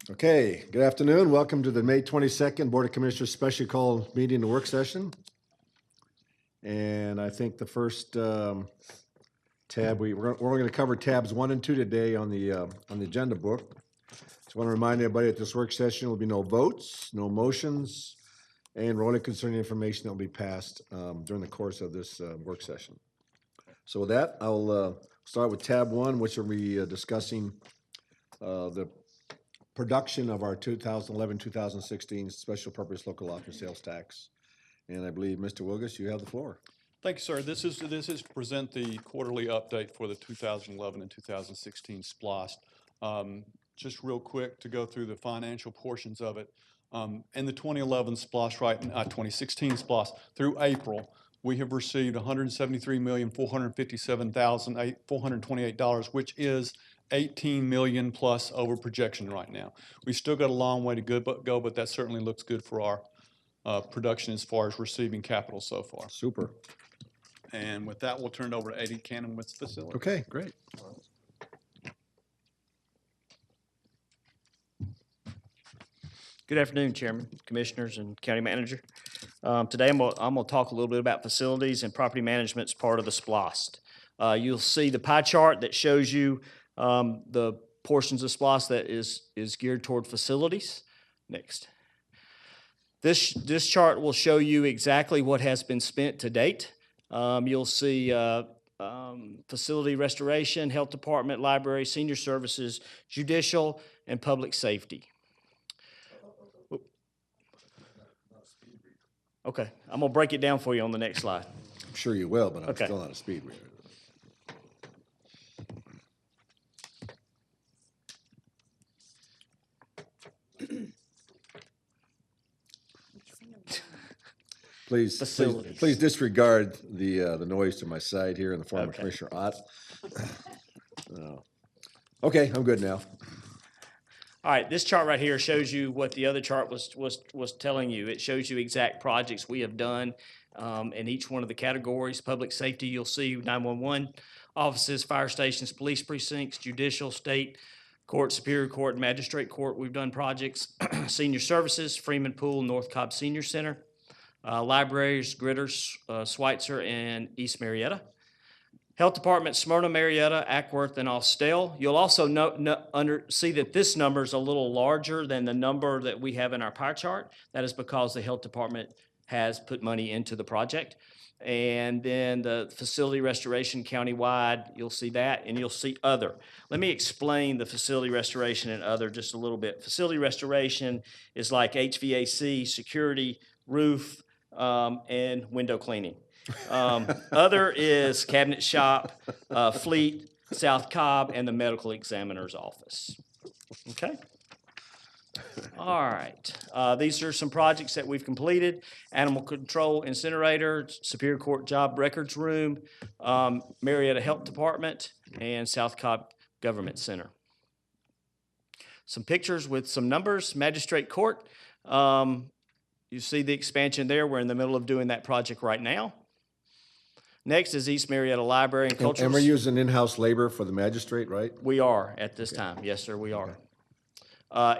Okay, good afternoon. Welcome to the May 22nd Board of Commissioners special call meeting and work session. And I think the first tab, we're only going to cover tabs 1 and 2 today on the agenda book. Just want to remind everybody at this work session will be no votes, no motions, and we're only concerning information that will be passed during the course of this work session. So with that, I'll start with tab 1, which will be discussing the production of our 2011-2016 special purpose local option sales tax. And I believe, Mr. Wilgus, you have the floor. Thank you, sir. This is to present the quarterly update for the 2011 and 2016 SPLOST. Just real quick to go through the financial portions of it. In the 2011 SPLOST, 2016 SPLOST, through April, we have received $173,457,428, which is 18 million plus over projection right now. We still got a long way to go, but that certainly looks good for our production as far as receiving capital so far. Super. And with that, we'll turn it over to Eddie Cannon with the facility. Okay, great. Good afternoon, Chairman, Commissioners, and County Manager. Today I'm going to talk a little bit about facilities and property management as part of the SPLOST. You'll see the pie chart that shows you the portions of SPLOST that is geared toward facilities. Next. This chart will show you exactly what has been spent to date. You'll see facility restoration, health department, library, senior services, judicial, and public safety. Okay, I'm going to break it down for you on the next slide. I'm sure you will, but I'm Okay. still not a speed reader. Please disregard the noise to my side here in the form of Okay. Commissioner Ott. Okay, I'm good now. All right, this chart right here shows you what the other chart was telling you. It shows you exact projects we have done in each one of the categories. Public safety, you'll see 911 offices, fire stations, police precincts, judicial, state court, superior court, and magistrate court. We've done projects. Senior services, Freeman Pool, North Cobb Senior Center. Libraries, Gritters, Schweitzer, and East Marietta. Health Department, Smyrna, Marietta, Ackworth, and Austell. You'll also see that this number is a little larger than the number that we have in our pie chart. That is because the Health Department has put money into the project. And then the facility restoration countywide, you'll see that, and you'll see other. Let me explain the facility restoration and other just a little bit. Facility restoration is like HVAC, security, roof, and window cleaning. Other is cabinet shop, fleet, South Cobb, and the medical examiner's office. Okay? All right. These are some projects that we've completed. Animal control incinerator, Superior Court job records room, Marietta Health Department, and South Cobb Government Center. Some pictures with some numbers. Magistrate Court. You see the expansion there. We're in the middle of doing that project right now. Next is East Marietta Library and Cultural. And we're using in-house labor for the magistrate, right? We are at this time. Yes, sir, we are.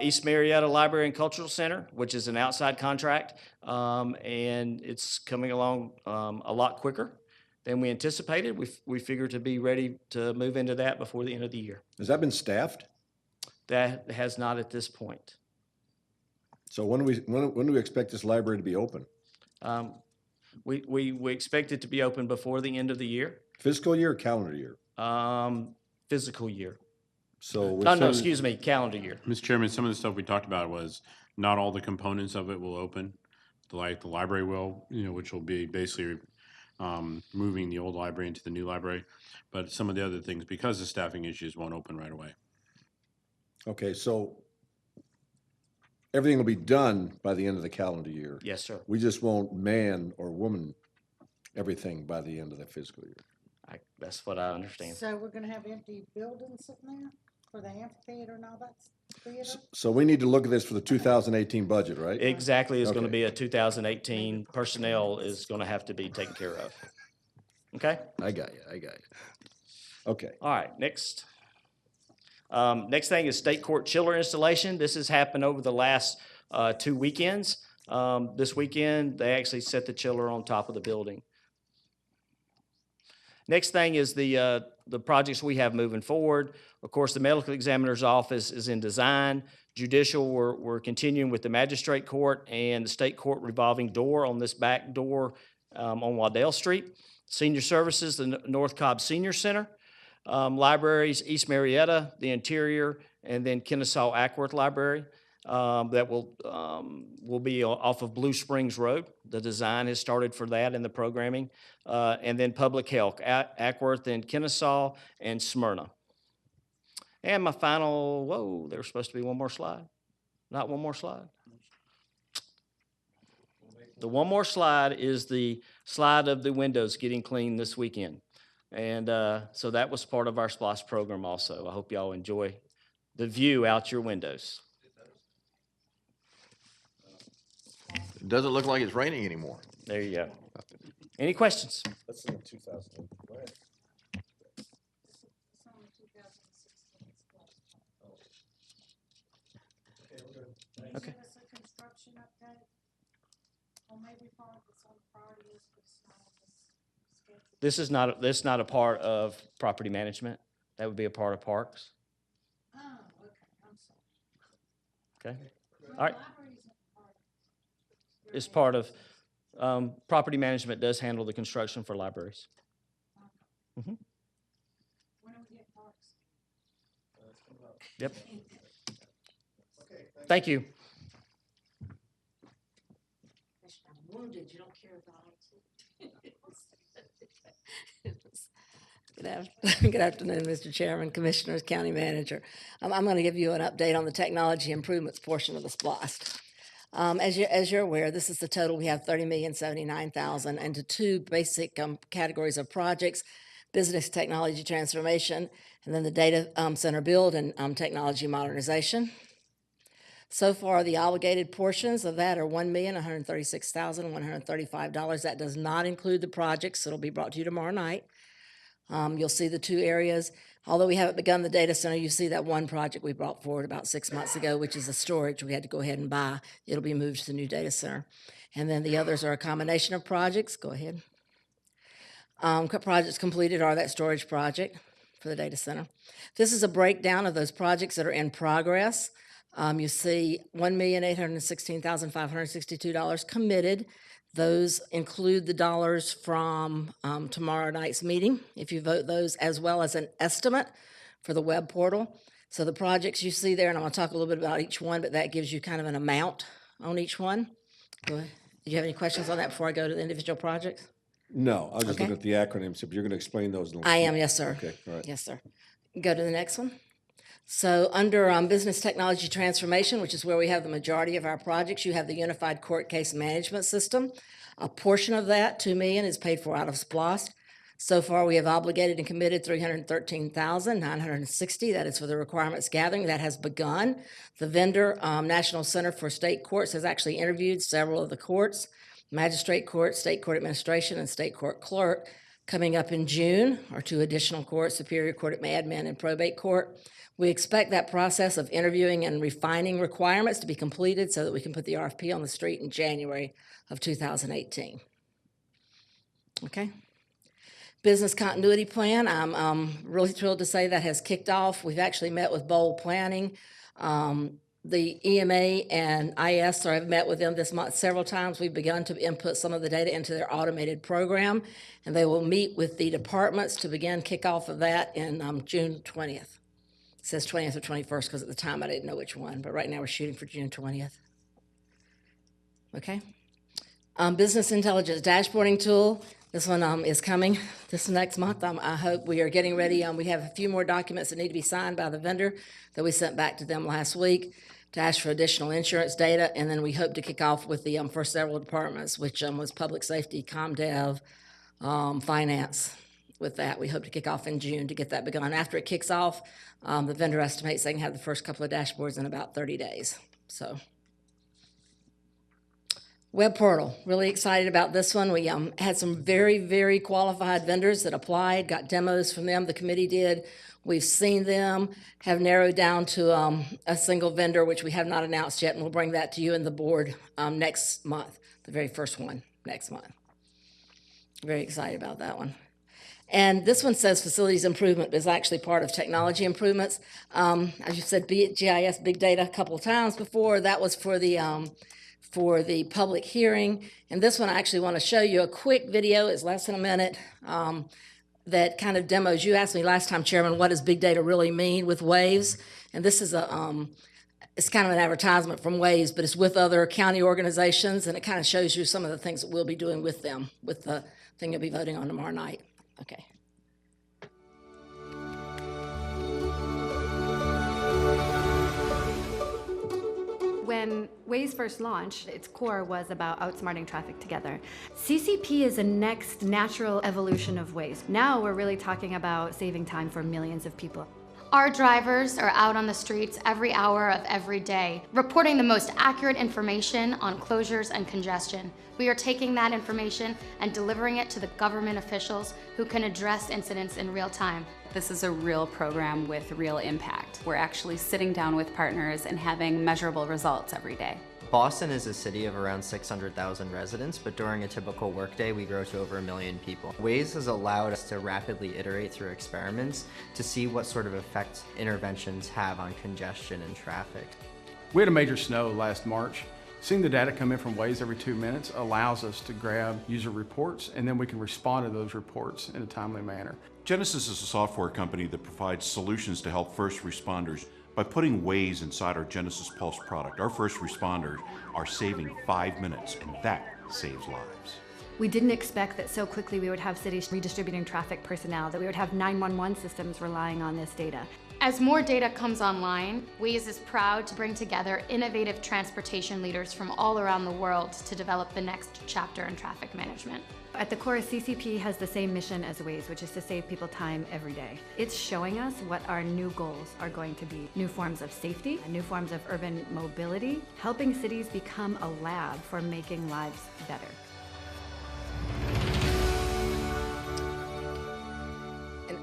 East Marietta Library and Cultural Center, which is an outside contract, and it's coming along a lot quicker than we anticipated. We figure to be ready to move into that before the end of the year. Has that been staffed? That has not at this point. So when do we expect this library to be open? We expect it to be open before the end of the year. Fiscal year or calendar year? Physical year. So excuse me, calendar year. Mr. Chairman, some of the stuff we talked about was not all the components of it will open. Like the library will, which will be basically moving the old library into the new library. But some of the other things, because of staffing issues, won't open right away. Okay, so everything will be done by the end of the calendar year. Yes, sir. We just won't man or woman everything by the end of the fiscal year. That's what I understand. So we're gonna have empty buildings sitting there for the amphitheater and all that theater? So we need to look at this for the 2018 budget, right? Exactly is going to Okay. be a 2018. Personnel is going to have to be taken care of. Okay? I got you. Okay. All right, next. Next thing is state court chiller installation. This has happened over the last 2 weekends. This weekend, they actually set the chiller on top of the building. Next thing is the projects we have moving forward. Of course, the medical examiner's office is in design. Judicial, we're continuing with the magistrate court and the state court revolving door on this back door on Waddell Street. Senior services, the North Cobb Senior Center. Libraries, East Marietta, the interior, and then Kennesaw Ackworth Library. That will be off of Blue Springs Road. The design has started for that and the programming. And then public health, Ackworth and Kennesaw and Smyrna. And my final, whoa, there was supposed to be one more slide. Not one more slide. The one more slide is the slide of the windows getting clean this weekend. And so that was part of our SPLOST program also. I hope y'all enjoy the view out your windows. It doesn't look like it's raining anymore. There you go. Any questions? That's in 2000. Go ahead. It's only 2016. Okay. Give us a construction update. Or maybe part that's on the priority list, but it's not on this schedule. This is not a part of property management. That would be a part of parks. Oh, okay, I'm sorry. Okay. Well, All right. library isn't part of It's part of, property management does handle the construction for libraries. When do we get parks? Yep. Thank you. I'm wounded, you don't care about it. Good afternoon, Mr. Chairman, Commissioners, County Manager. I'm going to give you an update on the technology improvements portion of the SPLOST. As you're aware, this is the total. We have $30,079,000 into two basic categories of projects: business technology transformation, and then the data center build and technology modernization. So far, the obligated portions of that are $1,136,135. That does not include the projects that'll be brought to you tomorrow night. You'll see the two areas. Although we haven't begun the data center, you see that one project we brought forward about 6 months ago, which is a storage we had to go ahead and buy. It'll be moved to the new data center. And then the others are a combination of projects. Go ahead. Projects completed are that storage project for the data center. This is a breakdown of those projects that are in progress. You see $1,816,562 committed. Those include the dollars from tomorrow night's meeting, if you vote those, as well as an estimate for the web portal. So the projects you see there, and I'm going to talk a little bit about each one, but that gives you kind of an amount on each one. Go ahead. Did you have any questions on that before I go to the individual projects? No, I was just Okay. looking at the acronyms, but you're going to explain those. in a- I am, yes, sir. Okay, all right. Yes, sir. Go to the next one. So under business technology transformation, which is where we have the majority of our projects, you have the unified court case management system. A portion of that, $2 million, is paid for out of SPLOST. So far, we have obligated and committed $313,960. That is for the requirements gathering. That has begun. The vendor, National Center for State Courts, has actually interviewed several of the courts, magistrate court, state court administration, and state court clerk. Coming up in June are two additional courts, Superior Court Admin and Probate Court. We expect that process of interviewing and refining requirements to be completed so that we can put the RFP on the street in January of 2018. Okay. Business continuity plan, I'm really thrilled to say that has kicked off. We've actually met with Bold Planning. The EMA and IS, so I've met with them this month several times. We've begun to input some of the data into their automated program, and they will meet with the departments to begin kickoff of that in June 20th. It says 20th or 21st because at the time I didn't know which one, but right now we're shooting for June 20th. Okay. Business intelligence dashboarding tool. This one is coming this next month. I hope we are getting ready. We have a few more documents that need to be signed by the vendor that we sent back to them last week to ask for additional insurance data, and then we hope to kick off with the first several departments, which was public safety, ComDev, finance. With that, we hope to kick off in June to get that begun. After it kicks off, the vendor estimates they can have the first couple of dashboards in about 30 days. So Web portal, really excited about this one. We had some very, very qualified vendors that applied, got demos from them, the committee did. We've seen them, have narrowed down to a single vendor, which we have not announced yet, and we'll bring that to you and the board next month, the very first one next month. Very excited about that one. And this one says facilities improvement, but is actually part of technology improvements. As you said, GIS, big data a couple of times before. That was for the public hearing. And this one, I actually want to show you a quick video. It's less than a minute. That kind of demos. You asked me last time, Chairman, what does big data really mean with Waves? And this is it's kind of an advertisement from Waves, but it's with other county organizations, and it kind of shows you some of the things that we'll be doing with them, with the thing you'll be voting on tomorrow night. Okay. When Waze first launched, its core was about outsmarting traffic together. CCP is a next natural evolution of Waze. Now we're really talking about saving time for millions of people. Our drivers are out on the streets every hour of every day, reporting the most accurate information on closures and congestion. We are taking that information and delivering it to the government officials who can address incidents in real time. This is a real program with real impact. We're actually sitting down with partners and having measurable results every day. Boston is a city of around 600,000 residents, but during a typical workday, we grow to over 1 million people. Waze has allowed us to rapidly iterate through experiments to see what sort of effect interventions have on congestion and traffic. We had a major snow last March. Seeing the data come in from Waze every 2 minutes allows us to grab user reports, and then we can respond to those reports in a timely manner. Genesis is a software company that provides solutions to help first responders. By putting Waze inside our Genesis Pulse product, our first responders are saving 5 minutes, and that saves lives. We didn't expect that so quickly we would have cities redistributing traffic personnel, that we would have 911 systems relying on this data. As more data comes online, Waze is proud to bring together innovative transportation leaders from all around the world to develop the next chapter in traffic management. At the core, CCP has the same mission as Waze, which is to save people time every day. It's showing us what our new goals are going to be. New forms of safety, new forms of urban mobility, helping cities become a lab for making lives better.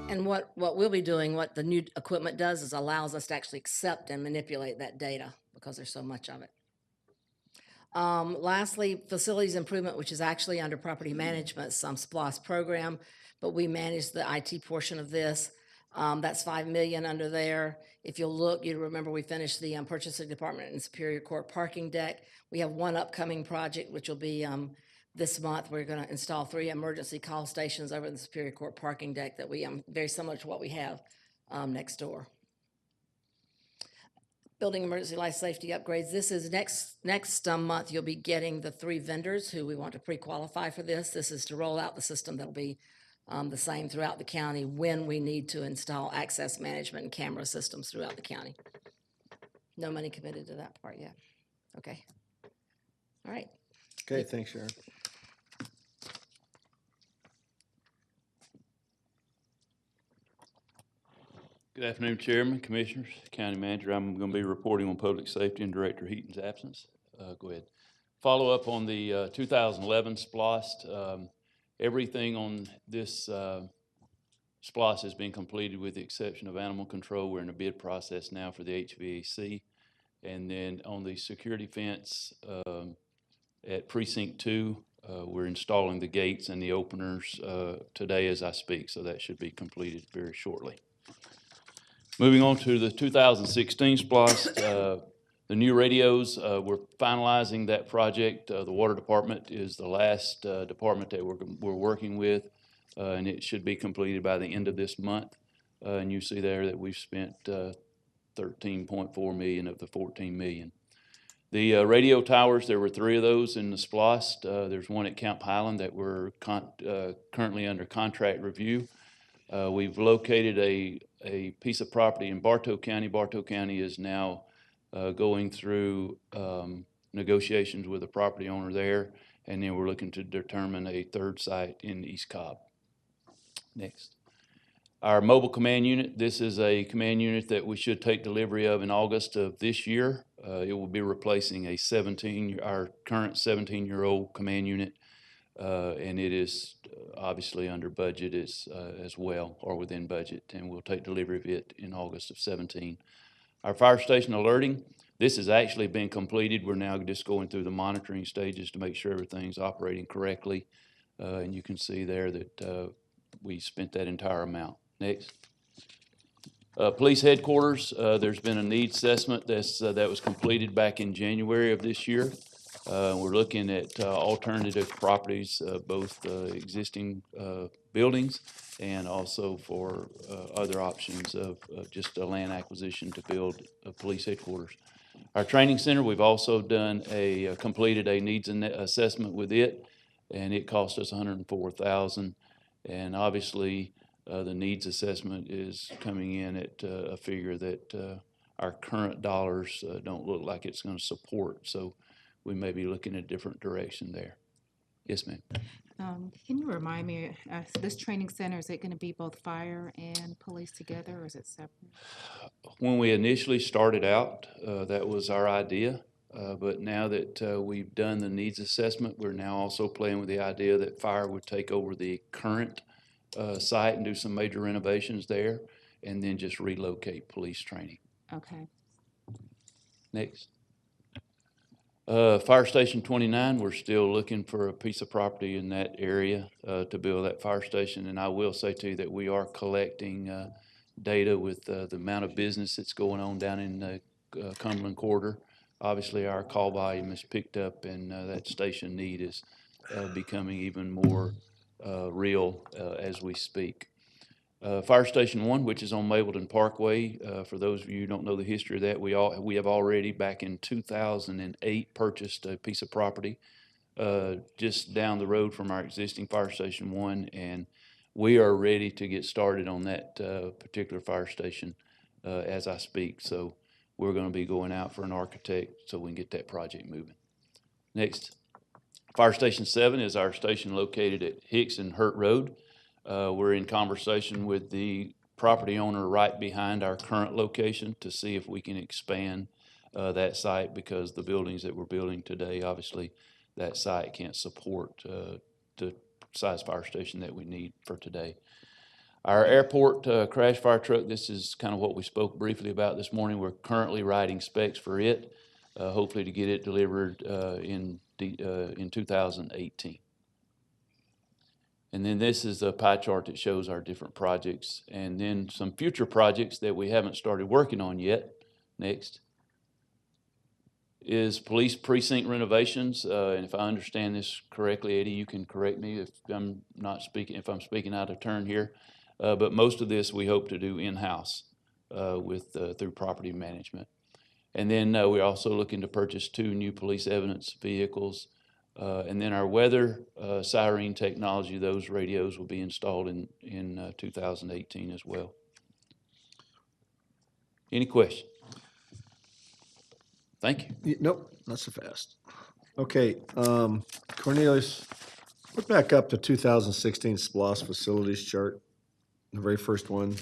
And what we'll be doing, what the new equipment does is allows us to actually accept and manipulate that data because there's so much of it. Lastly, facilities improvement, which is actually under property management, some SPLOST program, but we manage the IT portion of this. That's $5 million under there. If you'll look, you remember we finished the purchasing department and Superior Court parking deck. We have one upcoming project, which will be this month. We're going to install 3 emergency call stations over in the Superior Court parking deck that we very similar to what we have next door. Building emergency life safety upgrades. This is next month. You'll be getting the 3 vendors who we want to pre-qualify for this. This is to roll out the system that'll be the same throughout the county when we need to install access management and camera systems throughout the county. No money committed to that part yet. Okay. All right. Okay, thanks, Sharon. Good afternoon, Chairman, Commissioners, County Manager. I'm going to be reporting on public safety in Director Heaton's absence. Go ahead. Follow up on the 2011 SPLOST. Everything on this SPLOST has been completed with the exception of animal control. We're in a bid process now for the HVAC. And then on the security fence at Precinct 2, we're installing the gates and the openers today as I speak, so that should be completed very shortly. Moving on to the 2016 SPLOST, the new radios, we're finalizing that project. The Water Department is the last department that we're working with, and it should be completed by the end of this month. And you see there that we've spent $13.4 million of the $14 million. The radio towers, there were 3 of those in the SPLOST. There's one at Camp Highland that we're currently under contract review. We've located a piece of property in Bartow County. Bartow County is now going through negotiations with the property owner there, and then we're looking to determine a 3rd site in East Cobb. Next. Our mobile command unit, this is a command unit that we should take delivery of in August of this year. It will be replacing our current 17-year-old command unit, and it is obviously under budget as well, or within budget, and we'll take delivery of it in August of 17. Our fire station alerting, this has actually been completed. We're now just going through the monitoring stages to make sure everything's operating correctly, and you can see there that we spent that entire amount. Next. Police headquarters, there's been a needs assessment that was completed back in January of this year. We're looking at alternative properties, both existing buildings and also for other options of just a land acquisition to build a police headquarters. Our training center, we've also completed a needs assessment with it, and it cost us $104,000. And obviously, the needs assessment is coming in at a figure that our current dollars don't look like it's going to support. So we may be looking at a different direction there. Yes, ma'am. Can you remind me, this training center, is it going to be both fire and police together, or is it separate? When we initially started out, that was our idea. But now that we've done the needs assessment, we're now also playing with the idea that fire would take over the current site and do some major renovations there, and then just relocate police training. Okay. Next. Fire Station 29, we're still looking for a piece of property in that area to build that fire station. And I will say to you that we are collecting data with the amount of business that's going on down in the Cumberland corridor. Obviously, our call volume has picked up, and that station need is becoming even more real as we speak. Fire Station 1, which is on Mableton Parkway, for those of you who don't know the history of that, we have already, back in 2008, purchased a piece of property just down the road from our existing Fire Station 1, and we are ready to get started on that particular fire station as I speak. So we're going to be going out for an architect so we can get that project moving. Next. Fire Station 7 is our station located at Hicks and Hurt Road. We're in conversation with the property owner right behind our current location to see if we can expand that site, because the buildings that we're building today, obviously, that site can't support the size fire station that we need for today. Our airport crash fire truck, this is kind of what we spoke briefly about this morning. We're currently writing specs for it, hopefully to get it delivered in 2018. And then this is a pie chart that shows our different projects, and then some future projects that we haven't started working on yet. Next is police precinct renovations. And if I understand this correctly, Eddie, you can correct me if I'm speaking out of turn here. But most of this we hope to do in-house through property management. And then we're also looking to purchase 2 new police evidence vehicles. And then our weather siren technology, those radios will be installed in 2018 as well. Any questions? Thank you. Nope, not so fast. Okay, Cornelius, look back up to 2016 SPLOST facilities chart, the very first one.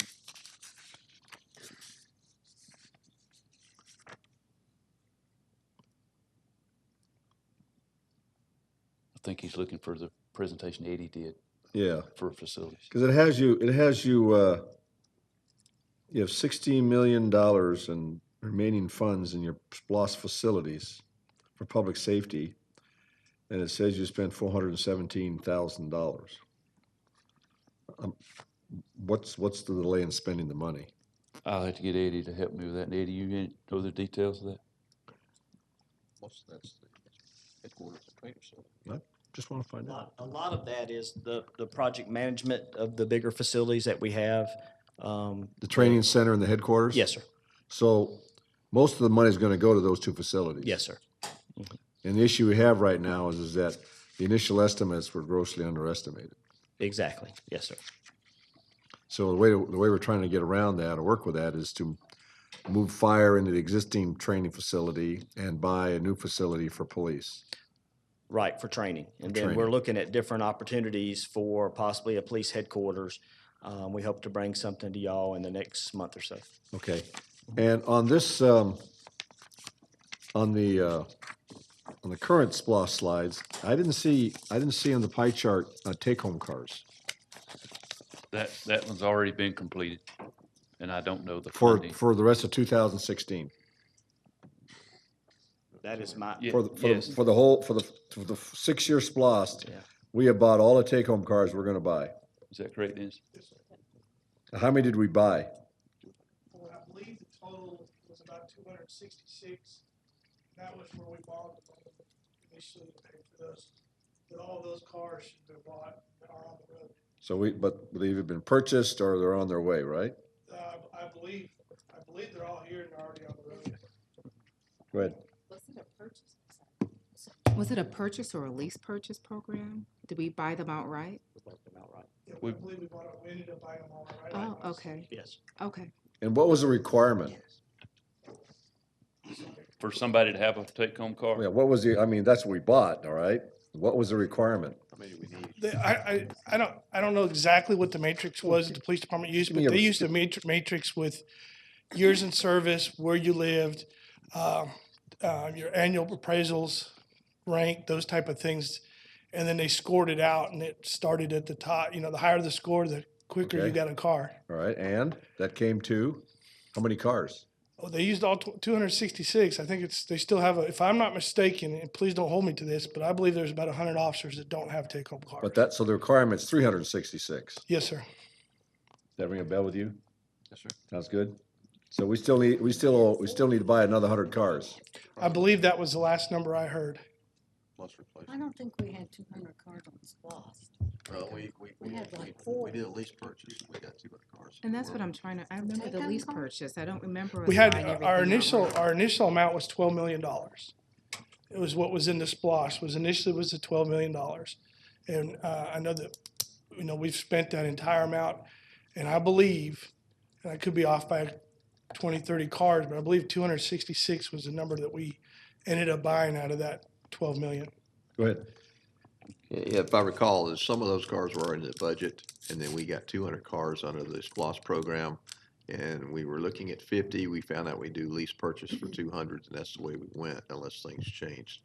I think he's looking for the presentation Eddie did. Yeah. For facilities. Because you have $16 million in remaining funds in your SPLOST facilities for public safety, and it says you spent $417,000. What's the delay in spending the money? I'll have to get Eddie to help me with that. And Eddie, you know the details of that? Most of that's the headquarters and training center. Just want to find out. A lot of that is the project management of the bigger facilities that we have. The training center and the headquarters? Yes, sir. So most of the money is going to go to those 2 facilities? Yes, sir. And the issue we have right now is that the initial estimates were grossly underestimated. Exactly. Yes, sir. So the way we're trying to get around that or work with that is to move fire into the existing training facility and buy a new facility for police. Right, for training. And then we're looking at different opportunities for possibly a police headquarters. We hope to bring something to y'all in the next month or so. Okay. And on this on the current SPLOST slides, I didn't see on the pie chart, take-home cars That one's already been completed, and I don't know the for funding. the rest of 2016. That is my, Ye- For the, yes. for the whole, for the 6-year SPLOST, Yeah. we have bought all the take-home cars we're gonna buy. Is that correct, Dennis? How many did we buy? Well, I believe the total was about 266. That was where we bought them initially to pay for those. But all those cars should be bought that are on the road. So but they've either been purchased or they're on their way, right? I believe they're all here and they're already on the road. Go ahead. Was it a purchase or a lease purchase program? Did we buy them outright? Yeah, I believe we ended up buying them all right. Oh, okay, yes. okay. And what was the requirement? For somebody to have a take-home car? Yeah, what was I mean, that's what we bought, all right? What was the requirement? I don't know exactly what the matrix was that the police department used, Give but me a they used a matrix with years in service, where you lived, your annual appraisals, rank, those type of things. And then they scored it out and it started at the top. You know, the higher the score, the quicker you Okay. got a car. All right, and that came to, how many cars? Oh, they used all 266. I think they still have if I'm not mistaken, and please don't hold me to this, but I believe there's about 100 officers that don't have take-home cars. But so the requirement's 366. Yes, sir. Does that ring a bell with you? Yes, sir. Sounds good. So we still need to buy another 100 cars. I believe that was the last number I heard. Plus replace. I don't think we had 200 cars on this lost. We had like 4. we did a lease purchase. We got 200 cars. And that's what I'm trying to, I remember the Take-home lease car? purchase. I don't remember. us We had buying our everything outright. initial amount was $12 million. It was what was in the splosh initially was the $12 million. And I know that, we've spent that entire amount. And I believe, and I could be off by 20, 30 cars, but I believe 266 was the number that we ended up buying out of that 12 million. Go ahead. Yeah, if I recall, is some of those cars were in the budget, and then we got 200 cars under the SPLOST program, and we were looking at 50. We found out we do lease purchase for 200, and that's the way we went, unless things changed.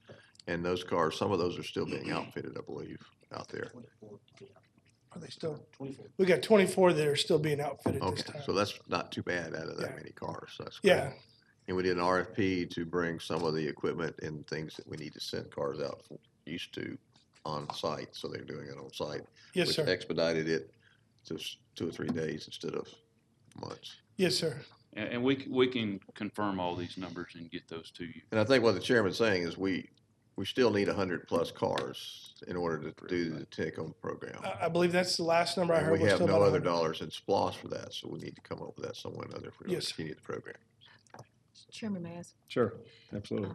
And those cars, some of those are still being outfitted, I believe, out there. Are they still? 24. We got 24 that are still being outfitted this Okay, time. so that's not too bad out of that Yeah. many cars. So that's great. Yeah. And we did an RFP to bring some of the equipment and things that we need to send cars out used to on site, so they're doing it on site. Yes, which sir. expedited it to 2 or 3 days instead of months. Yes, sir. And we can confirm all these numbers and get those to you. And I think what the chairman's saying is we still need 100+ cars in order to do the take-home program. I believe that's the last number I And heard. we was have still no about other 100. dollars in SPLOST for that, so we need to come up with that somewhere or another if we're going Yes, to sir. continue the program. Chairman, may I ask? Sure, absolutely.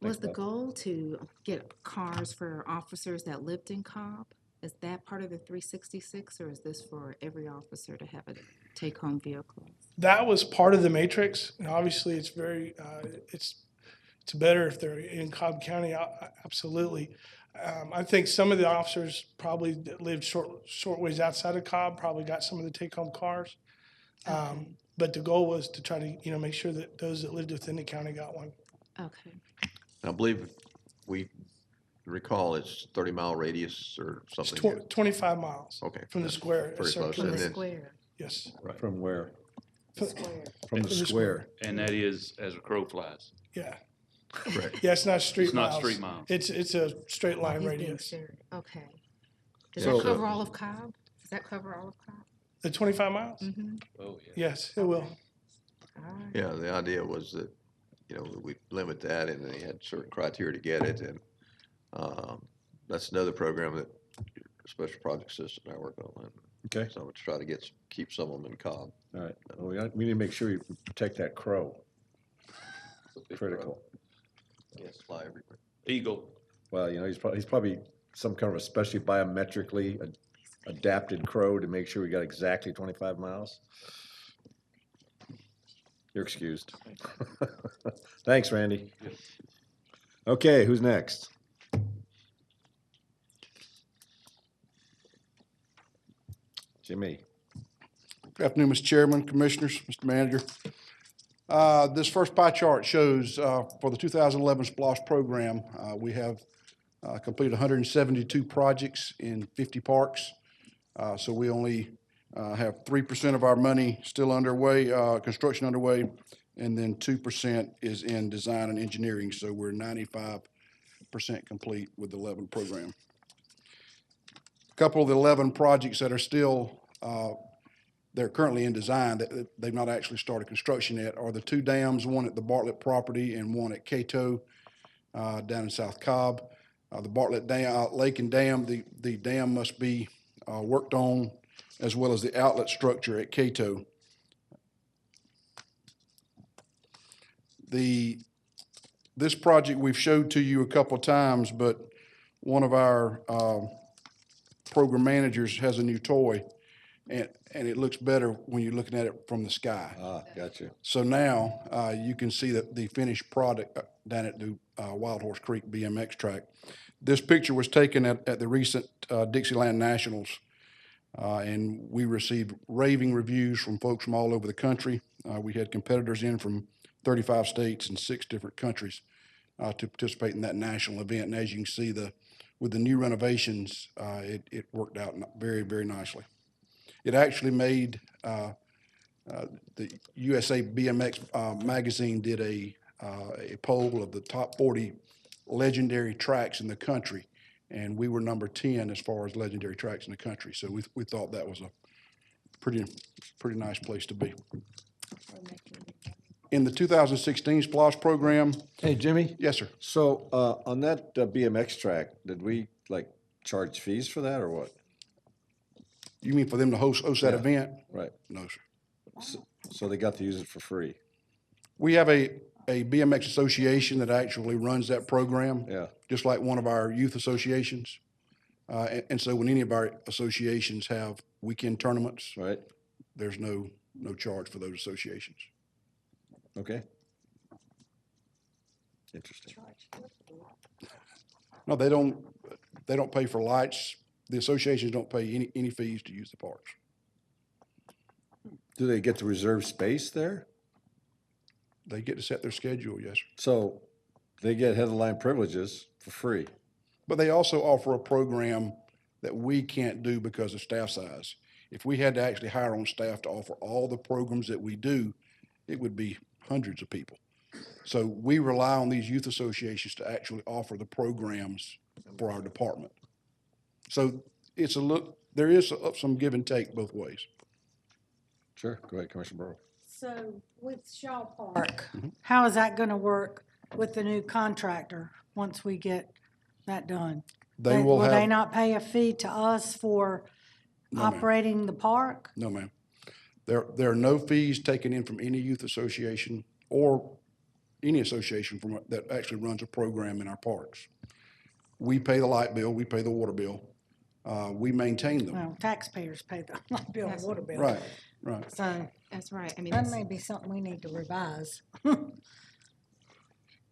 Was the goal to get cars for officers that lived in Cobb? Is that part of the 366, or is this for every officer to have a take-home vehicle? That was part of the matrix, and obviously it's very, it's better if they're in Cobb County, absolutely. I think some of the officers probably that lived short ways outside of Cobb probably got some of the take-home cars. But the goal was to try to, make sure that those that lived within the county got one. Okay. And I believe we recall it's 30-mile radius or It's something. 25 miles. Okay. From the square. Pretty close. From And the then- square. Yes. From where? From From the the square. And that is as a crow flies. Yeah. Correct. Yeah, it's not street It's not miles. street miles. It's a straight line He's being radius. serious. Okay. Does So- that cover all of Cobb? Does that cover all of Cobb? The 25 miles? Mm-hmm. Oh, yeah. Yes, it will. All right. Yeah, the idea was that, we limit that and they had certain criteria to get it. And that's another program that Special Project System and I work on. Okay, So I'm going to try to keep some of them in Cobb. all right. Well, we need to make sure you protect that crow. Critical. Yes, fly everywhere. Eagle. Well, he's probably some kind of a specially biometrically adapted crow to make sure we got exactly 25 miles. You're excused. Thanks, Randy. Okay, who's next? Jimmy. Good afternoon, Mr. Chairman, Commissioners, Mr. Manager. This first pie chart shows for the 2011 SPLOST program, we have completed 172 projects in 50 parks. So we only have 3% of our money still underway, construction underway, and then 2% is in design and engineering. So we're 95% complete with the 11 program. A couple of the 11 projects that are still they're currently in design, they've not actually started construction yet, are the 2 dams, one at the Bartlett property and one at Cato down in South Cobb. The Bartlett Dam, Lake and Dam, the dam must be worked on, as well as the outlet structure at Cato. This project we've showed to you a couple of times, but one of our program managers has a new toy, and it looks better when you're looking at it from the sky. Ah, gotcha. So now you can see that the finished product down at the Wild Horse Creek BMX track. This picture was taken at the recent Dixieland Nationals, and we received raving reviews from folks from all over the country. We had competitors in from 35 states and 6 different countries to participate in that national event. And as you can see, with the new renovations, it worked out very, very nicely. It actually made the USA BMX magazine did a poll of the top 40 legendary tracks in the country, and we were number 10 as far as legendary tracks in the country. So we thought that was a pretty nice place to be. In the 2016 SPLOST program. Hey, Jimmy? Yes, sir. So on that BMX track, did we like charge fees for that or what? You mean for them to host that event? Right. No, sir. So they got to use it for free? We have a BMX association that actually runs that program. Yeah. Just like one of our youth associations. And so when any of our associations have weekend tournaments, right, there's no charge for those associations. Okay. Interesting. No, they don't pay for lights. The associations don't pay any fees to use the parks. Do they get to reserve space there? They get to set their schedule, yes, sir. So they get headline privileges for free. But they also offer a program that we can't do because of staff size. If we had to actually hire on staff to offer all the programs that we do, it would be hundreds of people. So we rely on these youth associations to actually offer the programs for our department. So there is some give and take both ways. Sure. Go ahead, Commissioner Burrow. So with Shaw Park, how is that gonna work with the new contractor once we get that done? Will they not pay a fee to us for operating the park? No, ma'am. There are no fees taken in from any youth association or any association that actually runs a program in our parks. We pay the light bill, we pay the water bill, we maintain them. Well, taxpayers pay the light bill and water bill. Right, right. So That's right. I mean, that may be something we need to revise.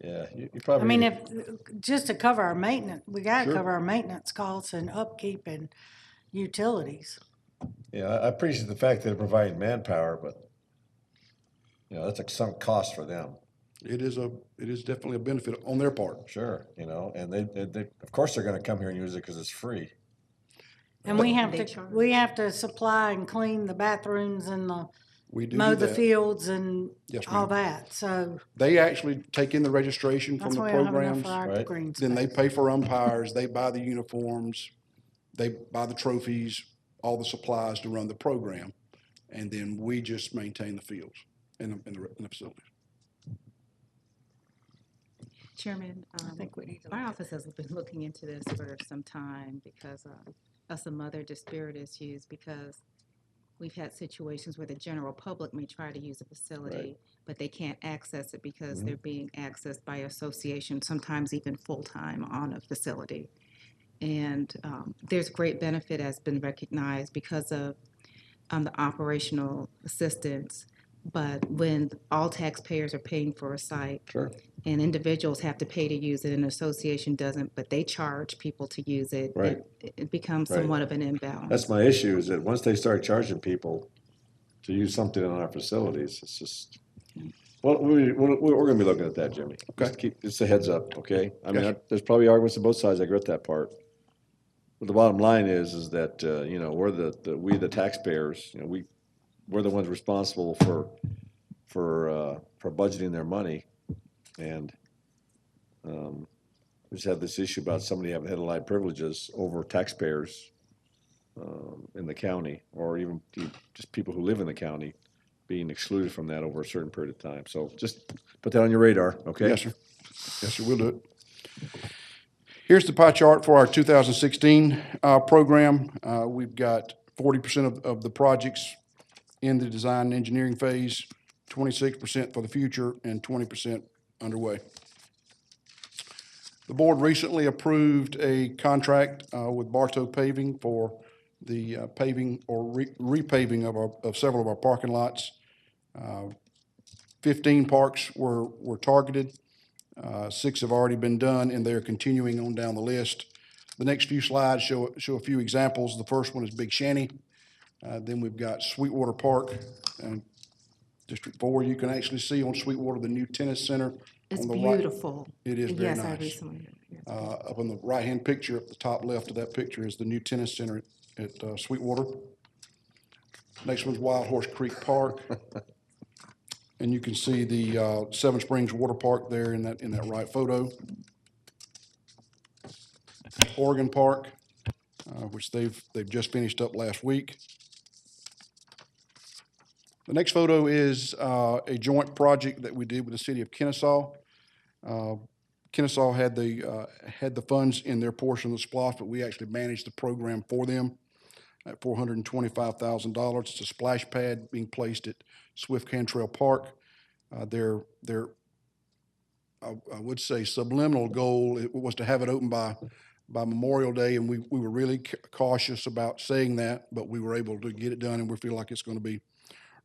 Yeah, you probably. I mean, if, just to cover our maintenance, we gotta Sure. cover our maintenance costs and upkeep and utilities. Yeah, I appreciate the fact that they're providing manpower, but that's a sunk cost for them. It is definitely a benefit on their part. Sure, and they of course they're going to come here and use it because it's free. And we have to supply and clean the bathrooms and We do mow do the that. fields and Yes, all ma'am. that, so They actually take in the registration from that's the why I don't have enough programs. for our right? green Then they space. pay for umpires, they buy the uniforms, they buy the trophies, all the supplies to run the program. And then we just maintain the fields in the facilities. Chairman, I think we need to our look at office has been looking into this for some time because of some other disparate issues, because we've had situations where the general public may try to use a facility, but they can't access it because they're being accessed by association, sometimes even full-time on a facility. And there's great benefit has been recognized because of the operational assistance. But when all taxpayers are paying for a site, Sure. and individuals have to pay to use it, and an association doesn't, but they charge people to use it, Right. it becomes Right. somewhat of an imbalance. That's my issue, is that once they start charging people to use something in our facilities, it's just, Well, we're gonna be looking at that, Jimmy. Okay. Just a heads up, okay? I mean, Yes, there's probably arguments on both sides, I get that part. But the bottom line is that, we're we the taxpayers, we're the ones responsible for budgeting their money. And, we just have this issue about somebody having headline privileges over taxpayers, in the county, or even just people who live in the county being excluded from that over a certain period of time. So just put that on your radar, okay? yes, sir. Yes, sir, we'll do it. Here's the pie chart for our 2016 program. We've got 40% of the projects in the design and engineering phase, 26% for the future, and 20% underway. The board recently approved a contract with Bartow Paving for the paving or repaving of several of our parking lots. 15 parks were targeted. 6 have already been done, and they're continuing on down the list. The next few slides show a few examples. The first one is Big Shanty. Then we've got Sweetwater Park and District 4. You can actually see on Sweetwater the new tennis center. It's on the right. beautiful. It is very Yes, I nice. recently. Yes. Up on the right-hand picture, at the top left of that picture, is the new tennis center at Sweetwater. Next one's Wild Horse Creek Park. And you can see the Seven Springs Water Park there in that right photo. Oregon Park, which they've just finished up last week. The next photo is a joint project that we did with the city of Kennesaw. Kennesaw had the funds in their portion of the SPLOST, but we actually managed the program for them at $425,000. It's a splash pad being placed at Swift Cantrell Park. Their I would say subliminal goal was to have it open by Memorial Day, and we were really cautious about saying that, but we were able to get it done, and we feel like it's going to be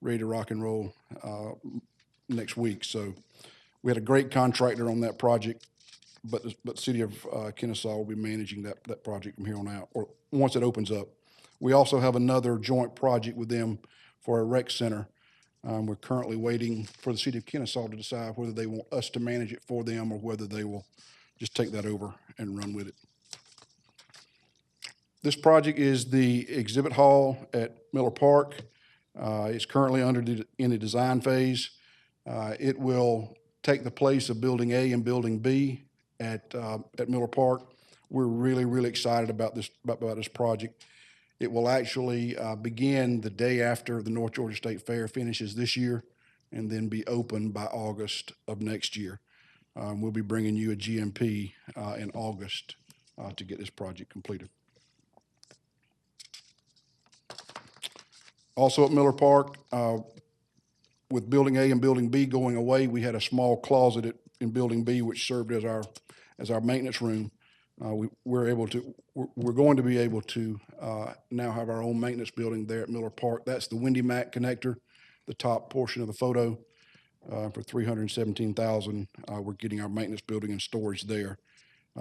ready to rock and roll next week. So we had a great contractor on that project, but the city of Kennesaw will be managing that project from here on out, or once it opens up. We also have another joint project with them for a rec center. We're currently waiting for the city of Kennesaw to decide whether they want us to manage it for them or whether they will just take that over and run with it. This project is the exhibit hall at Miller Park. It's currently in the design phase. It will take the place of Building A and Building B at Miller Park. We're really excited about this project. It will actually begin the day after the North Georgia State Fair finishes this year, and then be open by August of next year. We'll be bringing you a GMP in August to get this project completed. Also at Miller Park, with Building A and Building B going away, we had a small closet in Building B which served as our maintenance room. We're going to be able to now have our own maintenance building there at Miller Park. That's the Windy Mac connector, the top portion of the photo. For $317,000, we're getting our maintenance building and storage there.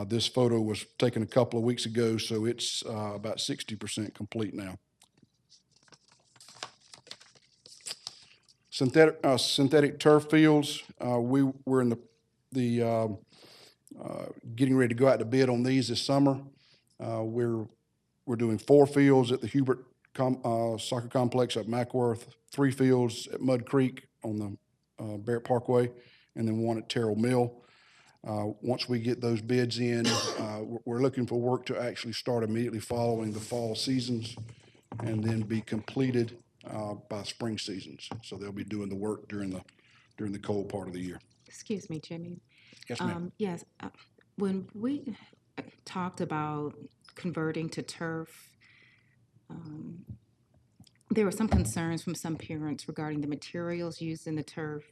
This photo was taken a couple of weeks ago, so it's about 60% complete now. Synthetic turf fields. We're in the getting ready to go out to bid on these this summer. We're doing 4 fields at the Hubert Soccer Complex at Mackworth, 3 fields at Mud Creek on the Barrett Parkway, and then 1 at Terrell Mill. Once we get those bids in, we're looking for work to actually start immediately following the fall seasons and then be completed by spring seasons. So they'll be doing the work during the cold part of the year. Excuse me, Jimmy. Yes, ma'am. Yes, when we talked about converting to turf, there were some concerns from some parents regarding the materials used in the turf.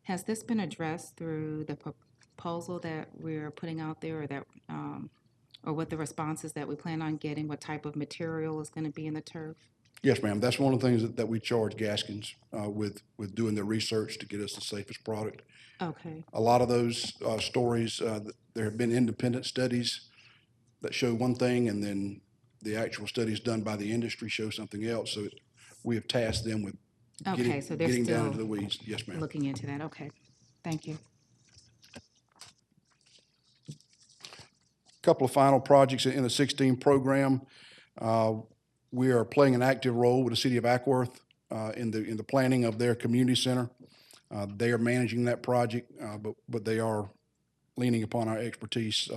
Has this been addressed through the proposal that we're putting out there, or that, or what the responses that we plan on getting, what type of material is going to be in the turf? Yes, ma'am. That's one of the things that we charge Gaskins with doing the research to get us the safest product. Okay. A lot of those stories, there have been independent studies that show one thing, and then the actual studies done by the industry show something else. So we have tasked them with Okay, so they're getting down still into the weeds. Yes, ma'am. looking into that. Okay, thank you. Couple of final projects in the 16 program. We are playing an active role with the city of Ackworth in the planning of their community center. They are managing that project, but they are leaning upon our expertise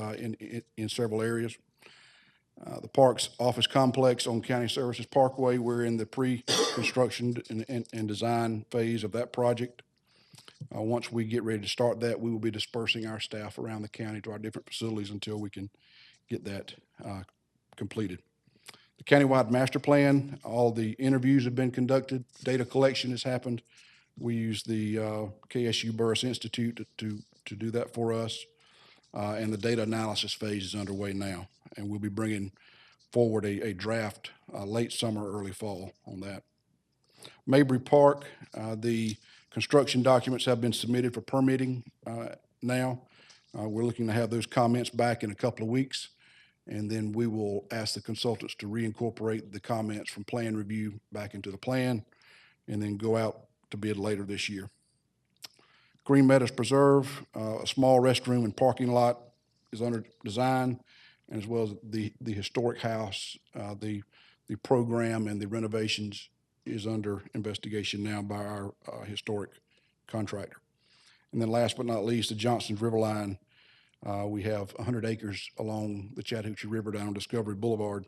in several areas. The park's office complex on County Services Parkway, we're in the pre-construction and design phase of that project. Once we get ready to start that, we will be dispersing our staff around the county to our different facilities until we can get that completed. The countywide master plan, all the interviews have been conducted, data collection has happened. We use the KSU Burris Institute to do that for us, and the data analysis phase is underway now, and we'll be bringing forward a draft late summer, early fall on that. Mabry Park, the construction documents have been submitted for permitting now. We're looking to have those comments back in a couple of weeks, and then we will ask the consultants to reincorporate the comments from plan review back into the plan, and then go out to bid later this year. Green Meadows Preserve, a small restroom and parking lot is under design, and as well as the historic house, the program and the renovations is under investigation now by our historic contractor. And then last but not least, the Johnson's River Line. We have 100 acres along the Chattahoochee River down on Discovery Boulevard,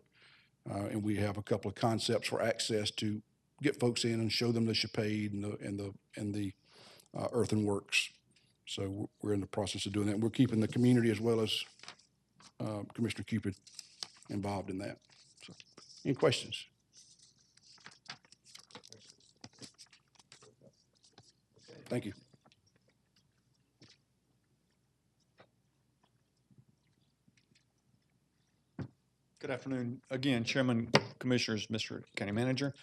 and we have a couple of concepts for access to get folks in and show them the chapade and the earthenworks. So we're in the process of doing that. We're keeping the community as well as Commissioner Cupid involved in that. So, any questions? Thank you. Good afternoon. Again, Chairman, Commissioners, Mr. County Manager.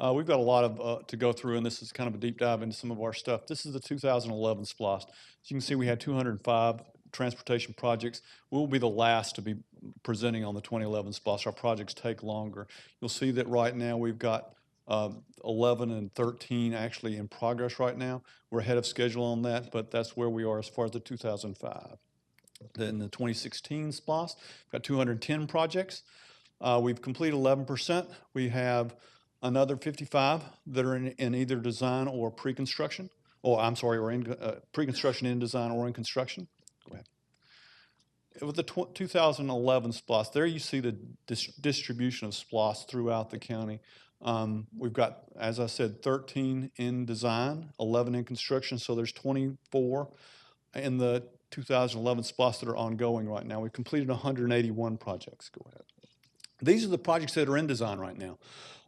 We've got a lot of to go through, and this is kind of a deep dive into some of our stuff. This is the 2011 SPLOST. As you can see, we had 205 transportation projects. We'll be the last to be presenting on the 2011 SPLOST. Our projects take longer. You'll see that right now we've got 11 and 13 actually in progress right now. We're ahead of schedule on that, but that's where we are as far as the 2005. Then the 2016 SPLOST, we've got 210 projects. We've completed 11%. We have another 55 that are in either design or pre-construction, or I'm sorry, or in pre-construction, in design, or in construction. Go ahead. With the 2011 SPLOST, there you see the distribution of SPLOST throughout the county. We've got, as I said, 13 in design, 11 in construction, so there's 24 in the 2011 SPLOST that are ongoing right now. We've completed 181 projects. Go ahead. These are the projects that are in design right now.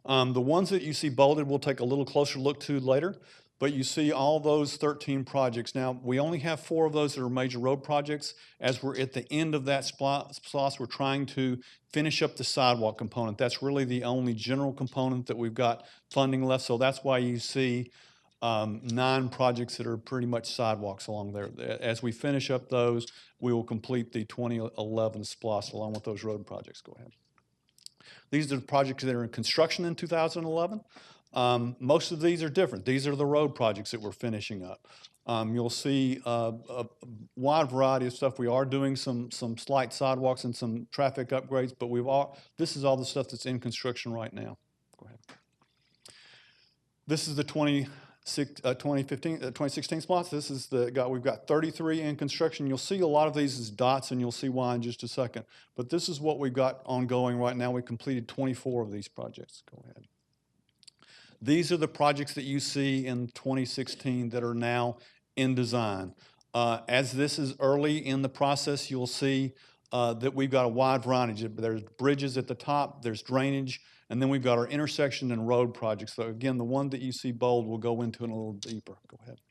The ones that you see bolded, we'll take a little closer look to later, but you see all those 13 projects. Now, we only have 4 of those that are major road projects. As we're at the end of that SPLOST, we're trying to finish up the sidewalk component. That's really the only general component that we've got funding left, so that's why you see 9 projects that are pretty much sidewalks along there. As we finish up those, we will complete the 2011 SPLOST along with those road projects. Go ahead. These are the projects that are in construction in 2011. Most of these are different. These are the road projects that we're finishing up. You'll see a wide variety of stuff. We are doing some slight sidewalks and some traffic upgrades, but this is all the stuff that's in construction right now. Go ahead. This is the 2016 SPLOST. This is we've got 33 in construction. You'll see a lot of these as dots, and you'll see why in just a second. But this is what we've got ongoing right now. We completed 24 of these projects. Go ahead. These are the projects that you see in 2016 that are now in design. As this is early in the process, you'll see that we've got a wide variety. There's bridges at the top, there's drainage, and then we've got our intersection and road projects. So again, the one that you see bold we'll go into in a little deeper. Go ahead.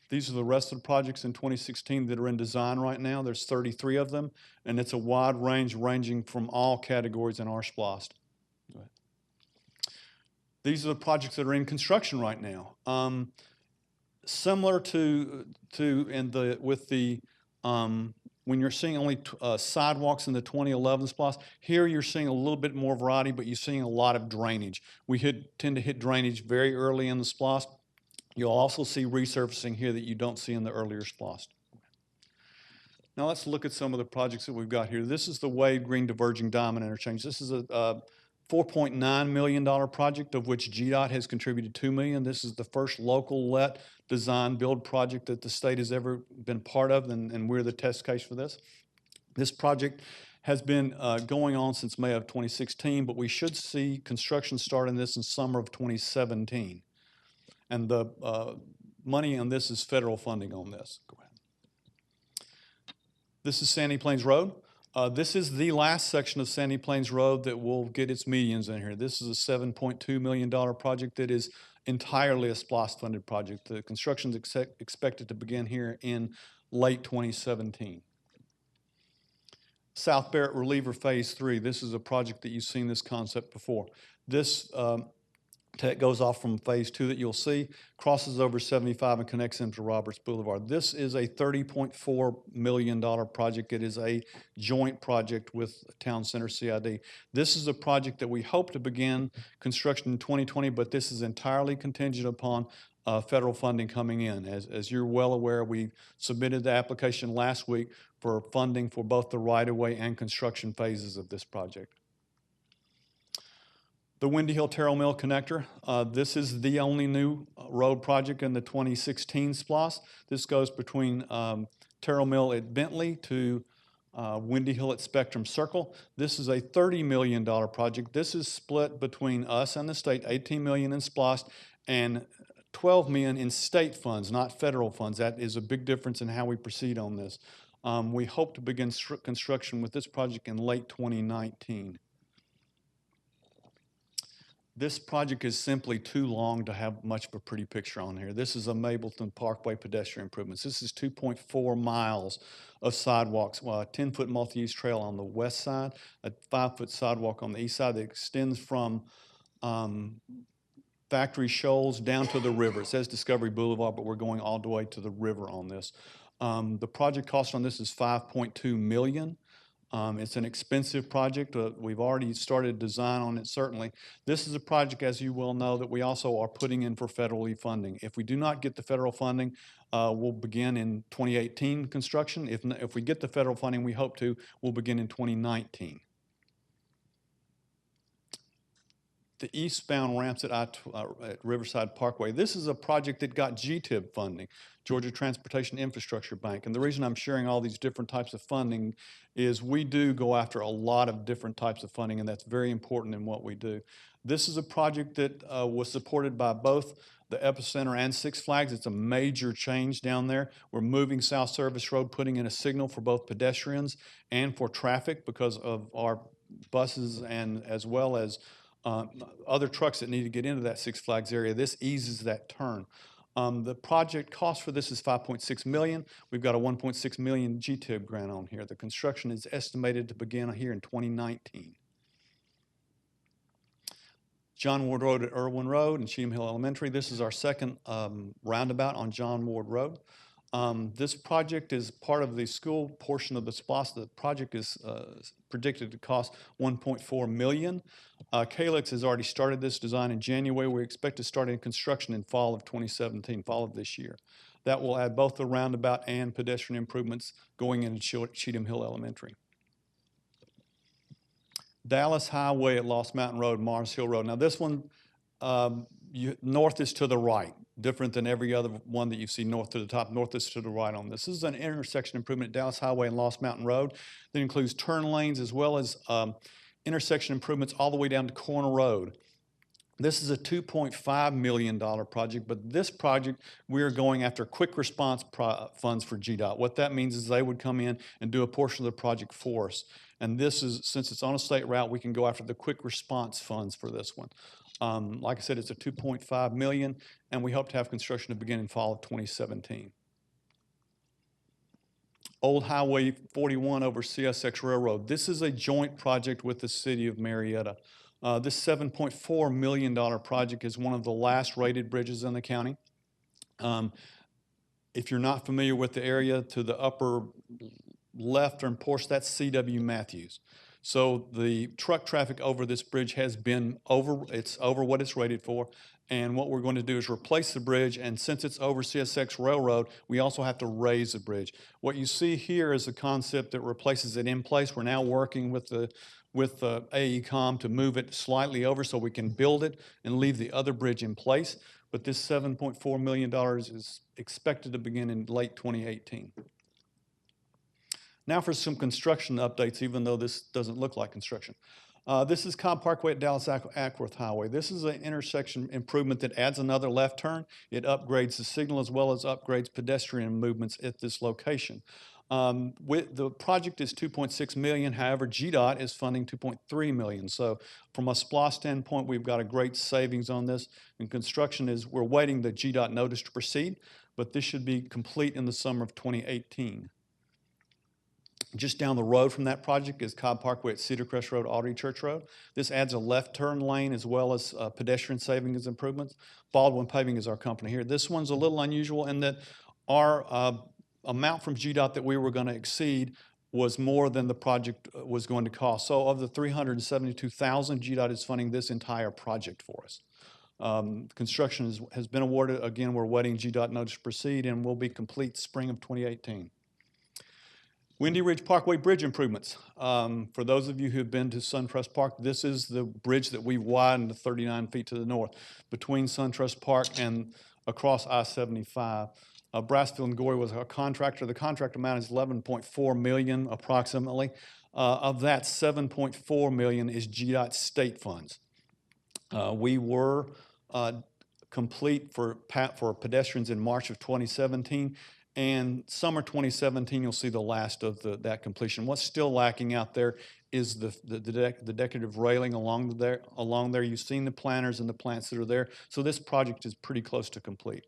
These are the rest of the projects in 2016 that are in design right now. There's 33 of them, and it's a wide range ranging from all categories in our SPLOST. Go ahead. These are the projects that are in construction right now. Similar with the when you're seeing only sidewalks in the 2011 SPLOST, here you're seeing a little bit more variety, but you're seeing a lot of drainage. We tend to hit drainage very early in the SPLOST. You'll also see resurfacing here that you don't see in the earlier SPLOST. Now let's look at some of the projects that we've got here. This is the Wade Green Diverging Diamond Interchange. This is a $4.9 million project, of which GDOT has contributed $2 million. This is the first local let design build project that the state has ever been part of, and we're the test case for this. This project has been going on since May of 2016, but we should see construction start in this in summer of 2017. And the money on this is federal funding on this. Go ahead. This is Sandy Plains Road. This is the last section of Sandy Plains Road that will get its medians in here. This is a $7.2 million project that is entirely a SPLOST funded project. The construction is expected to begin here in late 2017. South Barrett Reliever Phase 3. This is a project that you've seen this concept before. This goes off from Phase 2 that you'll see, crosses over 75 and connects into Roberts Boulevard. This is a $30.4 million project. It is a joint project with Town Center CID. This is a project that we hope to begin construction in 2020, but this is entirely contingent upon federal funding coming in. As you're well aware, we submitted the application last week for funding for both the right-of-way and construction phases of this project. The Windy Hill Terrell Mill Connector. This is the only new road project in the 2016 SPLOST. This goes between Terrell Mill at Bentley to Windy Hill at Spectrum Circle. This is a $30 million project. This is split between us and the state, $18 million in SPLOST and $12 million in state funds, not federal funds. That is a big difference in how we proceed on this. We hope to begin construction with this project in late 2019. This project is simply too long to have much of a pretty picture on here. This is a Mableton Parkway pedestrian improvements. This is 2.4 miles of sidewalks, well, a 10-foot multi-use trail on the west side, a 5-foot sidewalk on the east side that extends from Factory Shoals down to the river. It says Discovery Boulevard, but we're going all the way to the river on this. The project cost on this is $5.2 million. It's an expensive project. We've already started design on it, certainly. This is a project, as you well know, that we also are putting in for federally funding. If we do not get the federal funding, we'll begin in 2018 construction. If we get the federal funding, we hope to, we'll begin in 2019. The eastbound ramps at Riverside Parkway. This is a project that got GTIB funding, Georgia Transportation Infrastructure Bank. And the reason I'm sharing all these different types of funding is we do go after a lot of different types of funding, and that's very important in what we do. This is a project that was supported by both the Epicenter and Six Flags. It's a major change down there. We're moving South Service Road, putting in a signal for both pedestrians and for traffic because of our buses and as well as other trucks that need to get into that Six Flags area. This eases that turn. The project cost for this is $5.6 million. We've got a $1.6 million GTIB grant on here. The construction is estimated to begin here in 2019. John Ward Road at Irwin Road and Cheatham Hill Elementary. This is our second roundabout on John Ward Road. This project is part of the school portion of the SPLOST. The project is predicted to cost $1.4 million. Calix has already started this design in January. We expect to start in construction in fall of 2017, fall of this year. That will add both the roundabout and pedestrian improvements going into Cheatham Hill Elementary. Dallas Highway at Lost Mountain Road, Mars Hill Road. Now this one, north is to the right, different than every other one that you see north to the top. North is to the right on this. This is an intersection improvement at Dallas Highway and Lost Mountain Road that includes turn lanes as well as intersection improvements all the way down to Corner Road. This is a $2.5 million project, but this project, we are going after quick response funds for GDOT. What that means is they would come in and do a portion of the project for us. And this is, since it's on a state route, we can go after the quick response funds for this one. Like I said, it's a $2.5 million, and we hope to have construction to begin in fall of 2017. Old Highway 41 over CSX Railroad. This is a joint project with the city of Marietta. This $7.4 million project is one of the last rated bridges in the county. If you're not familiar with the area, to the upper leftern portion, that's C.W. Matthews. So the truck traffic over this bridge has been it's over what it's rated for. And what we're going to do is replace the bridge, and since it's over CSX Railroad, we also have to raise the bridge. What you see here is a concept that replaces it in place. We're now working with AECom to move it slightly over so we can build it and leave the other bridge in place. But this $7.4 million is expected to begin in late 2018. Now for some construction updates, even though this doesn't look like construction. This is Cobb Parkway at Dallas Ackworth Highway. This is an intersection improvement that adds another left turn. It upgrades the signal as well as upgrades pedestrian movements at this location. The project is $2.6 million. However, GDOT is funding $2.3 million. So from a SPLOST standpoint, we've got a great savings on this. And construction we're waiting the GDOT notice to proceed, but this should be complete in the summer of 2018. Just down the road from that project is Cobb Parkway at Cedar Crest Road, Audrey Church Road. This adds a left turn lane as well as pedestrian savings improvements. Baldwin Paving is our company here. This one's a little unusual in that our amount from GDOT that we were going to exceed was more than the project was going to cost. So of the $372,000, GDOT is funding this entire project for us. Construction has been awarded. Again, we're waiting GDOT notice to proceed, and will be complete spring of 2018. Windy Ridge Parkway bridge improvements. For those of you who have been to SunTrust Park, this is the bridge that we widened to 39 feet to the north between SunTrust Park and across I-75. Brassfield and Gorey was our contractor. The contract amount is $11.4 million approximately. Of that, $7.4 million is GDOT state funds. We were complete for pedestrians in March of 2017. And summer 2017, you'll see the last of that completion. What's still lacking out there is the decorative railing along there. You've seen the planters and the plants that are there. So this project is pretty close to complete.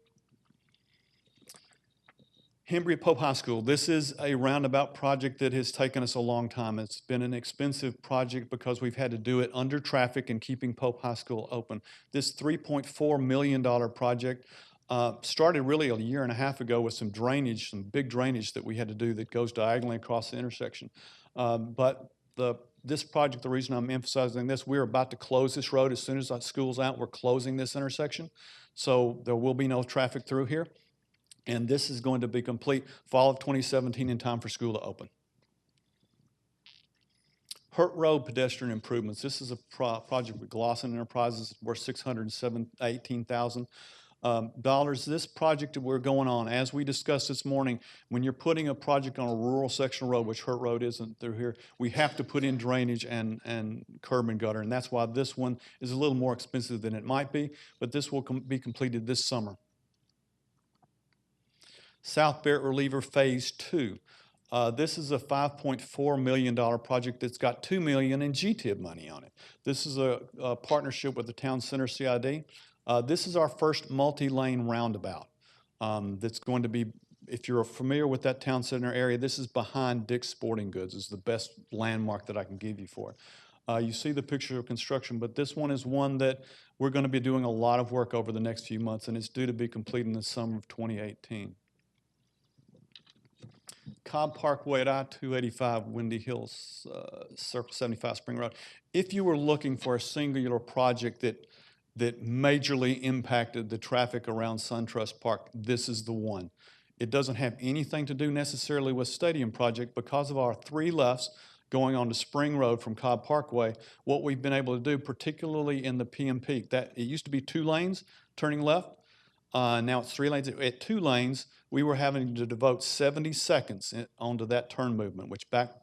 Hembry at Pope High School. This is a roundabout project that has taken us a long time. It's been an expensive project because we've had to do it under traffic and keeping Pope High School open. This $3.4 million project started really a year and a half ago with some drainage, some big drainage that we had to do that goes diagonally across the intersection. But this project, the reason I'm emphasizing this, we're about to close this road. As soon as school's out, we're closing this intersection. So there will be no traffic through here. And this is going to be complete fall of 2017 in time for school to open. Hurt Road pedestrian improvements. This is a project with Glosson Enterprises worth $618,000. This project that we're going on, as we discussed this morning, when you're putting a project on a rural section of road, which Hurt Road isn't through here, we have to put in drainage and curb and gutter, and that's why this one is a little more expensive than it might be, but this will be completed this summer. South Barrett Reliever Phase 2. This is a $5.4 million project that's got $2 million in GTIB money on it. This is a partnership with the Town Center CID. This is our first multi-lane roundabout that's going to be, if you're familiar with that Town Center area, this is behind Dick's Sporting Goods. It's the best landmark that I can give you for it. You see the picture of construction, but this one is one that we're going to be doing a lot of work over the next few months, and it's due to be complete in the summer of 2018. Cobb Parkway at I-285, Windy Hills, Circle 75 Spring Road. If you were looking for a singular project that majorly impacted the traffic around SunTrust Park, this is the one. It doesn't have anything to do necessarily with Stadium Project. Because of our 3 lefts going on to Spring Road from Cobb Parkway, what we've been able to do, particularly in the PM Peak, that it used to be 2 lanes turning left. Now it's 3 lanes. At 2 lanes, we were having to devote 70 seconds onto that turn movement, which backed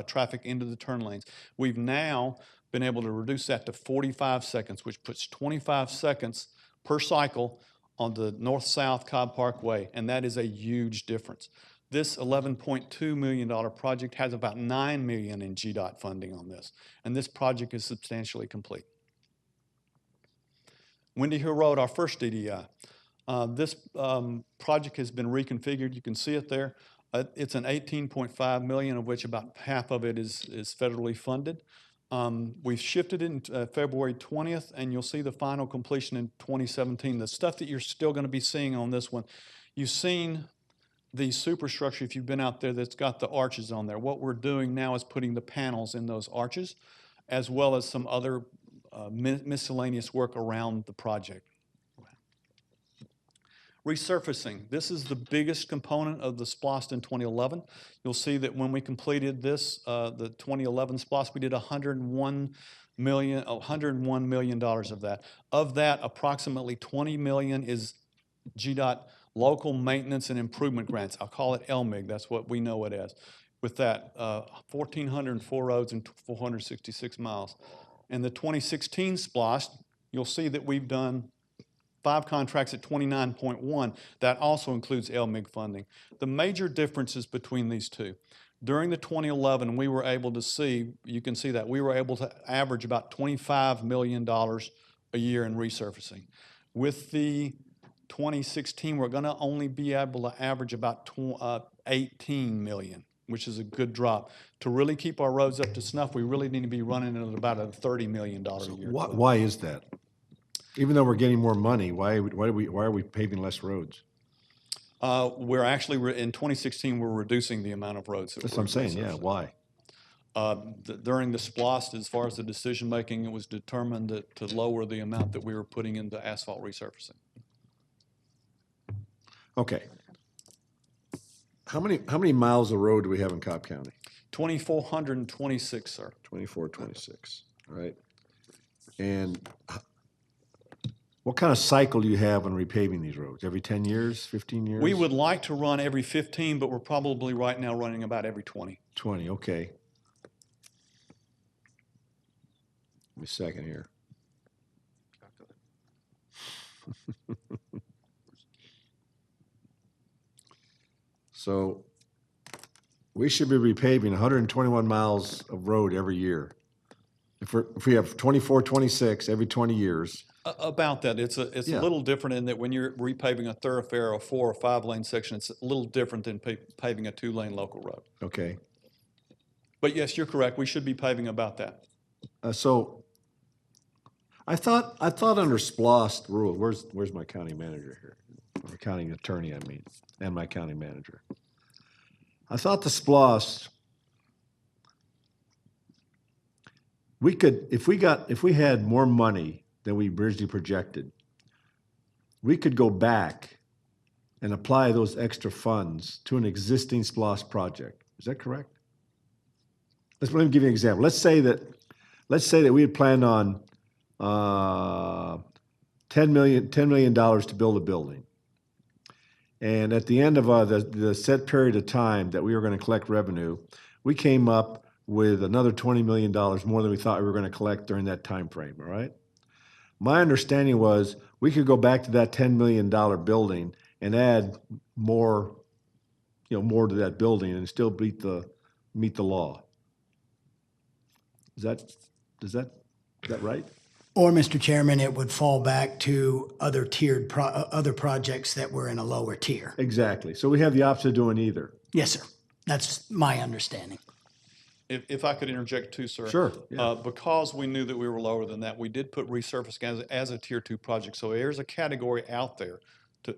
traffic into the turn lanes. We've now been able to reduce that to 45 seconds, which puts 25 seconds per cycle on the north-south Cobb Parkway, and that is a huge difference. This $11.2 million project has about $9 million in GDOT funding on this, and this project is substantially complete. Windy Hill Road, our first DDI. This project has been reconfigured. You can see it there. It's an $18.5 million, of which about half of it is federally funded. We've shifted it in February 20th, and you'll see the final completion in 2017. The stuff that you're still going to be seeing on this one, you've seen the superstructure, if you've been out there, that's got the arches on there. What we're doing now is putting the panels in those arches, as well as some other miscellaneous work around the project. Resurfacing. This is the biggest component of the SPLOST in 2011. You'll see that when we completed this, the 2011 SPLOST, we did $101 million of that. Of that, approximately $20 million is GDOT local maintenance and improvement grants. I'll call it LMIG. That's what we know it as. With that, 1,404 roads and 466 miles. In the 2016 SPLOST, you'll see that we've done 5 contracts at 29.1. That also includes LMIG funding. The major differences between these two. During the 2011, we were able to see, you can see that, we were able to average about $25 million a year in resurfacing. With the 2016, we're going to only be able to average about 18 million, which is a good drop. To really keep our roads up to snuff, we really need to be running at about a $30 million a year. Why is that? Even though we're getting more money, why are we paving less roads? We're actually, in 2016, we're reducing the amount of roads. That's what I'm saying, yeah, why? During the SPLOST, as far as the decision-making, it was determined to lower the amount that we were putting into asphalt resurfacing. Okay. How many miles of road do we have in Cobb County? 2,426, sir. 2,426, all right. And what kind of cycle do you have on repaving these roads? Every 10 years, 15 years? We would like to run every 15, but we're probably right now running about every 20. 20, okay. Give me a second here. So we should be repaving 121 miles of road every year. If we have 24, 26 every 20 years. About that, it's a little different in that when you're repaving a thoroughfare, a 4 or 5 lane section, it's a little different than paving a 2-lane local road. Okay. But yes, you're correct. We should be paving about that. So I thought under SPLOST rules, where's my county manager here? Or county attorney, I mean, and my county manager. I thought the SPLOST, we could, if we had more money than we originally projected, we could go back and apply those extra funds to an existing SPLOST project. Is that correct? Let me give you an example. Let's say that we had planned on $10 million to build a building. And at the end of the set period of time that we were going to collect revenue, we came up with another $20 million more than we thought we were going to collect during that time frame, all right? My understanding was we could go back to that $10 million building and add more to that building and still meet the law. Is that right? Or, Mr. Chairman, it would fall back to other other projects that were in a lower tier. Exactly. So we have the option of doing either. Yes, sir. That's my understanding. If I could interject too, sir. Sure. Yeah. Because we knew that we were lower than that, we did put resurfacing as a tier 2 project. So there's a category out there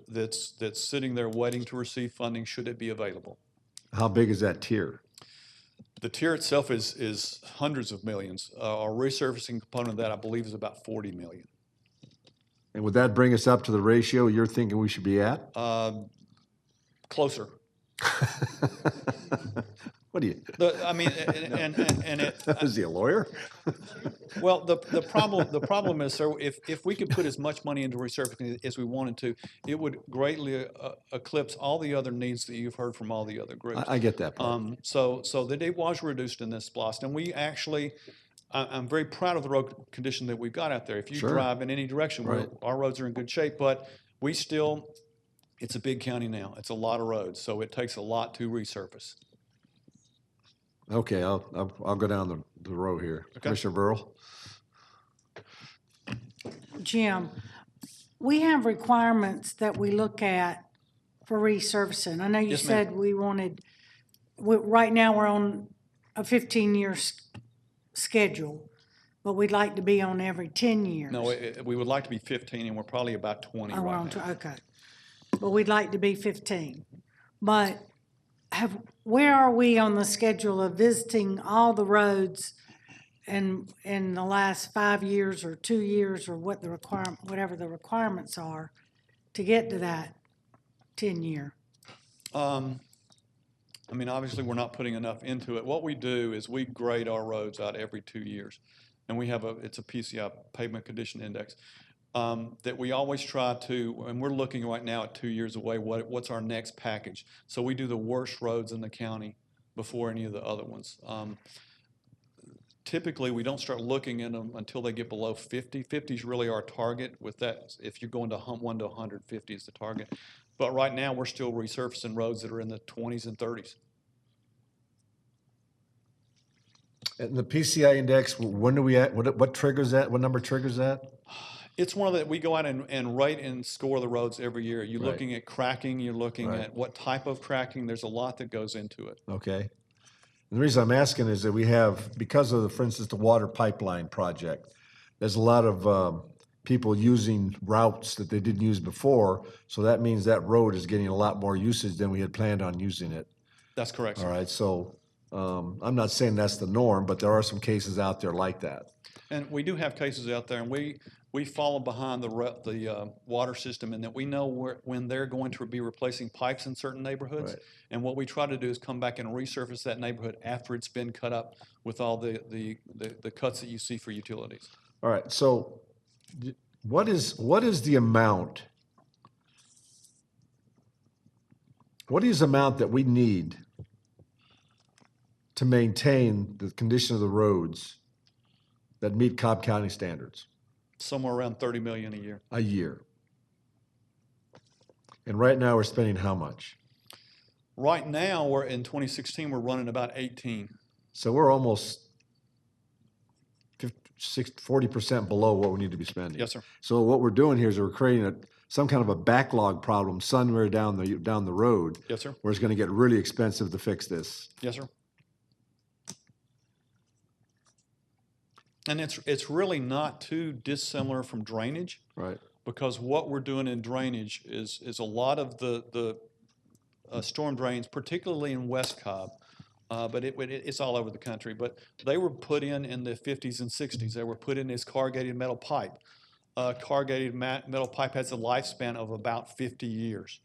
that's sitting there waiting to receive funding should it be available. How big is that tier? The tier itself is hundreds of millions. Our resurfacing component of that, I believe, is about 40 million. And would that bring us up to the ratio you're thinking we should be at? Closer. What do you? Is he a lawyer? Well, the problem is, sir, if we could put as much money into resurfacing as we wanted to, it would greatly eclipse all the other needs that you've heard from all the other groups. I get that part. So that it was reduced in this SPLOST, and we actually, I'm very proud of the road condition that we've got out there. If you drive in any direction, Right. our roads are in good shape, but we still, it's a big county now. It's a lot of roads, so it takes a lot to resurface. Okay, I'll go down the row here. Okay. Commissioner Burrell? Jim, we have requirements that we look at for resurfacing. I know you Yes, said right now we're on a 15-year schedule, but we'd like to be on every 10 years. No, we would like to be 15, and we're probably about 20 Oh, we're right on now. okay. But we'd like to be 15. but where are we on the schedule of visiting all the roads in the last 5 years or 2 years or whatever the requirements are to get to that 10-year? I mean, obviously, we're not putting enough into it. What we do is we grade our roads out every 2 years, and we have it's a PCI, Pavement Condition Index, that we always try to, and we're looking right now at 2 years away, what's our next package? So we do the worst roads in the county before any of the other ones. Typically, we don't start looking at them until they get below 50. 50 is really our target with that. If you're going to 1 to 150 is the target. But right now, we're still resurfacing roads that are in the 20s and 30s. And the PCI index, when do we at, what triggers that? What number triggers that? It's one of the, we go out and rate and score the roads every year. You're Right. looking at cracking, you're looking Right. at what type of cracking. There's a lot that goes into it. Okay. And the reason I'm asking is that we have, because of, for instance, the water pipeline project, there's a lot of people using routes that they didn't use before, so that means that road is getting a lot more usage than we had planned on using it. That's correct, All sir. right, so I'm not saying that's the norm, but there are some cases out there like that. And we do have cases out there, and we follow behind the water system, in that we know when they're going to be replacing pipes in certain neighborhoods. Right. And what we try to do is come back and resurface that neighborhood after it's been cut up with all the cuts that you see for utilities. All right, so what is the amount? What is the amount that we need to maintain the condition of the roads that meet Cobb County standards? Somewhere around 30 million a year. A year. And right now, we're spending how much? Right now, we're in 2016, we're running about 18. So we're almost 40% below what we need to be spending. Yes, sir. So what we're doing here is we're creating some kind of a backlog problem somewhere down the road. Yes, sir. Where it's going to get really expensive to fix this. Yes, sir. And it's really not too dissimilar from drainage. Right. Because what we're doing in drainage is a lot of the storm drains, particularly in West Cobb, but it's all over the country. But they were put in the 50s and 60s. They were put in as corrugated metal pipe. Corrugated metal pipe has a lifespan of about 50 years.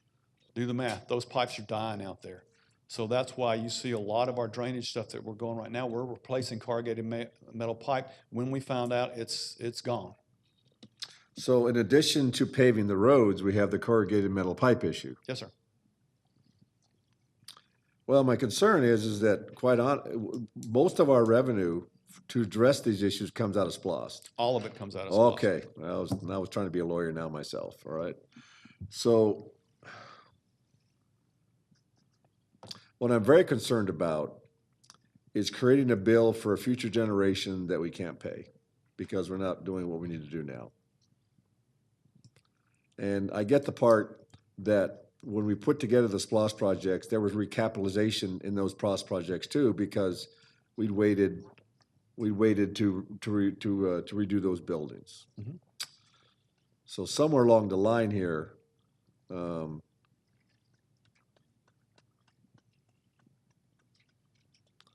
Do the math. Those pipes are dying out there. So that's why you see a lot of our drainage stuff that we're going right now. We're replacing corrugated metal pipe. When we found out, it's gone. So in addition to paving the roads, we have the corrugated metal pipe issue. Yes, sir. Well, my concern is that most of our revenue to address these issues comes out of SPLOST. All of it comes out of SPLOST. Okay. I was trying to be a lawyer now myself, all right? So what I'm very concerned about is creating a bill for a future generation that we can't pay because we're not doing what we need to do now. And I get the part that when we put together the SPLOST projects, there was recapitalization in those SPLOST projects too, because we'd waited to redo those buildings. Mm-hmm. So somewhere along the line here,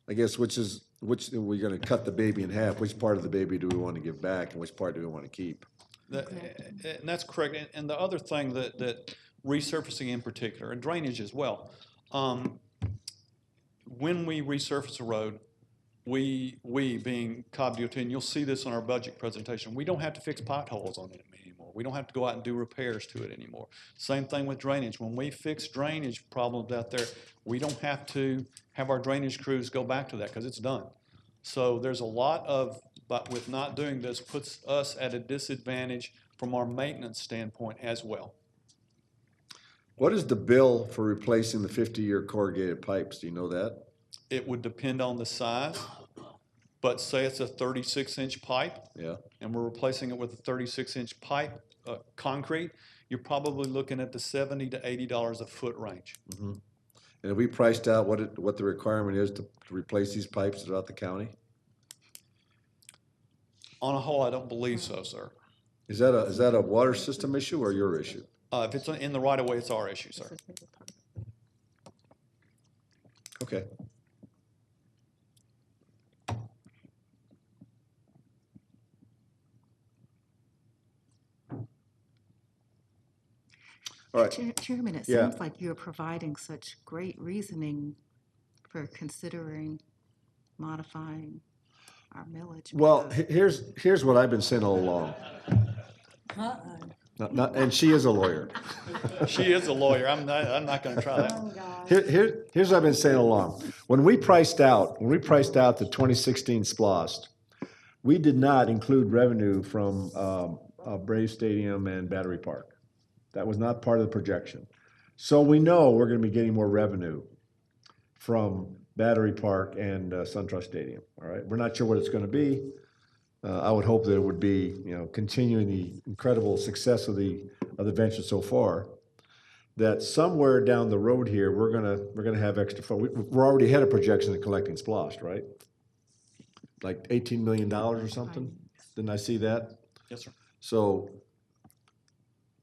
I guess which we're going to cut the baby in half. Which part of the baby do we want to give back, and which part do we want to keep? And that's correct. And the other thing that resurfacing in particular, and drainage as well, when we resurface a road, we being Cobb DOT, and you'll see this on our budget presentation, we don't have to fix potholes on it anymore. We don't have to go out and do repairs to it anymore. Same thing with drainage. When we fix drainage problems out there, we don't have to have our drainage crews go back to that because it's done. So there's a lot but with not doing this puts us at a disadvantage from our maintenance standpoint as well. What is the bill for replacing the 50-year corrugated pipes? Do you know that? It would depend on the size, but say it's a 36-inch pipe, yeah, and we're replacing it with a 36-inch pipe, concrete, you're probably looking at the $70 to $80 a foot range. Mm-hmm. And have we priced out what the requirement is to replace these pipes throughout the county? On a whole, I don't believe so, sir. Is that a water system issue or your issue? If it's in the right of way, it's our issue, sir. Okay. All right. Chairman, it Yeah. seems like you're providing such great reasoning for considering modifying our millage. Well, because- here's what I've been saying all along. And she is a lawyer. She is a lawyer. I'm not gonna try that one. Here's what I've been saying all along. When we priced out the 2016 SPLOST, we did not include revenue from Brave Stadium and Battery Park. That was not part of the projection. So we know we're going to be getting more revenue from Battery Park and SunTrust Stadium. All right, we're not sure what it's going to be. I would hope that it would be, continuing the incredible success of the venture so far. That somewhere down the road here, we're gonna have extra fund. We're already ahead of projection of collecting SPLOST, right? Like $18 million or something. Didn't I see that? Yes, sir. So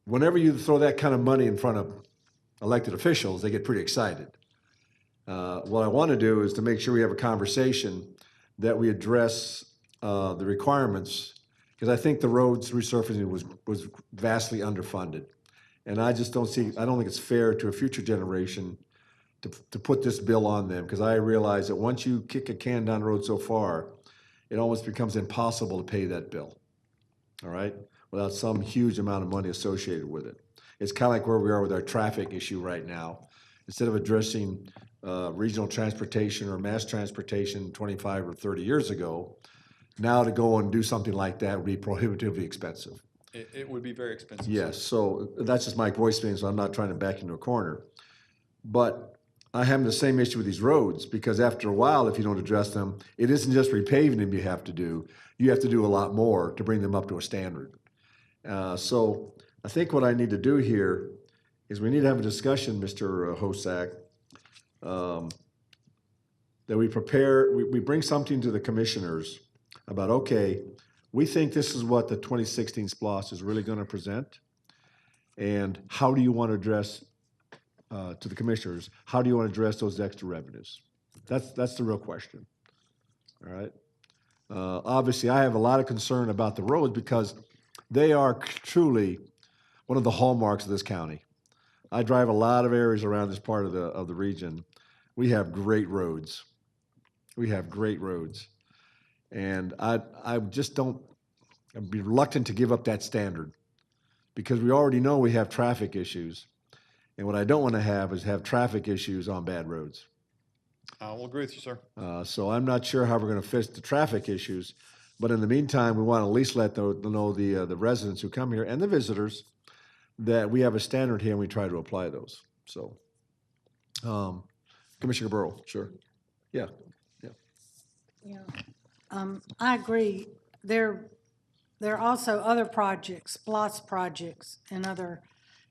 whenever you throw that kind of money in front of elected officials, they get pretty excited. What I want to do is to make sure we have a conversation that we address the requirements, because I think the roads resurfacing was vastly underfunded. And I just don't think it's fair to a future generation to put this bill on them, because I realize that once you kick a can down the road so far, it almost becomes impossible to pay that bill, all right, without some huge amount of money associated with it. It's kind of like where we are with our traffic issue right now. Instead of addressing regional transportation or mass transportation 25 or 30 years ago, now to go and do something like that would be prohibitively expensive. It would be very expensive. Yes, so that's just my voice thing, so I'm not trying to back into a corner. But I have the same issue with these roads, because after a while, if you don't address them, it isn't just repaving them you have to do a lot more to bring them up to a standard. So I think what I need to do here is we need to have a discussion, Mr. Hosack, that we bring something to the commissioners about, okay, we think this is what the 2016 SPLOST is really going to present, and how do you want to address, to the commissioners, how do you want to address those extra revenues? That's the real question, all right? Obviously, I have a lot of concern about the roads, because they are truly one of the hallmarks of this county. I drive a lot of areas around this part of the region. We have great roads. And I just don't, I'd be reluctant to give up that standard, because we already know we have traffic issues. And what I don't want to have is have traffic issues on bad roads. I will agree with you, sir. So I'm not sure how we're going to fix the traffic issues, but in the meantime, we want to at least let the residents who come here and the visitors that we have a standard here and we try to apply those. So, Commissioner Burrow, sure. Yeah. Yeah. I agree. There are also other projects, SPLOST projects in other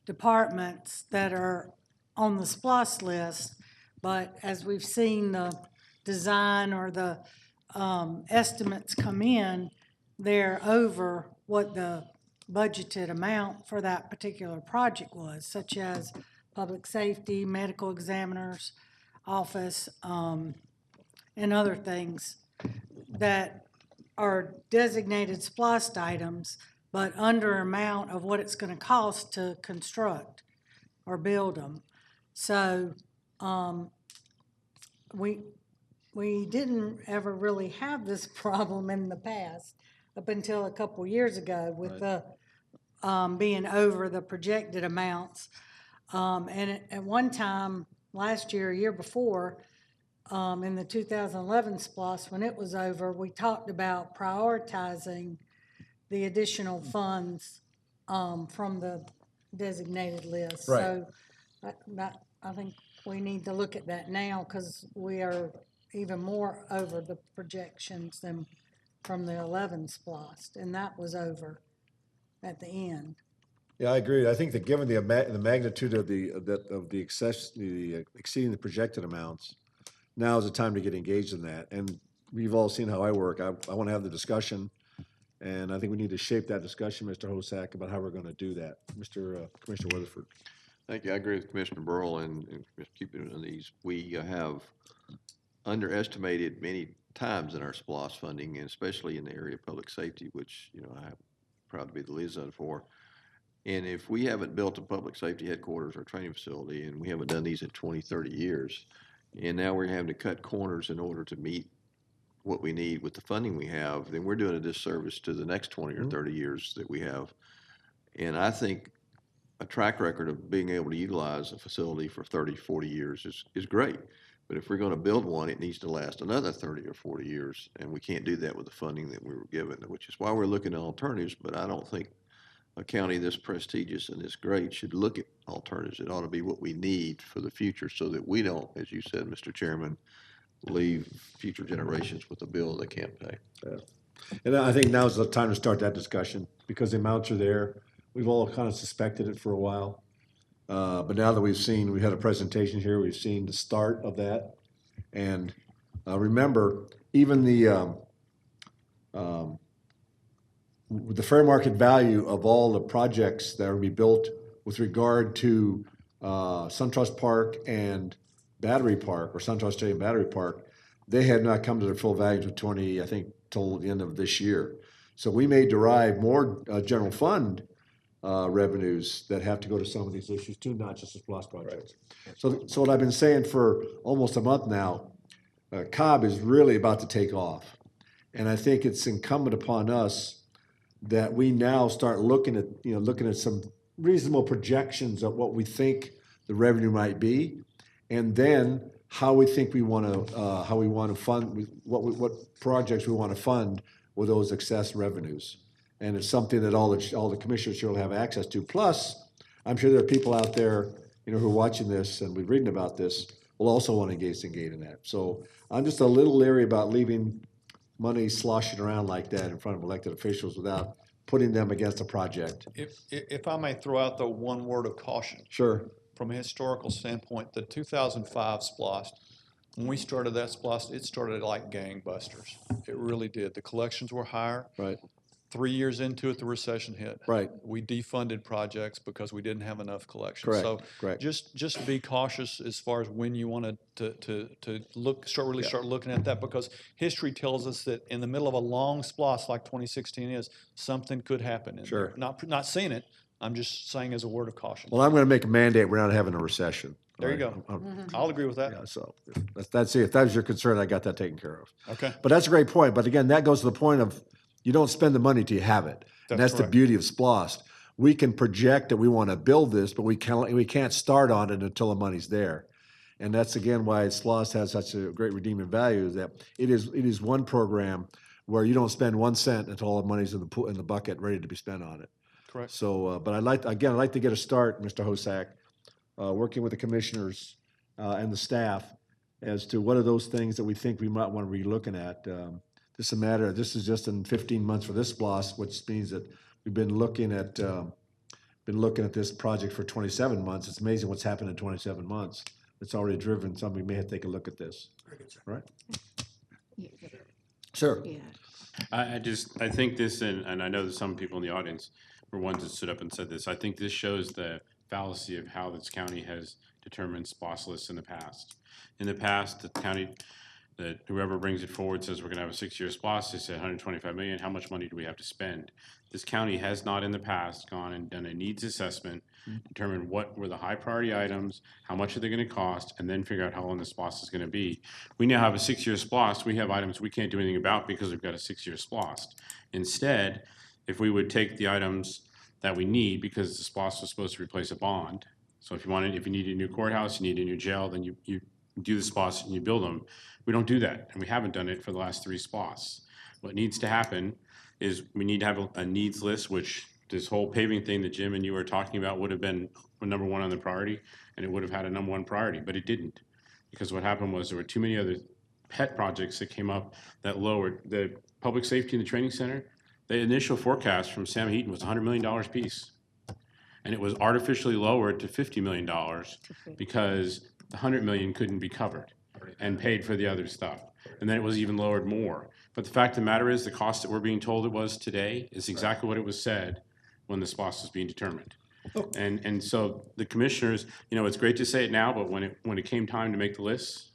departments that are on the SPLOST list, but as we've seen the design or the estimates come in, they're over what the budgeted amount for that particular project was, such as public safety, medical examiner's office, and other things that are designated SPLOST items, but under amount of what it's going to cost to construct or build them. So we didn't ever really have this problem in the past, up until a couple years ago with the being over the projected amounts. And at one time, last year, year before, in the 2011 SPLOST, when it was over, we talked about prioritizing the additional funds from the designated list. Right. So I think we need to look at that now, because we are even more over the projections than from the 11 SPLOST, and that was over at the end. Yeah, I agree. I think that given the magnitude of the exceeding the projected amounts, now is the time to get engaged in that. And we've all seen how I work. I want to have the discussion, and I think we need to shape that discussion, Mr. Hosack, about how we're going to do that. Commissioner Weatherford. Thank you. I agree with Commissioner Burrow and just keeping it on these. We have underestimated many times in our SPLOST funding, and especially in the area of public safety, which, I'm proud to be the liaison for. And if we haven't built a public safety headquarters or training facility, and we haven't done these in 20, 30 years, and now we're having to cut corners in order to meet what we need with the funding we have, then we're doing a disservice to the next 20 or 30 years that we have. And I think a track record of being able to utilize a facility for 30, 40 years is great. But if we're going to build one, it needs to last another 30 or 40 years, and we can't do that with the funding that we were given, which is why we're looking at alternatives. But I don't think a county this prestigious and this great should look at alternatives. It ought to be what we need for the future so that we don't, as you said, Mr. Chairman, leave future generations with a bill they can't pay. Yeah. And I think now's the time to start that discussion because the amounts are there. We've all kind of suspected it for a while. But now that we had a presentation here, we've seen the start of that. And remember, even the fair market value of all the projects that will be built with regard to SunTrust Park and Battery Park, or SunTrust Stadium Battery Park, they had not come to their full value till the end of this year. So we may derive more general fund revenues that have to go to some of these issues too, not just the SPLOST projects. Right. So what I've been saying for almost a month now, Cobb is really about to take off. And I think it's incumbent upon us that we now start looking at some reasonable projections of what we think the revenue might be, and then how we think we want to fund what projects we want to fund with those excess revenues. And it's something that all the commissioners here will have access to. Plus, I'm sure there are people out there, who are watching this and we're reading about this, will also want to engage in that. So I'm just a little leery about leaving money sloshing around like that in front of elected officials without putting them against a project. If I may throw out the one word of caution. Sure. From a historical standpoint, the 2005 SPLOST, when we started that SPLOST, it started like gangbusters. It really did. The collections were higher. Right. 3 years into it, the recession hit. Right. We defunded projects because we didn't have enough collections. Correct. So Correct. just be cautious as far as when you want to start looking at that, because history tells us that in the middle of a long SPLOST like 2016 is, something could happen. Sure. Not seeing it. I'm just saying as a word of caution. Well, I'm going to make a mandate. We're not having a recession. There you go. I'll agree with that. Yeah, so that's it. If that was your concern, I got that taken care of. Okay. But that's a great point. But again, that goes to the point of you don't spend the money till you have it. And that's the beauty of SPLOST. We can project that we want to build this, but we can't start on it until the money's there. And that's again why SPLOST has such a great redeeming value, is that it is one program where you don't spend 1 cent until all the money's in the bucket ready to be spent on it. Correct. So, but I'd like to get a start, Mr. Hosack, working with the commissioners and the staff as to what are those things that we think we might want to be looking at. This is just in 15 months for this SPLOST, which means that we've been looking at this project for 27 months. It's amazing what's happened in 27 months. It's already driven something. We may have to take a look at this. Very good, sir. Right? Yeah. Sure. Yeah. I think this, and I know that some people in the audience were ones that stood up and said this. I think this shows the fallacy of how this county has determined SPLOST lists in the past. In the past, the county, that whoever brings it forward says we're going to have a 6-year SPLOST. They said 125 million. How much money do we have to spend? This county has not in the past gone and done a needs assessment, determined what were the high priority items, how much are they going to cost, and then figure out how long the SPLOST is going to be. We now have a 6-year SPLOST. We have items we can't do anything about because we've got a 6-year SPLOST. Instead, if we would take the items that we need, because the SPLOST was supposed to replace a bond. So if you need a new courthouse, you need a new jail, then you do the SPLOST and you build them. We don't do that, and we haven't done it for the last 3 SPLOSTs. What needs to happen is we need to have a needs list, which this whole paving thing that Jim and you were talking about would have been number 1 on the priority, and it would have had a number 1 priority, but it didn't. Because what happened was there were too many other pet projects that came up that lowered the public safety in the training center. The initial forecast from Sam Heaton was $100 million piece. And it was artificially lowered to $50 million because the $100 million couldn't be covered and paid for the other stuff. And then it was even lowered more. But the fact of the matter is the cost that we're being told it was today is exactly what it was said when the SPLOST was being determined. And so the commissioners, it's great to say it now, but when it came time to make the list,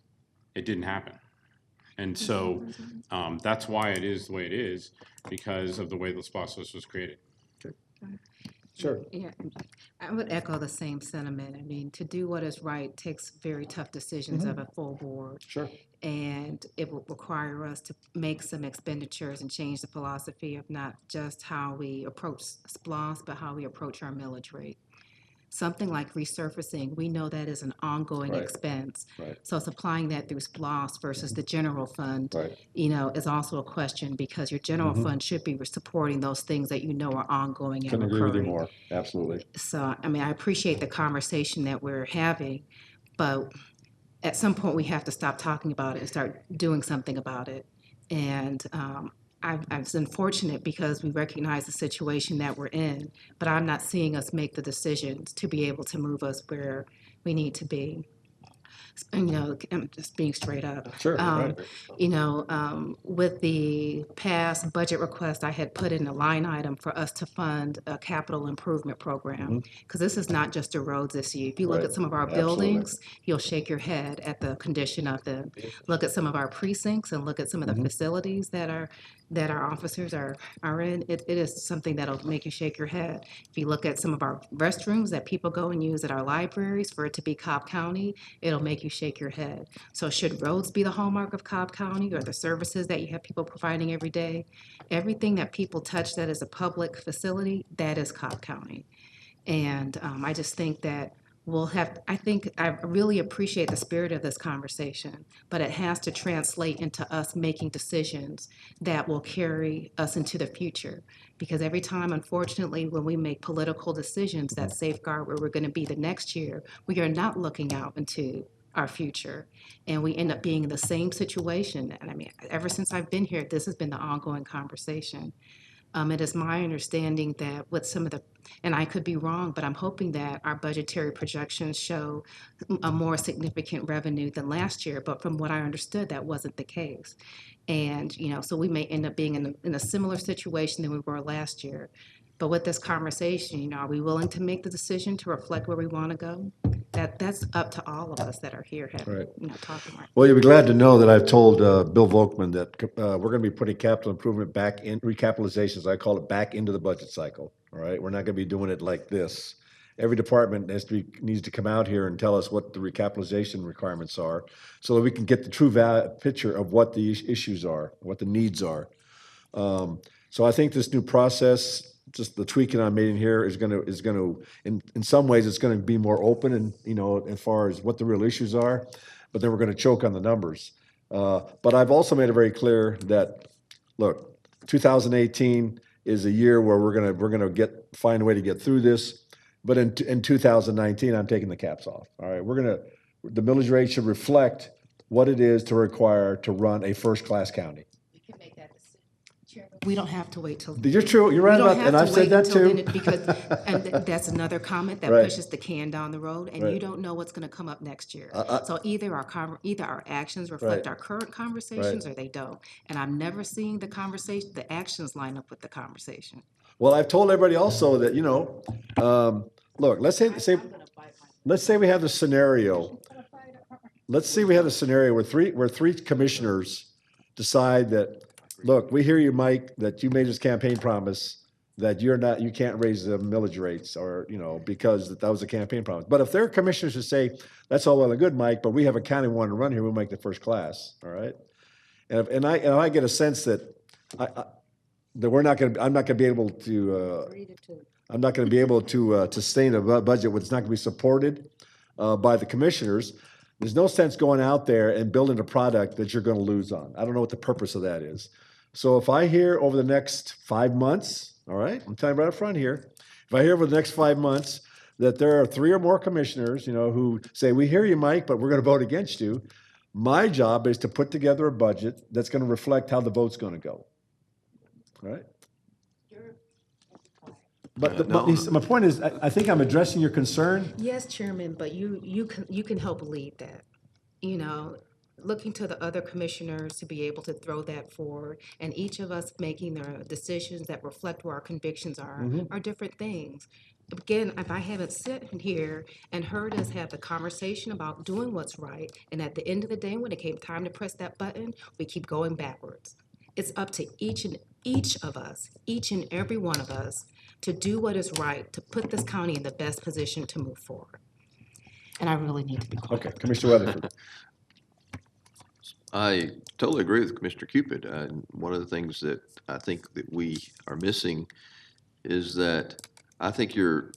it didn't happen. And so that's why it is the way it is, because of the way the SPOS list was created. Sure. Yeah, I would echo the same sentiment. I mean, to do what is right takes very tough decisions of a full board. Sure. And it will require us to make some expenditures and change the philosophy of not just how we approach SPLOS, but how we approach our millage rate. Something like resurfacing, we know that is an ongoing Right. expense. Right. So supplying that through SPLOS versus the general fund, Right. is also a question, because your general fund should be supporting those things that are ongoing and Couldn't agree with you recurring. more. Absolutely. So, I mean, I appreciate the conversation that we're having, but at some point we have to stop talking about it and start doing something about it. And it's unfortunate because we recognize the situation that we're in, but I'm not seeing us make the decisions to be able to move us where we need to be. I'm just being straight up. Sure, right. With the past budget request, I had put in a line item for us to fund a capital improvement program. Because this is not just the roads this year. If you look Right. at some of our Absolutely. buildings, you'll shake your head at the condition of them. Look at some of our precincts and look at some of the facilities that our officers are in. It is something that'll make you shake your head. If you look at some of our restrooms that people go and use at our libraries, for it to be Cobb County, it'll make you shake your head. So should roads be the hallmark of Cobb County, or the services that you have people providing every day? Everything that people touch that is a public facility, that is Cobb County. And I just think that I really appreciate the spirit of this conversation, but it has to translate into us making decisions that will carry us into the future. Because every time, unfortunately, when we make political decisions that safeguard where we're going to be the next year, we are not looking out into our future. And we end up being in the same situation. And I mean, ever since I've been here, this has been the ongoing conversation. It is my understanding that with some of and I could be wrong, but I'm hoping that our budgetary projections show a more significant revenue than last year. But from what I understood, that wasn't the case. And, so we may end up being in a similar situation than we were last year. But with this conversation, are we willing to make the decision to reflect where we want to go? That's up to all of us that are here having, Right. talking right. Well, you'll be glad to know that I've told Bill Volkman that we're going to be putting capital improvement back in, recapitalizations, I call it, back into the budget cycle. All right, we're not going to be doing it like this. Every department needs to come out here and tell us what the recapitalization requirements are, so that we can get the true picture of what the issues are, what the needs are. So I think this new process, just the tweaking I made in here, is going to in some ways it's going to be more open, and as far as what the real issues are, but then we're going to choke on the numbers. But I've also made it very clear that, look, 2018 is a year where we're going to find a way to get through this. But in 2019, I'm taking the caps off. All right, the millage rate should reflect what it is to require to run a first-class county. We don't have to wait till. You're true. You're right about that, and I've said that too. And that's another comment that Right. pushes the can down the road, and Right. you don't know what's going to come up next year. So either our actions reflect Right. our current conversations, Right. or they don't. And I'm never seeing the actions line up with the conversation. Well, I've told everybody also that, look, let's say we have the scenario. Let's say we have a scenario where three commissioners decide that, look, we hear you, Mike, that you made this campaign promise that you can't raise the millage rates, or, because that was a campaign promise. But if there are commissioners who say, that's all well and good, Mike, but we have a county we want to run here, we'll make the first class, all right? And I get a sense that I'm not going to be able to sustain a budget that's not going to be supported by the commissioners. There's no sense going out there and building a product that you're going to lose on. I don't know what the purpose of that is. So if I hear over the next 5 months, all right, I'm telling you right up front here, if I hear over the next 5 months that there are 3 or more commissioners, who say, we hear you, Mike, but we're going to vote against you, my job is to put together a budget that's going to reflect how the vote's going to go. Right? But my point is, I think I'm addressing your concern. Yes, Chairman, but you can help lead that. looking to the other commissioners to be able to throw that forward, and each of us making the decisions that reflect where our convictions are different things. Again, if I haven't sat here and heard us have the conversation about doing what's right, and at the end of the day, when it came time to press that button, we keep going backwards. It's up to each of us, each and every one of us, to do what is right, to put this county in the best position to move forward. And I really need to be quiet. Okay, Commissioner Weatherford. I totally agree with Commissioner Cupid. One of the things that I think that we are missing is that I think your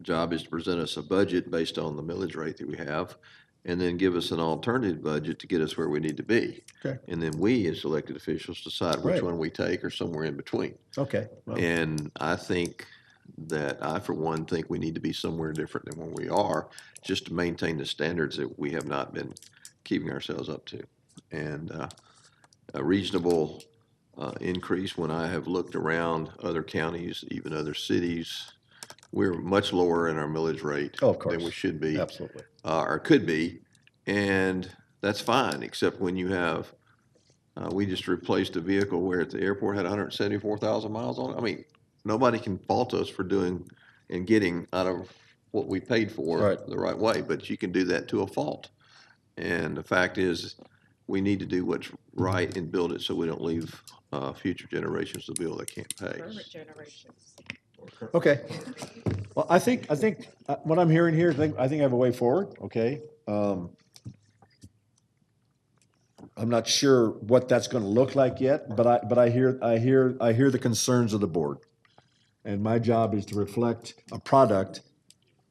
job is to present us a budget based on the millage rate that we have, and then give us an alternative budget to get us where we need to be. Okay. And then we, as elected officials, decide which Right. one we take or somewhere in between. Okay. Well, And I think that I, for one, think we need to be somewhere different than where we are, just to maintain the standards that we have not been keeping ourselves up to. And a reasonable increase, when I have looked around other counties, even other cities, we're much lower in our millage rate Oh, of course. than we should be. Absolutely. Or could be, and that's fine, except when you have, we just replaced a vehicle where at the airport had 174,000 miles on it. I mean, nobody can fault us for doing and getting out of what we paid for Right. the right way, but you can do that to a fault. And the fact is, we need to do what's right and build it so we don't leave future generations the bill they can't pay. Current generations. Okay. Well, I think what I'm hearing here, I think I have a way forward, okay? I'm not sure what that's gonna look like yet, but I hear the concerns of the board. And my job is to reflect a product,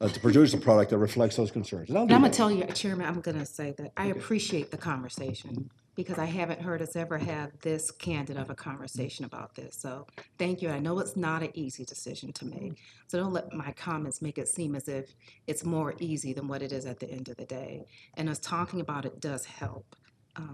to produce a product that reflects those concerns. And I'll And do I'm that. gonna tell you, Chairman, I'm gonna say that I appreciate the conversation, because I haven't heard us ever have this candid of a conversation about this. So thank you. I know it's not an easy decision to make. So don't let my comments make it seem as if it's more easy than what it is at the end of the day. And us talking about it does help.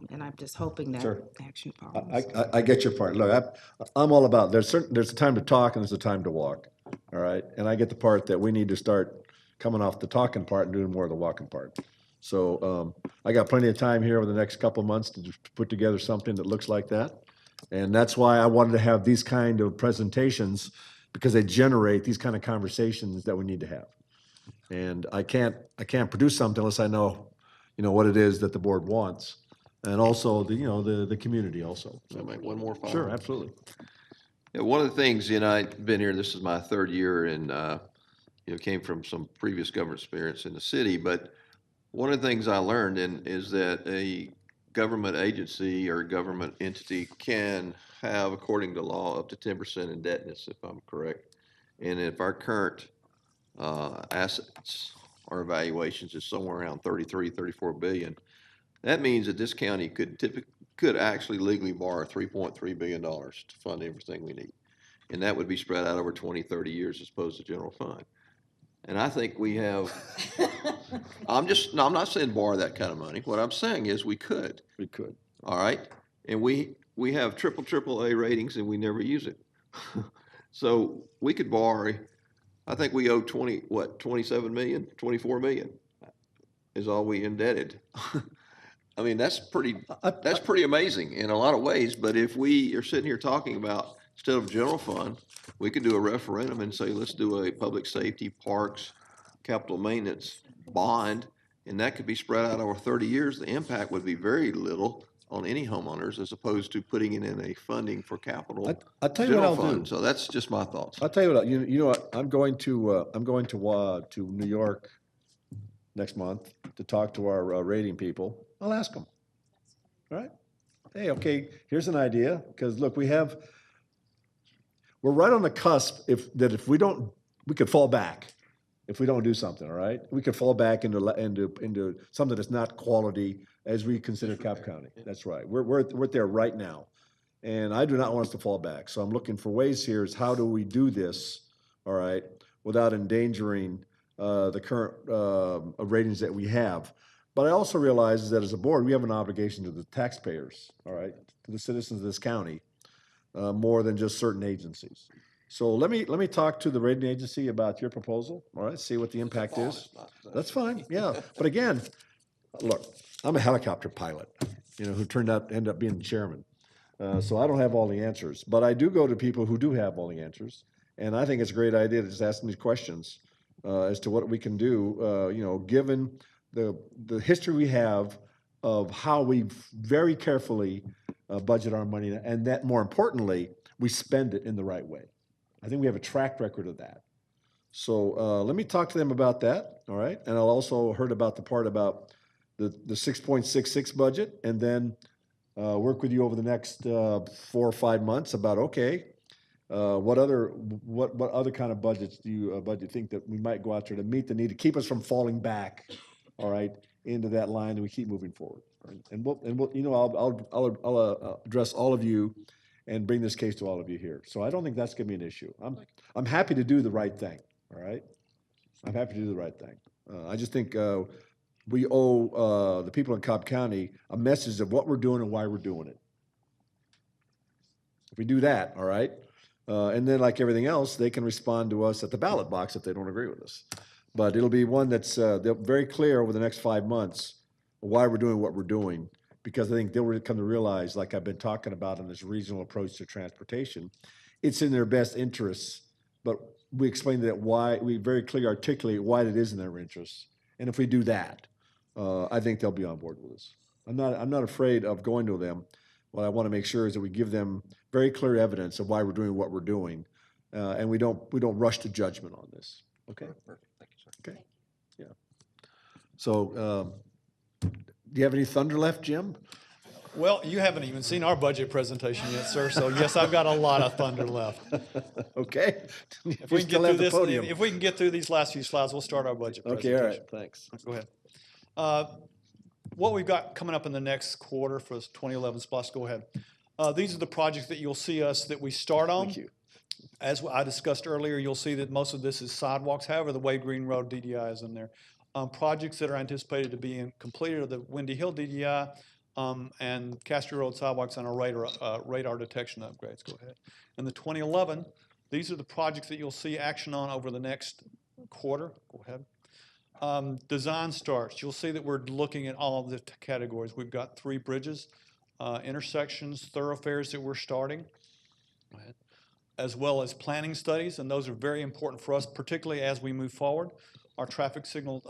And I'm just hoping that Sure. action follows. I get your part. Look, I'm all about, there's a time to talk and there's a time to walk, all right? And I get the part that we need to start coming off the talking part and doing more of the walking part. So I got plenty of time here over the next couple of months to put together something that looks like that. And that's why I wanted to have these kind of presentations, because they generate these kind of conversations that we need to have. And I can't produce something unless I know, what it is that the board wants. And also the community also. Can I make one more follow-up? Sure, absolutely. Yeah, one of the things, I've been here, this is my third year, and, came from some previous government experience in the city, but one of the things I learned is that a government agency or government entity can have, according to law, up to 10% indebtedness, if I'm correct. And if our current assets or evaluations is somewhere around 33, 34 billion, that means that this county could actually legally borrow $3.3 billion to fund everything we need. And that would be spread out over 20, 30 years as opposed to general fund. And I think we have, I'm not saying borrow that kind of money. What I'm saying is we could. We could. All right? And we have triple A ratings and we never use it. So we could borrow, I think we owe 27 million, 24 million is all we indebted. I mean, that's pretty amazing in a lot of ways, but if we are sitting here talking about, instead of general fund, we could do a referendum and say, let's do a public safety, parks, capital maintenance bond, and that could be spread out over 30 years. The impact would be very little on any homeowners as opposed to putting it in a funding for capital. I'll tell you what I'll fund. do. So that's just my thoughts. I'll tell you what, you know what, I'm going to New York next month to talk to our rating people. I'll ask them. All right? Hey, okay, here's an idea, because look, we're right on the cusp if we could fall back if we don't do something, all right? We could fall back into something that's not quality as we consider Cobb County. That's right. We're there right now. And I do not want us to fall back. So I'm looking for ways here is how do we do this, all right, without endangering the current ratings that we have. But I also realize that as a board, we have an obligation to the taxpayers, all right, to the citizens of this county, more than just certain agencies. So let me talk to the rating agency about your proposal, all right, see what the impact is. That's fine, yeah. But again, look, I'm a helicopter pilot, who end up being the chairman. So I don't have all the answers, but I do go to people who do have all the answers. And I think it's a great idea to just ask them these questions as to what we can do, given the history we have of how we very carefully budget our money, and that more importantly, we spend it in the right way. I think we have a track record of that. So let me talk to them about that, all right? And I'll also heard about the part about the 6.66 budget, and then work with you over the next 4 or 5 months about, okay, what other kind of budgets do you think that we might go out there to meet the need to keep us from falling back, all right, into that line, and we keep moving forward. Right? And we'll I'll address all of you and bring this case to all of you here. So I don't think that's going to be an issue. I'm happy to do the right thing. All right, I'm happy to do the right thing. I just think we owe the people in Cobb County a message of what we're doing and why we're doing it. If we do that, all right, and then like everything else, they can respond to us at the ballot box if they don't agree with us. But it'll be one that's very clear over the next 5 months why we're doing what we're doing, because I think they'll come to realize, like I've been talking about in this regional approach to transportation, it's in their best interests, but we explain that why, we very clearly articulate why it is in their interests. And if we do that, I think they'll be on board with us. I'm not afraid of going to them. What I want to make sure is that we give them very clear evidence of why we're doing what we're doing, and we don't rush to judgment on this. Okay. Perfect. Thank you, sir. Okay. Yeah. So, do you have any thunder left, Jim? Well, you haven't even seen our budget presentation yet, sir, so yes, I've got a lot of thunder left. Okay. If we can get through this, these last few slides, we'll start our budget presentation. Okay, all right, thanks. Go ahead. What we've got coming up in the next quarter for 2011 SPLOST, go ahead. These are the projects that you'll see that we start on. Thank you. As I discussed earlier, you'll see that most of this is sidewalks. However, the Wade Green Road DDI is in there. Projects that are anticipated to be completed are the Windy Hill DDI and Castro Road sidewalks and our radar detection upgrades. Go ahead. In the 2011, these are the projects that you'll see action on over the next quarter. Go ahead. Design starts. You'll see that we're looking at all of the categories. We've got 3 bridges, intersections, thoroughfares that we're starting. Go ahead. As well as planning studies, and those are very important for us, particularly as we move forward. Our traffic signal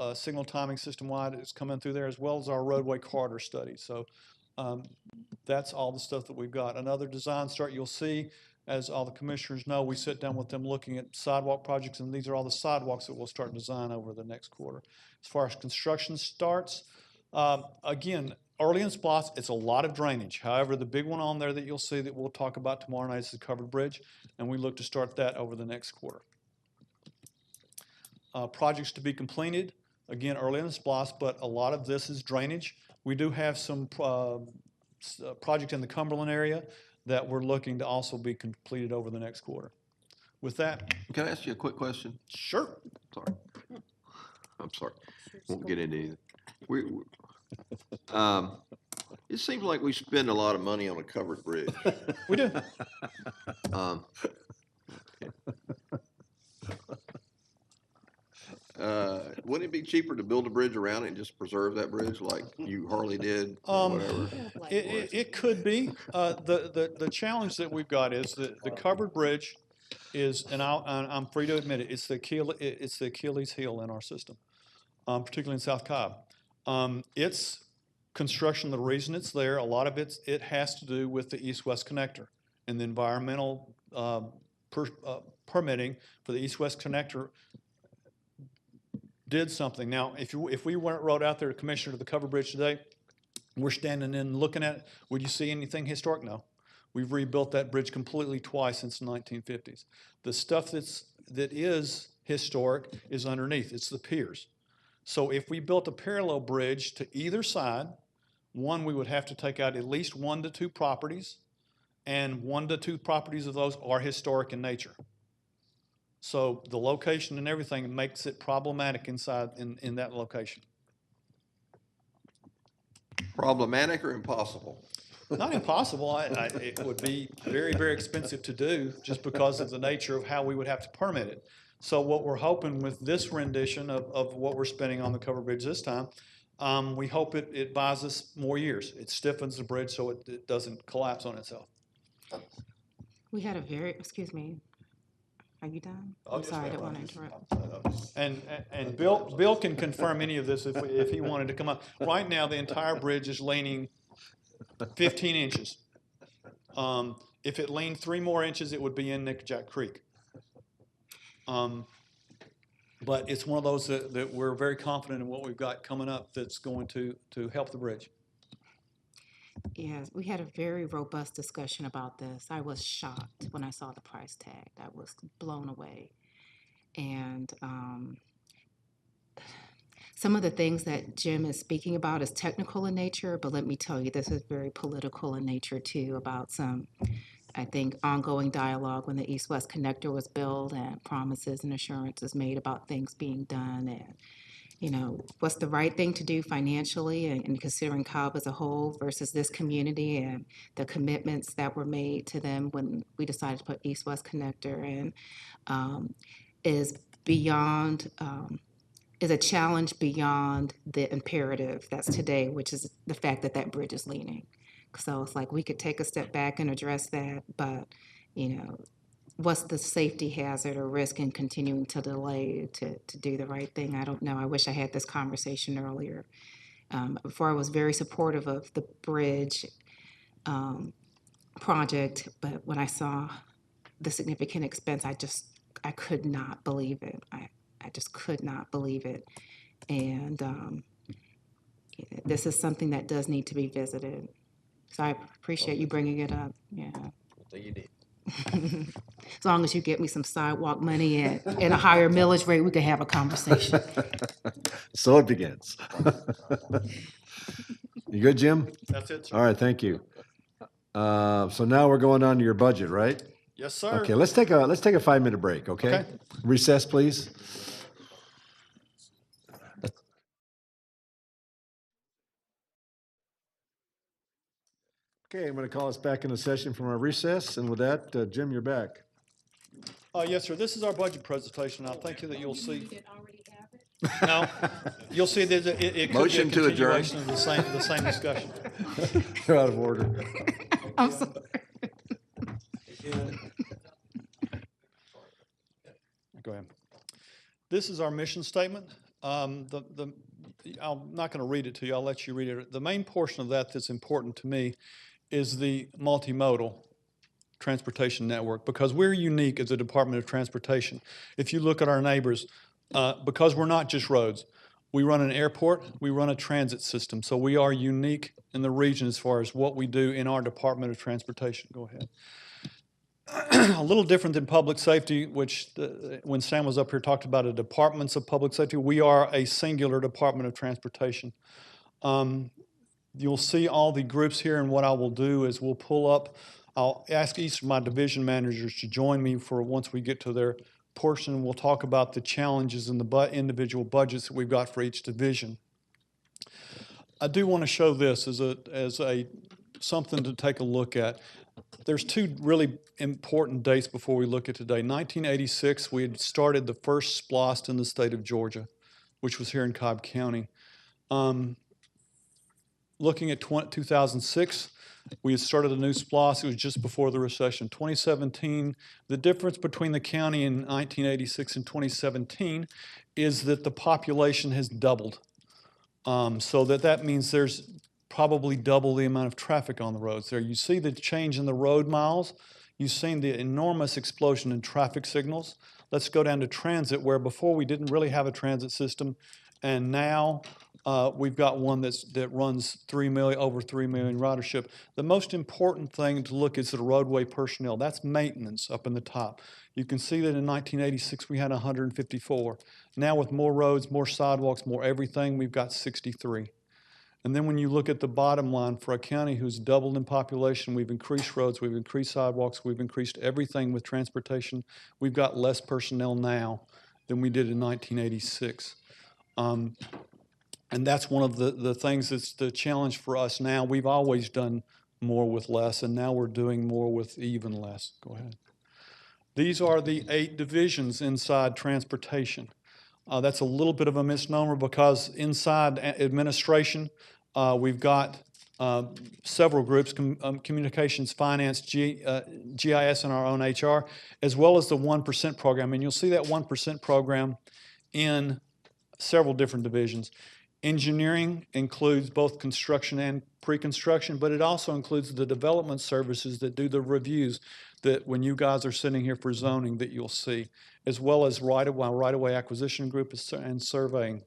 timing system-wide is coming through there, as well as our roadway corridor study. So that's all the stuff that we've got. Another design start you'll see, as all the commissioners know, we sit down with them looking at sidewalk projects, and these are all the sidewalks that we'll start design over the next quarter. As far as construction starts, again, early in SPLOST, it's a lot of drainage. However, the big one on there that you'll see that we'll talk about tomorrow night is the covered bridge, and we look to start that over the next quarter. Projects to be completed, again, early in the SPLOST, but a lot of this is drainage. We do have some projects in the Cumberland area that we're looking to also be completed over the next quarter. With that. Can I ask you a quick question? Sure. Sorry. I'm sorry. Won't get into it. It seems like we spend a lot of money on a covered bridge. We do. Wouldn't it be cheaper to build a bridge around it and just preserve that bridge like you Harley did, or whatever? It could be. The challenge that we've got is the covered bridge is, and I'm free to admit it, it's the Achilles heel in our system, particularly in South Cobb. It's construction. The reason it's there, a lot of it has to do with the east-west connector and the environmental permitting for the east-west connector did something. Now, if we rode out there, Commissioner, to the covered bridge today, we're standing in looking at it, would you see anything historic? No. We've rebuilt that bridge completely twice since the 1950s. The stuff that is historic is underneath. It's the piers. So if we built a parallel bridge to either side, one, we would have to take out at least 1 to 2 properties, and 1 to 2 properties of those are historic in nature. So the location and everything makes it problematic inside in that location. Problematic or impossible? Not impossible. It would be very, very expensive to do just because of the nature of how we would have to permit it. So what we're hoping with this rendition of what we're spending on the covered bridge this time, We hope it buys us more years. It stiffens the bridge so it doesn't collapse on itself. We had a very, excuse me, are you done? Oh, I'm yes, sorry, I ma'am. didn't want to interrupt. And Bill can confirm any of this if he wanted to come up. Right now, the entire bridge is leaning 15 inches. If it leaned 3 more inches, it would be in Nickajack Creek. But it's one of those that we're very confident in what we've got coming up that's going to help the bridge. Yes, we had a very robust discussion about this. I was shocked when I saw the price tag. I was blown away. And some of the things that Jim is speaking about is technical in nature, but let me tell you, this is very political in nature too, about some, I think, ongoing dialogue when the East-West Connector was built and promises and assurances made about things being done and, you know, what's the right thing to do financially and considering Cobb as a whole versus this community and the commitments that were made to them when we decided to put East-West Connector in is beyond, is a challenge beyond the imperative that's today, which is the fact that that bridge is leaning. So it's like we could take a step back and address that, but, you know, what's the safety hazard or risk in continuing to delay to do the right thing? I don't know. I wish I had this conversation earlier. Before I was very supportive of the bridge project, but when I saw the significant expense, I could not believe it. I just could not believe it. And this is something that does need to be visited. So I appreciate you bringing it up. Yeah. So you did. As long as you get me some sidewalk money and a higher millage rate, we can have a conversation. So it begins. You good, Jim? That's it, sir. All right, thank you. So now we're going on to your budget, right? Yes, sir. Okay, let's take a 5-minute break, okay? Okay. Recess, please. Okay, I'm going to call us back into session from our recess, and with that, Jim, you're back. Yes, sir. This is our budget presentation. I think that you'll see. No, you'll see that it could Motion be a to adjourn. continuation of the same discussion. You're out of order. I'm sorry. Go ahead. This is our mission statement. I'm not going to read it to you. I'll let you read it. The main portion of that that's important to me is the multimodal transportation network, because we're unique as a Department of Transportation. If you look at our neighbors, because we're not just roads, we run an airport, we run a transit system. So we are unique in the region as far as what we do in our Department of Transportation. Go ahead. A little different than public safety, which when Sam was up here talked about the departments of public safety, we are a singular Department of Transportation. You'll see all the groups here, and what I will do is we'll pull up, I'll ask each of my division managers to join me for once we get to their portion. We'll talk about the challenges in the individual budgets that we've got for each division. I do want to show this as a something to take a look at. There's 2 really important dates before we look at today. 1986, we had started the first SPLOST in the state of Georgia, which was here in Cobb County. Looking at 2006, we had started a new SPLOST. It was just before the recession. 2017, the difference between the county in 1986 and 2017 is that the population has doubled. So that means there's probably double the amount of traffic on the roads there. You see the change in the road miles. You've seen the enormous explosion in traffic signals. Let's go down to transit, where before we didn't really have a transit system, and now we've got one that runs over 3 million ridership. The most important thing to look is the roadway personnel. That's maintenance up in the top. You can see that in 1986 we had 154. Now with more roads, more sidewalks, more everything, we've got 63. And then when you look at the bottom line, for a county who's doubled in population, we've increased roads, we've increased sidewalks, we've increased everything with transportation. We've got less personnel now than we did in 1986. And that's one of the things that's the challenge for us now. We've always done more with less, and now we're doing more with even less. Go ahead. These are the 8 divisions inside transportation. That's a little bit of a misnomer because inside administration, we've got several groups, communications, finance, GIS, and our own HR, as well as the 1% program. And you'll see that 1% program in several different divisions. Engineering includes both construction and pre-construction, but it also includes the development services that do the reviews that when you guys are sitting here for zoning that you'll see, as well as right-of-way acquisition group and surveying.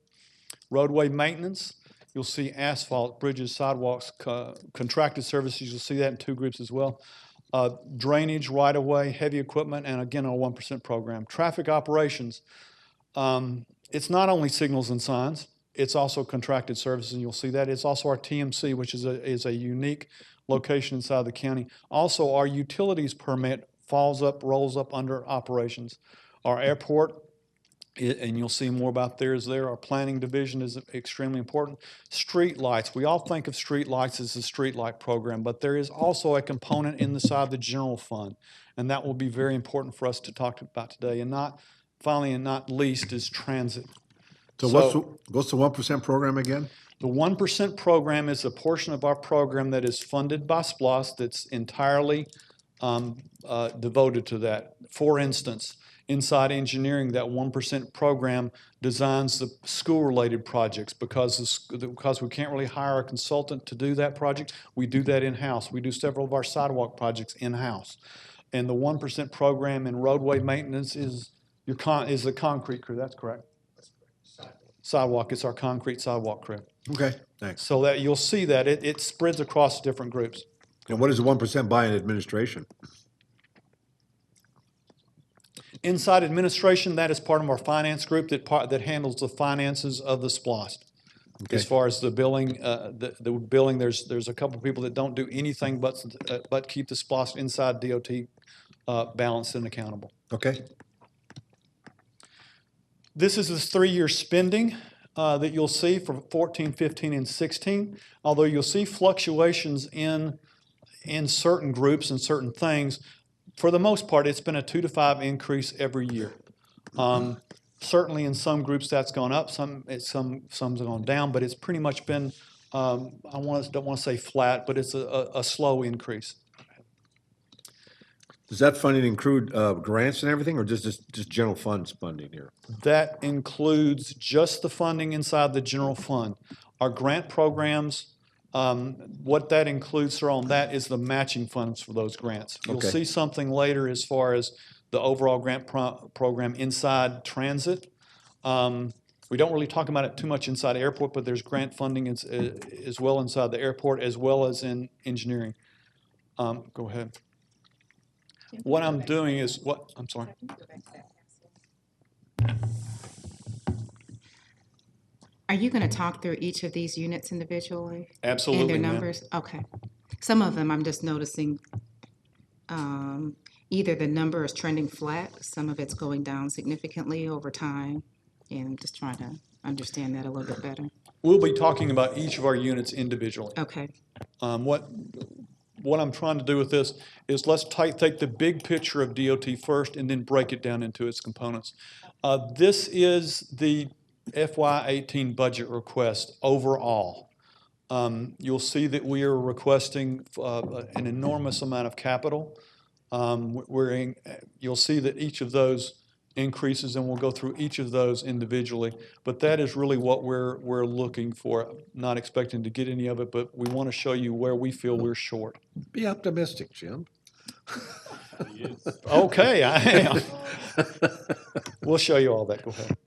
Roadway maintenance, you'll see asphalt, bridges, sidewalks, contracted services, you'll see that in two groups as well. Drainage, right-of-way, heavy equipment, and again, our 1% program. Traffic operations, it's not only signals and signs, it's also contracted services, and you'll see that. It's also our TMC, which is a unique location inside the county. Also, our utilities permit rolls up under operations. Our airport, and you'll see more about theirs there. Our planning division is extremely important. Street lights, we all think of street lights as a street light program, but there is also a component inside the general fund, and that will be very important for us to talk about today. And finally and not least is transit. So what's the 1% program again? The 1% program is a portion of our program that is funded by SPLOST that's entirely devoted to that. For instance, inside engineering, that 1% program designs the school-related projects because we can't really hire a consultant to do that project. We do that in-house. We do several of our sidewalk projects in-house. And the 1% program in roadway maintenance is the concrete crew. That's correct. Sidewalk, it's our concrete sidewalk crew. Okay, thanks. So that you'll see that it spreads across different groups. And what does the 1% buy in administration? Inside administration, that is part of our finance group that handles the finances of the SPLOST. Okay. As far as the billing, the billing, there's a couple of people that don't do anything but keep the SPLOST inside DOT balanced and accountable. Okay. This is the 3-year spending that you'll see for 14, 15, and 16. Although you'll see fluctuations in certain groups and certain things, for the most part, it's been a 2 to 5 increase every year. Certainly in some groups that's gone up, some's gone down, but it's pretty much been, don't want to say flat, but it's a slow increase. Does that funding include grants and everything, or just general funds funding here? That includes just the funding inside the general fund. Our grant programs, what that includes on that is the matching funds for those grants. You'll see something later as far as the overall grant program inside transit. We don't really talk about it too much inside the airport, but there's grant funding as well inside the airport as well as in engineering. Go ahead. What I'm doing is I'm sorry. Are you going to talk through each of these units individually? Absolutely. And their numbers? Okay. Some of them I'm just noticing either the number is trending flat, some of it's going down significantly over time, and just trying to understand that a little bit better. We'll be talking about each of our units individually. Okay. What I'm trying to do with this is let's take the big picture of DOT first and then break it down into its components. This is the FY18 budget request overall. You'll see that we are requesting an enormous amount of capital. You'll see that each of those increases, and we'll go through each of those individually. But that is really what we're looking for. Not expecting to get any of it, but we want to show you where we feel we're short. Be optimistic, Jim. Okay, I am. We'll show you all that. Go ahead.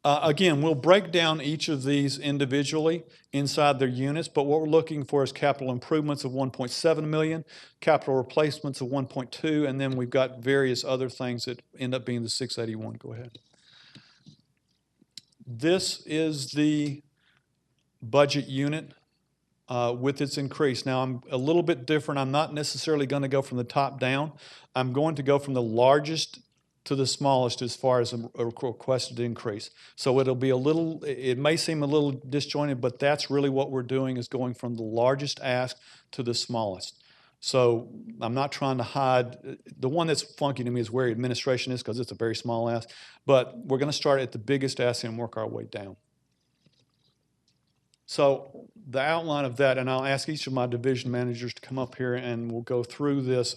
Again, we'll break down each of these individually inside their units, but what we're looking for is capital improvements of $1.7 million, capital replacements of $1.2 million, and then we've got various other things that end up being the $681. Go ahead. This is the budget unit with its increase. Now, I'm a little bit different. I'm not necessarily going to go from the top down. I'm going to go from the largest to the smallest as far as a requested increase. So it may seem a little disjointed, but that's really what we're doing, is going from the largest ask to the smallest. So I'm not trying to hide. The one that's funky to me is where administration is because it's a very small ask. But we're going to start at the biggest ask and work our way down. So the outline of that, and I'll ask each of my division managers to come up here and we'll go through this.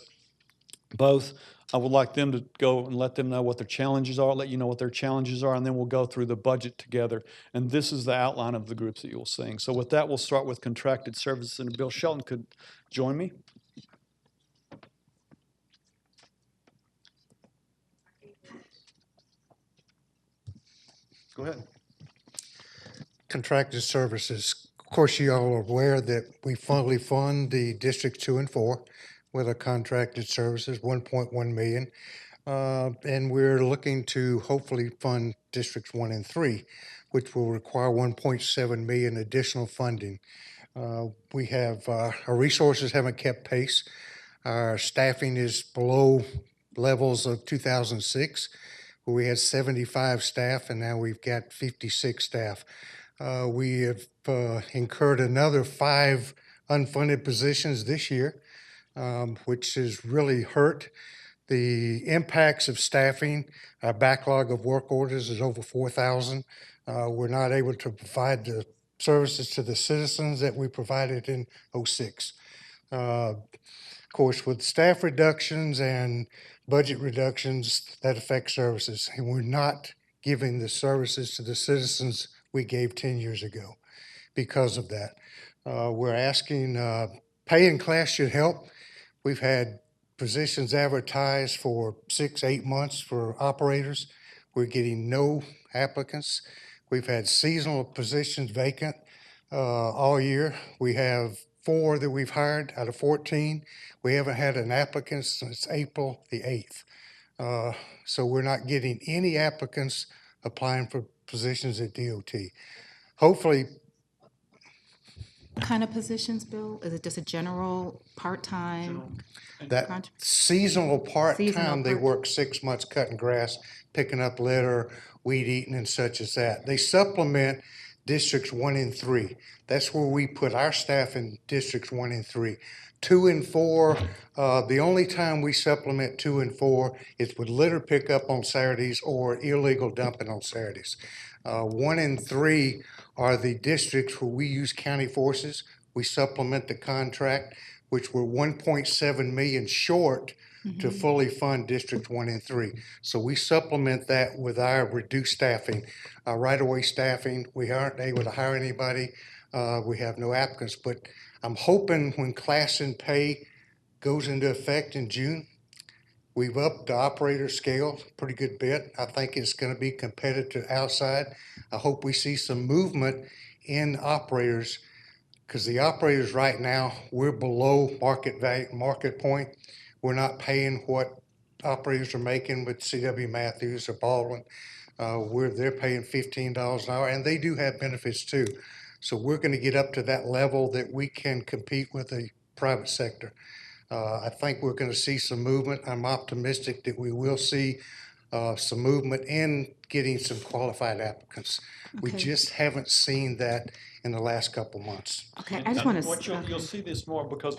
Both, I would like them to go and let them know what their challenges are, let you know what their challenges are, and then we'll go through the budget together. And this is the outline of the groups that you'll see. So with that, we'll start with contracted services, and Bill Shelton could join me. Go ahead. Contracted services. Of course, you all are aware that we fully fund the District 2 and 4 with our contracted services, 1.1 million. And we're looking to hopefully fund Districts 1 and 3, which will require 1.7 million additional funding. We have, our resources haven't kept pace. Our staffing is below levels of 2006, where we had 75 staff, and now we've got 56 staff. We have incurred another 5 unfunded positions this year, which has really hurt. The impacts of staffing, our backlog of work orders is over 4,000. We're not able to provide the services to the citizens that we provided in '06. Of course, with staff reductions and budget reductions, that affects services, and we're not giving the services to the citizens we gave 10 years ago because of that. We're asking, pay in class should help. We've had positions advertised for 6-8 months for operators. We're getting no applicants. We've had seasonal positions vacant all year. We have 4 that we've hired out of 14. We haven't had an applicant since April the 8th. So we're not getting any applicants applying for positions at DOT. Hopefully. What kind of positions, Bill? Is it just a general part-time? That seasonal part-time, they work 6 months cutting grass, picking up litter, weed eating and such as that. They supplement Districts 1 and 3. That's where we put our staff in Districts 1 and 3. 2 and 4, the only time we supplement 2 and 4 is with litter pickup on Saturdays or illegal dumping on Saturdays. 1 and 3 are the districts where we use county forces. We supplement the contract, which we're 1.7 million short to fully fund District 1 and 3. So we supplement that with our reduced staffing, right-of-way staffing. We aren't able to hire anybody. We have no applicants, but I'm hoping when class and pay goes into effect in June, we've upped the operator scale a pretty good bit. I think it's going to be competitive outside. I hope we see some movement in operators, because the operators right now, we're below market value, market point. We're not paying what operators are making with C.W. Matthews or Baldwin. They're paying $15 an hour, and they do have benefits too. So we're going to get up to that level that we can compete with the private sector. I think we're going to see some movement. I'm optimistic that we will see some movement in getting some qualified applicants. We just haven't seen that in the last couple months. Okay, I just want to. You'll see this more because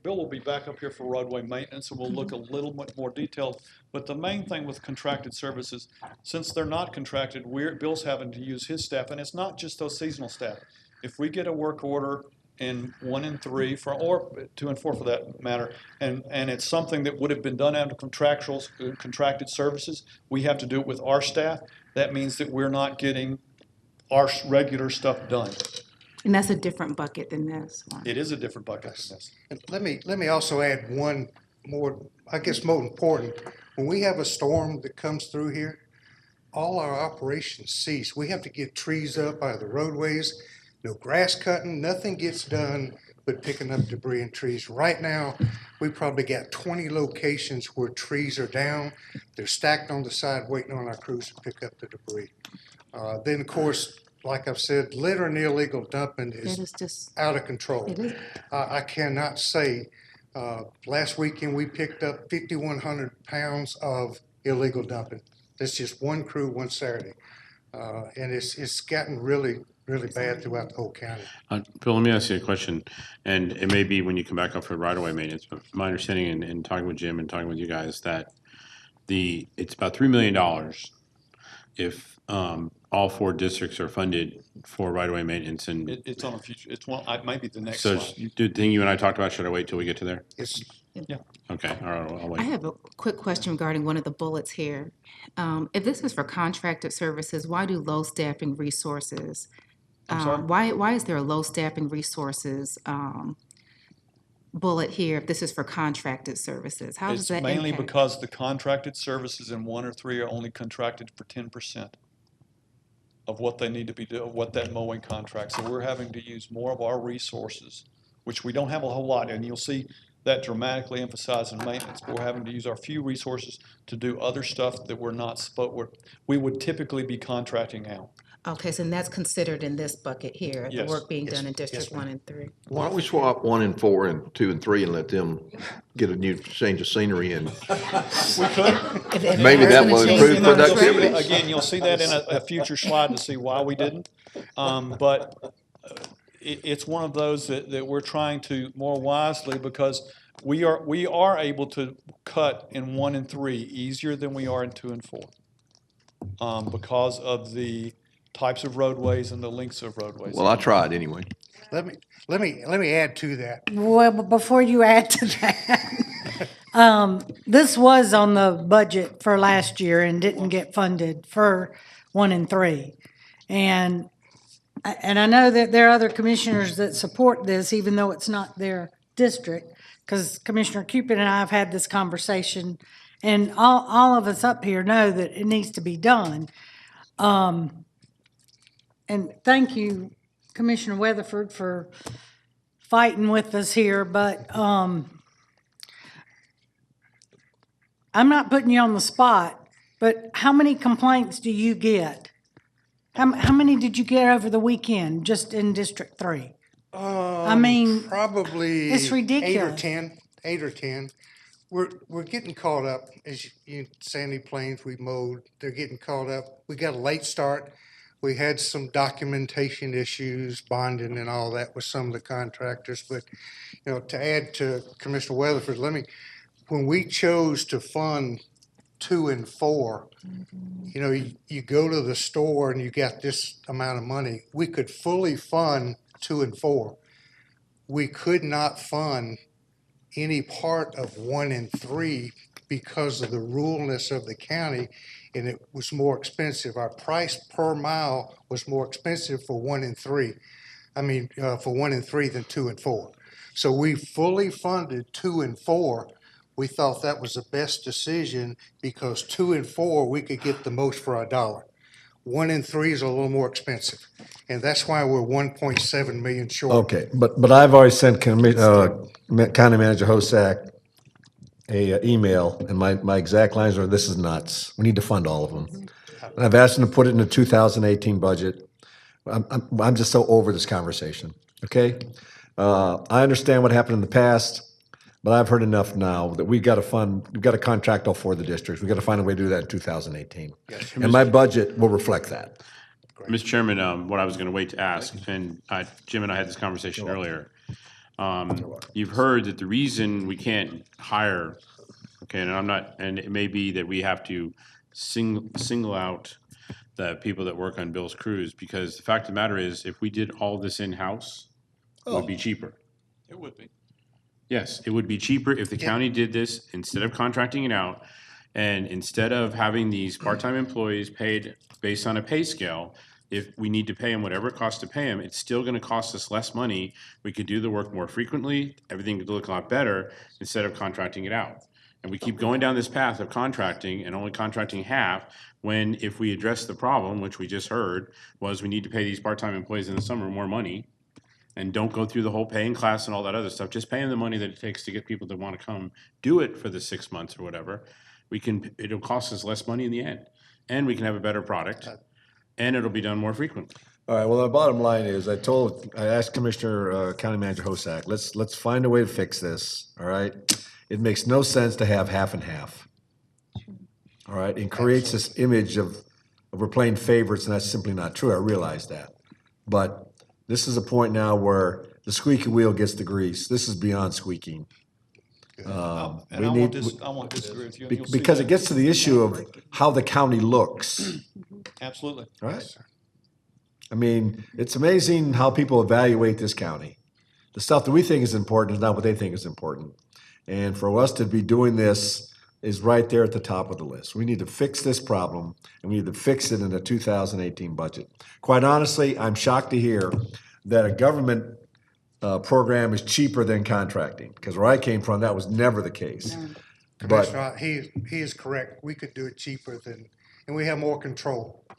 Bill will be back up here for roadway maintenance, and we'll look a little bit more detailed. But the main thing with contracted services, since they're not contracted, Bill's having to use his staff, and it's not just those seasonal staff. If we get a work order in 1 and 3 or 2 and 4 for that matter, and it's something that would have been done under contracted services, we have to do it with our staff. That means that we're not getting our regular stuff done. And that's a different bucket than this one. It is a different bucket than this. And let me also add one more, I guess more important. When we have a storm that comes through here, all our operations cease. We have to get trees up out of the roadways. No grass cutting, nothing gets done but picking up debris and trees. Right now, we probably got 20 locations where trees are down. They're stacked on the side waiting on our crews to pick up the debris. Then, of course, like I've said, litter and illegal dumping is just out of control. It is. I cannot say, last weekend we picked up 5,100 pounds of illegal dumping. That's just one crew, one Saturday. And it's gotten really really bad throughout the whole county. Phil, let me ask you a question, and it may be when you come back up for right-of-way maintenance, but my understanding in talking with Jim and talking with you guys, that it's about $3 million if all 4 districts are funded for right-of-way maintenance, and It's on a future, it's one, it might be the next so slide. the thing you and I talked about, should I wait till we get to there? Yeah. Okay, all right, I'll wait. I have a quick question regarding one of the bullets here. If this is for contracted services, why do low staffing resources? I'm sorry? Why is there a low staffing resources bullet here if this is for contracted services? How does It's that mainly impact? because the contracted services in 1 or 3 are only contracted for 10% of what they need to be doing, what that mowing contract. So we're having to use more of our resources, which we don't have a whole lot, and you'll see that dramatically emphasized in maintenance. But we're having to use our few resources to do other stuff that we would typically be contracting out. Okay, so that's considered in this bucket here, the Yes. work being Yes. done in Yes, District ma'am. 1 and 3. Why don't we swap 1 and 4 and 2 and 3 and let them get a new change of scenery and We could. maybe that will improve And then productivity. Again, you'll see that in a future slide to see why we didn't. But it's one of those that we're trying to more wisely, because we are able to cut in 1 and 3 easier than we are in 2 and 4. Because of the types of roadways and the lengths of roadways. Well, I tried anyway. Let me add to that. Well, but before you add to that, this was on the budget for last year and didn't get funded for 1 and 3. And I know that there are other commissioners that support this, even though it's not their district, because Commissioner Cupid and I have had this conversation, and all of us up here know that it needs to be done. And thank you, Commissioner Weatherford, for fighting with us here, but I'm not putting you on the spot, but how many complaints do you get? How many did you get over the weekend, just in District 3? I mean, Probably it's ridiculous. 8 or 10. We're getting caught up, as Sandy Plains, we mowed, they're getting caught up. We got a late start. We had some documentation issues, bonding and all that with some of the contractors, but, to add to Commissioner Weatherford, when we chose to fund 2 and 4, you go to the store and you got this amount of money. We could fully fund 2 and 4. We could not fund any part of 1 and 3 because of the ruralness of the county, and it was more expensive. Our price per mile was more expensive for 1 and 3. For 1 and 3 than 2 and 4. So we fully funded 2 and 4. We thought that was the best decision because 2 and 4, we could get the most for our dollar. 1 and 3 is a little more expensive, and that's why we're 1.7 million short. Okay, but I've already sent County Manager Hosack a email, and my exact lines are, "This is nuts. We need to fund all of them." And I've asked him to put it in the 2018 budget. I'm just so over this conversation, okay? I understand what happened in the past, but I've heard enough now that we've got to contract all 4 of the districts. We've got to find a way to do that in 2018. And my budget will reflect that. Mr. Chairman, what I was going to wait to ask, and Jim and I had this conversation earlier. You've heard that the reason we can't hire, okay, and it may be that we have to single out the people that work on Bill's crews, because the fact of the matter is, if we did all this in-house, it would be cheaper. It would be. Yes, it would be cheaper if the county did this instead of contracting it out, and instead of having these part-time employees paid based on a pay scale. If we need to pay them whatever it costs to pay them, it's still going to cost us less money. We could do the work more frequently. Everything could look a lot better instead of contracting it out. And we keep going down this path of contracting and only contracting half, when if we address the problem, which we just heard, was we need to pay these part-time employees in the summer more money, and don't go through the whole paying class and all that other stuff. Just pay them the money that it takes to get people that want to come do it for the 6 months or whatever. It'll cost us less money in the end, and we can have a better product, and it'll be done more frequently. All right, well, the bottom line is, I asked Commissioner, County Manager Hosack, let's find a way to fix this, all right? It makes no sense to have half and half. All right, it creates this image of we're playing favorites, and that's simply not true. I realize that. But this is a point now where the squeaky wheel gets the grease. This is beyond squeaking. And We I need, won't disagree with you. and you'll see because it that. gets to the issue of how the county looks, Absolutely. right? I mean, it's amazing how people evaluate this county. The stuff that we think is important is not what they think is important. And for us to be doing this is right there at the top of the list. We need to fix this problem, and we need to fix it in the 2018 budget. Quite honestly, I'm shocked to hear that a government program is cheaper than contracting, because where I came from, that was never the case. But Commissioner, he is correct. We could do it cheaper than, and we have more control. all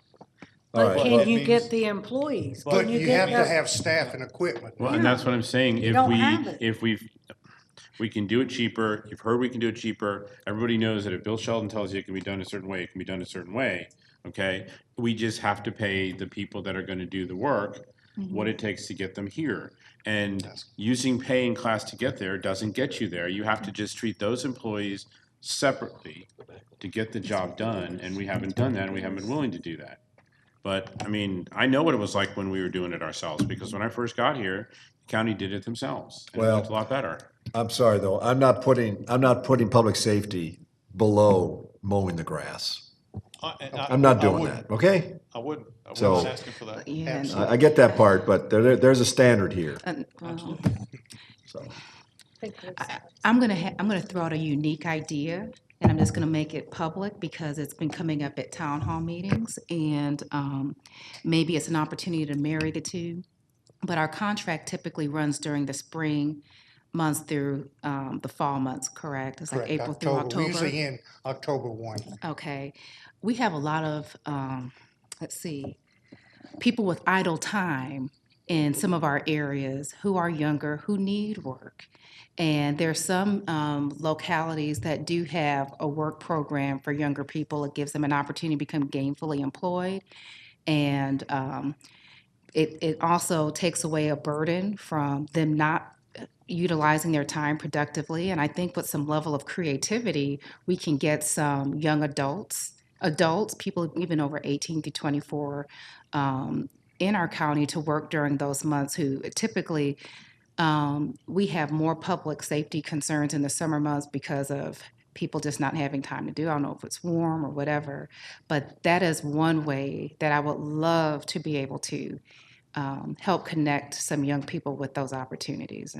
But right, can you get the employees? But Can you get have to the- have staff and equipment. Well, and that's what I'm saying. You don't have it. If we can do it cheaper, you've heard we can do it cheaper. Everybody knows that if Bill Sheldon tells you it can be done a certain way, it can be done a certain way, okay? We just have to pay the people that are gonna do the work what it takes to get them here. And using pay and class to get there doesn't get you there. You have to just treat those employees separately to get the job done, and we haven't done that, and we haven't been willing to do that. But, I mean, I know what it was like when we were doing it ourselves, because when I first got here, the county did it themselves, and it Well, looked a lot better. I'm sorry, though, I'm not putting public safety below mowing the grass. I'm not doing that, okay? I wouldn't. I So- wasn't asking for that. Yeah. I get that part, but there's a standard here, so. I'm gonna throw out a unique idea, and I'm just gonna make it public because it's been coming up at town hall meetings, and maybe it's an opportunity to marry the two. But our contract typically runs during the spring months through the fall months, correct? It's like Correct, April through We October. usually end October 1. Okay. We have a lot of, let's see, people with idle time in some of our areas who are younger, who need work. And there's some localities that do have a work program for younger people. It gives them an opportunity to become gainfully employed. And it also takes away a burden from them not utilizing their time productively. And I think with some level of creativity, we can get some young adults, people even over 18 to 24, in our county to work during those months who typically, we have more public safety concerns in the summer months because of people just not having time to do. I don't know if it's warm or whatever, but that is one way that I would love to be able to help connect some young people with those opportunities.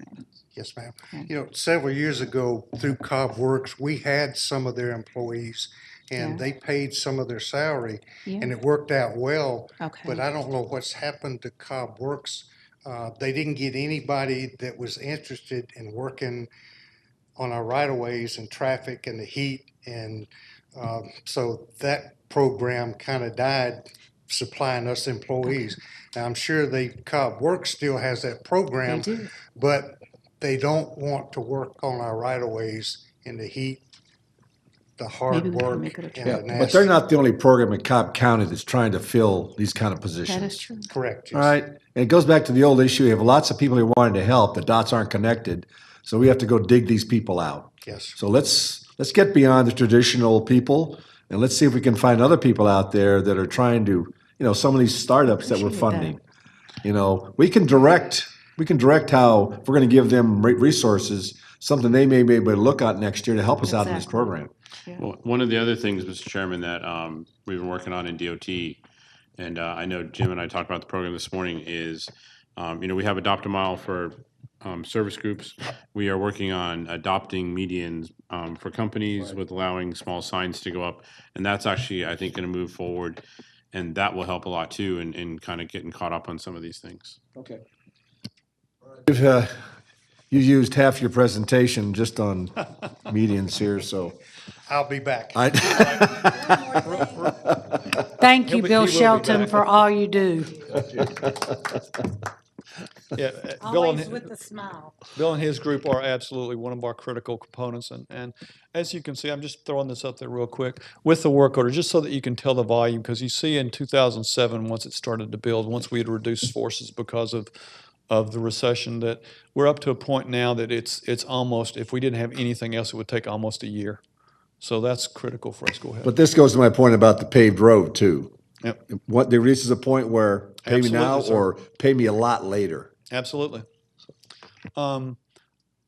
Yes, ma'am. You know, several years ago through Cobb Works, we had some of their employees and Yeah. they paid some of their salary Yeah. and it worked out well. Okay. But I don't know what's happened to Cobb Works. They didn't get anybody that was interested in working on our right-of-ways and traffic and the heat. And so that program kind of died supplying us employees. Now, I'm sure Cobb Works still has that program. They do. But they don't want to work on our right-of-ways in the heat, the hard Maybe we can work, make it a and trade. the Yeah, nasty. but they're not the only program in Cobb County that's trying to fill these kind of positions. That is true. Correct. All yes. right, and it goes back to the old issue, you have lots of people who wanted to help, the dots aren't connected, so we have to go dig these people out. Yes. So let's get beyond the traditional people, and let's see if we can find other people out there that are trying to, some of these startups that we're Appreciate that. funding. We can direct how, if we're gonna give them resources, something they may be able to look at next year to help us out in this Exactly. program. Well, one of the other things, Mr. Chairman, that we've been working on in DOT, and I know Jim and I talked about the program this morning, is, we have Adopt a Mile for service groups. We are working on adopting medians for companies with allowing small signs to go up. And that's actually, I think, going to move forward. And that will help a lot too in kind of getting caught up on some of these things. Okay. You used half your presentation just on medians here, so. I'll be back. Thank you, He Bill will be Shelton, back. for all you do. Yeah, Always with a smile. Bill and his group are absolutely one of our critical components. And as you can see, I'm just throwing this up there real quick with the work order, just so that you can tell the volume, because you see in 2007, once it started to build, once we had reduced forces because of the recession, that we're up to a point now that it's almost, if we didn't have anything else, it would take almost a year. So that's critical for us. Go ahead. But this goes to my point about the paved road too. Yep. What, there reaches a point where Pay me now Absolutely, sir. or pay me a lot later. Absolutely.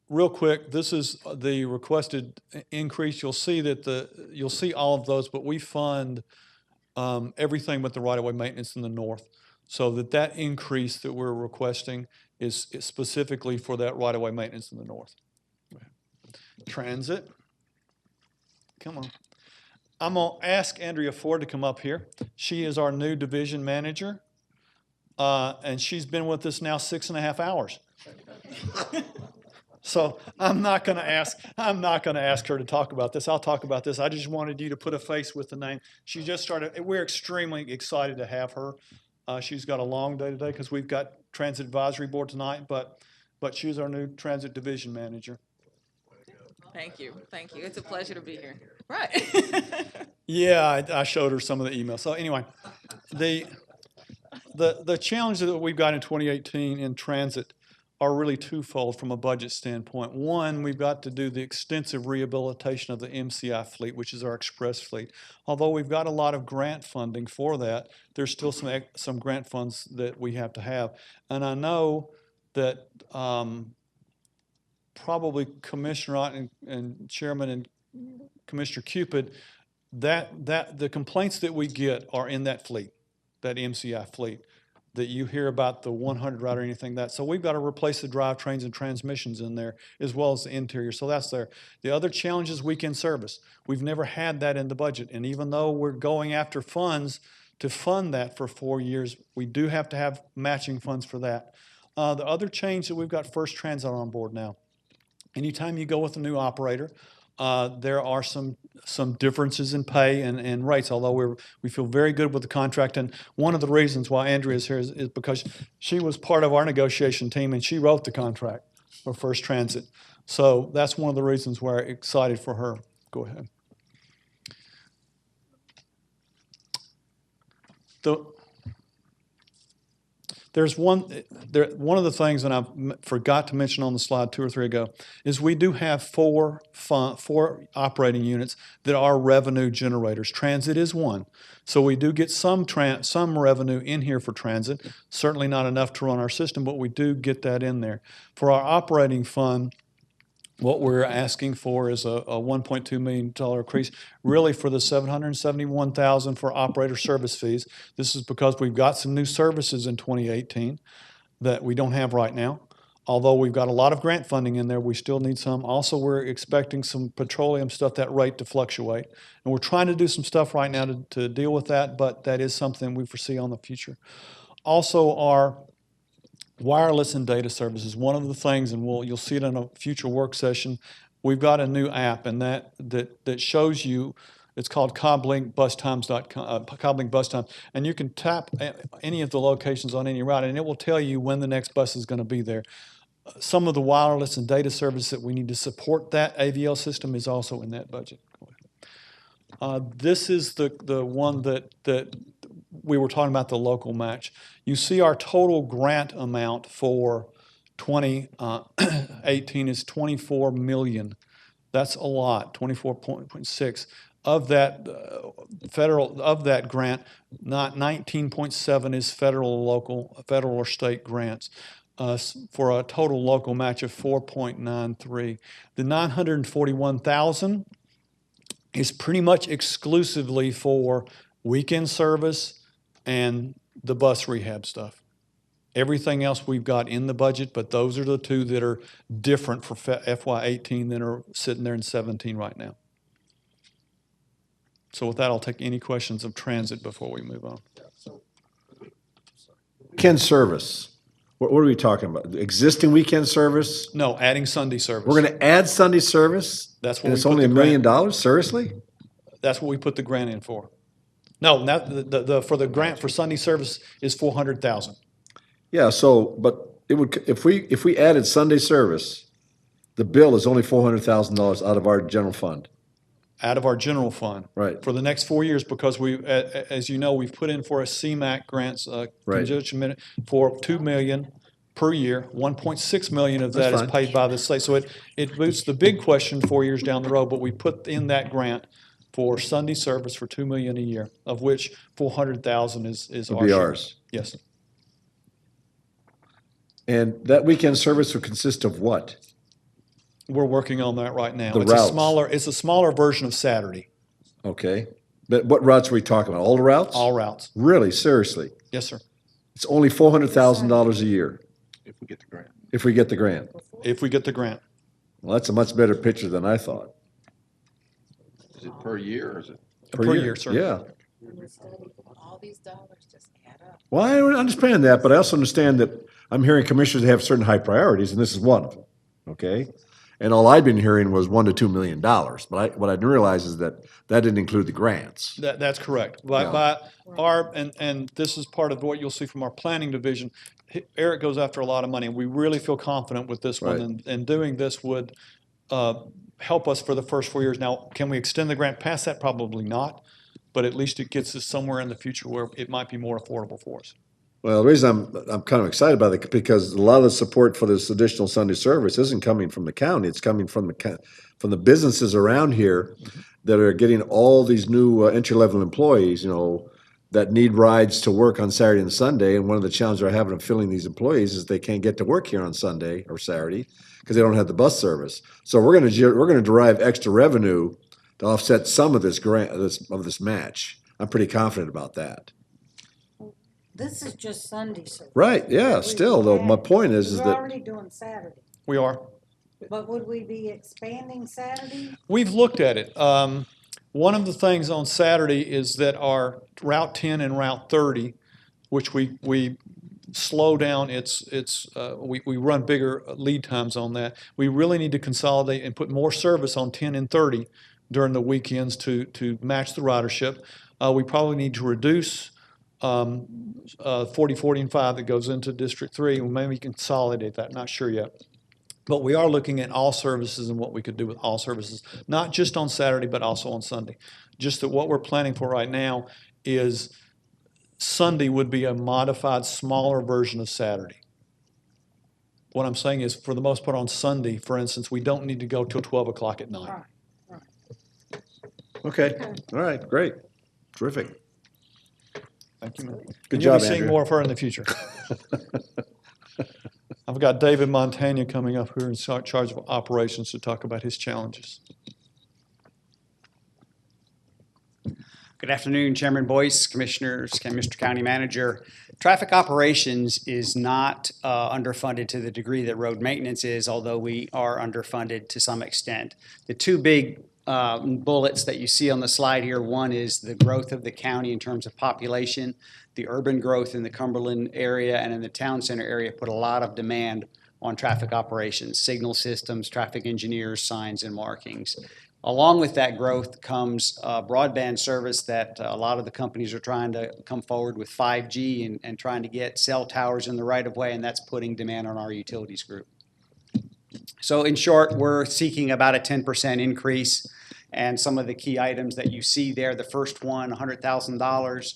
Real quick, this is the requested increase. You'll see that you'll see all of those, but we fund everything but the right-of-way maintenance in the north. So that increase that we're requesting is specifically for that right-of-way maintenance in the north. Transit. Come on. I'm going to ask Andrea Ford to come up here. She is our new division manager, and she's been with us now 6.5 hours. So I'm not going to ask her to talk about this. I'll talk about this. I just wanted you to put a face with the name. She just started. We're extremely excited to have her. She's got a long day today because we've got Transit Advisory Board tonight, but she's our new Transit Division Manager. Thank you. Thank you. It's a pleasure to be here. Right. Yeah, I showed her some of the emails. So anyway, the challenge that we've got in 2018 in transit are really twofold from a budget standpoint. One, we've got to do the extensive rehabilitation of the MCI fleet, which is our express fleet. Although we've got a lot of grant funding for that, there's still some grant funds that we have to have. And I know that probably Commissioner Ott and Chairman and Commissioner Cupid, that the complaints that we get are in that fleet, that MCI fleet, that you hear about the 100 route or anything that. So we've got to replace the drivetrains and transmissions in there as well as the interior. So that's there. The other challenge is weekend service. We've never had that in the budget. And even though we're going after funds to fund that for 4 years, we do have to have matching funds for that. The other change that we've got First Transit on board now. Anytime you go with a new operator, there are some differences in pay and rates, although we feel very good with the contract. And one of the reasons why Andrea is here is because she was part of our negotiation team and she wrote the contract for First Transit. So that's one of the reasons we're excited for her. Go ahead. There's one of the things that I forgot to mention on the slide 2 or 3 ago is we do have four operating units that are revenue generators. Transit is one. So we do get some revenue in here for transit, certainly not enough to run our system, but we do get that in there. For our operating fund, what we're asking for is a $1.2 million increase, really for the $771,000 for operator service fees. This is because we've got some new services in 2018 that we don't have right now. Although we've got a lot of grant funding in there, we still need some. Also, we're expecting some petroleum stuff, that rate to fluctuate. And we're trying to do some stuff right now to deal with that, but that is something we foresee on the future. Also, our wireless and data services, one of the things, and you'll see it in a future work session, we've got a new app, and that shows you, it's called CobbLinkBusTimes.com, CobbLink Bus Times, and you can tap any of the locations on any route, and it will tell you when the next bus is going to be there. Some of the wireless and data service that we need to support that AVL system is also in that budget. This is the one that we were talking about, the local match. You see our total grant amount for 2018 is $24 million. That's a lot, 24.6. Of that grant, not 19.7 is federal or state grants, for a total local match of 4.93. The 941,000 is pretty much exclusively for weekend service and the bus rehab stuff. Everything else we've got in the budget, but those are the two that are different for FY18 than are sitting there in 17 right now. So with that, I'll take any questions of transit before we move on. Weekend service. What are we talking about? Existing weekend service? No, adding Sunday service. We're going to add Sunday service? That's what and it's only $1 million? Seriously? That's what we put the grant in for. No, for the grant for Sunday service is $400,000. Yeah, but it would, if we added Sunday service, the bill is only $400,000 out of our general fund. Out of our general fund. Right. For the next 4 years, because as you know, we've put in for a CMAQ grants, congestion for $2 million per year. $1.6 million of that is paid by the state. So it boosts the big question 4 years down the road, but we put in that grant for Sunday service for $2 million a year, of which $400,000 is our share. Ours. Yes. And that weekend service would consist of what? We're working on that right now. The It's routes. it's a smaller version of Saturday. Okay. But what routes are we talking about? All the routes? All routes. Really? Seriously? Yes, sir. It's only $400,000 a year If we get the grant. if we get the grant. If we get the grant. Well, that's a much better picture than I thought. Is it per year or is it? Per year, sir. Yeah. All these dollars just add up. Well, I understand that, but I also understand that I'm hearing commissioners have certain high priorities, and this is one of them, okay? And all I've been hearing was $1 to $2 million, but what I didn't realize is that didn't include the grants. That's correct. Yeah. By and this is part of what you'll see from our planning division. Eric goes after a lot of money, and we really feel confident with this one, Right. and doing this would help us for the first 4 years. Now, can we extend the grant past that? Probably not, but at least it gets us somewhere in the future where it might be more affordable for us. Well, the reason I'm kind of excited about it, because a lot of the support for this additional Sunday service isn't coming from the county, it's coming from the businesses around here that are getting all these new entry-level employees, that need rides to work on Saturday and Sunday. And one of the challenges they're having of filling these employees is they can't get to work here on Sunday or Saturday because they don't have the bus service. So we're gonna derive extra revenue to offset some of this grant, of this match. I'm pretty confident about that. This is just Sunday service. Right, yeah, still, though, my point is We're that, already doing Saturday, We are. but would we be expanding Saturday? We've looked at it. One of the things on Saturday is that our Route 10 and Route 30, which we slow down, we run bigger lead times on that. We really need to consolidate and put more service on 10 and 30 during the weekends to match the ridership. We probably need to reduce 40, 40, and 5 that goes into District 3, and maybe consolidate that, not sure yet. But we are looking at all services and what we could do with all services, not just on Saturday, but also on Sunday. Just that what we're planning for right now is Sunday would be a modified, smaller version of Saturday. What I'm saying is, for the most part on Sunday, for instance, we don't need to go till 12 o'clock at night. okay, all right, great, terrific. Thank you, ma'am. Good And you'll job, be seeing Andrew. more of her in the future. I've got David Montagna coming up here in charge of operations to talk about his challenges. Good afternoon, Chairman Boyce, Commissioners, Mr. County Manager. Traffic operations is not underfunded to the degree that road maintenance is, although we are underfunded to some extent. The two big bullets that you see on the slide here, one is the growth of the county in terms of population. The urban growth in the Cumberland area and in the town center area put a lot of demand on traffic operations, signal systems, traffic engineers, signs, and markings. Along with that growth comes broadband service that a lot of the companies are trying to come forward with 5G and trying to get cell towers in the right of way, and that's putting demand on our utilities group. So in short, we're seeking about a 10% increase, and some of the key items that you see there, the first one, $100,000.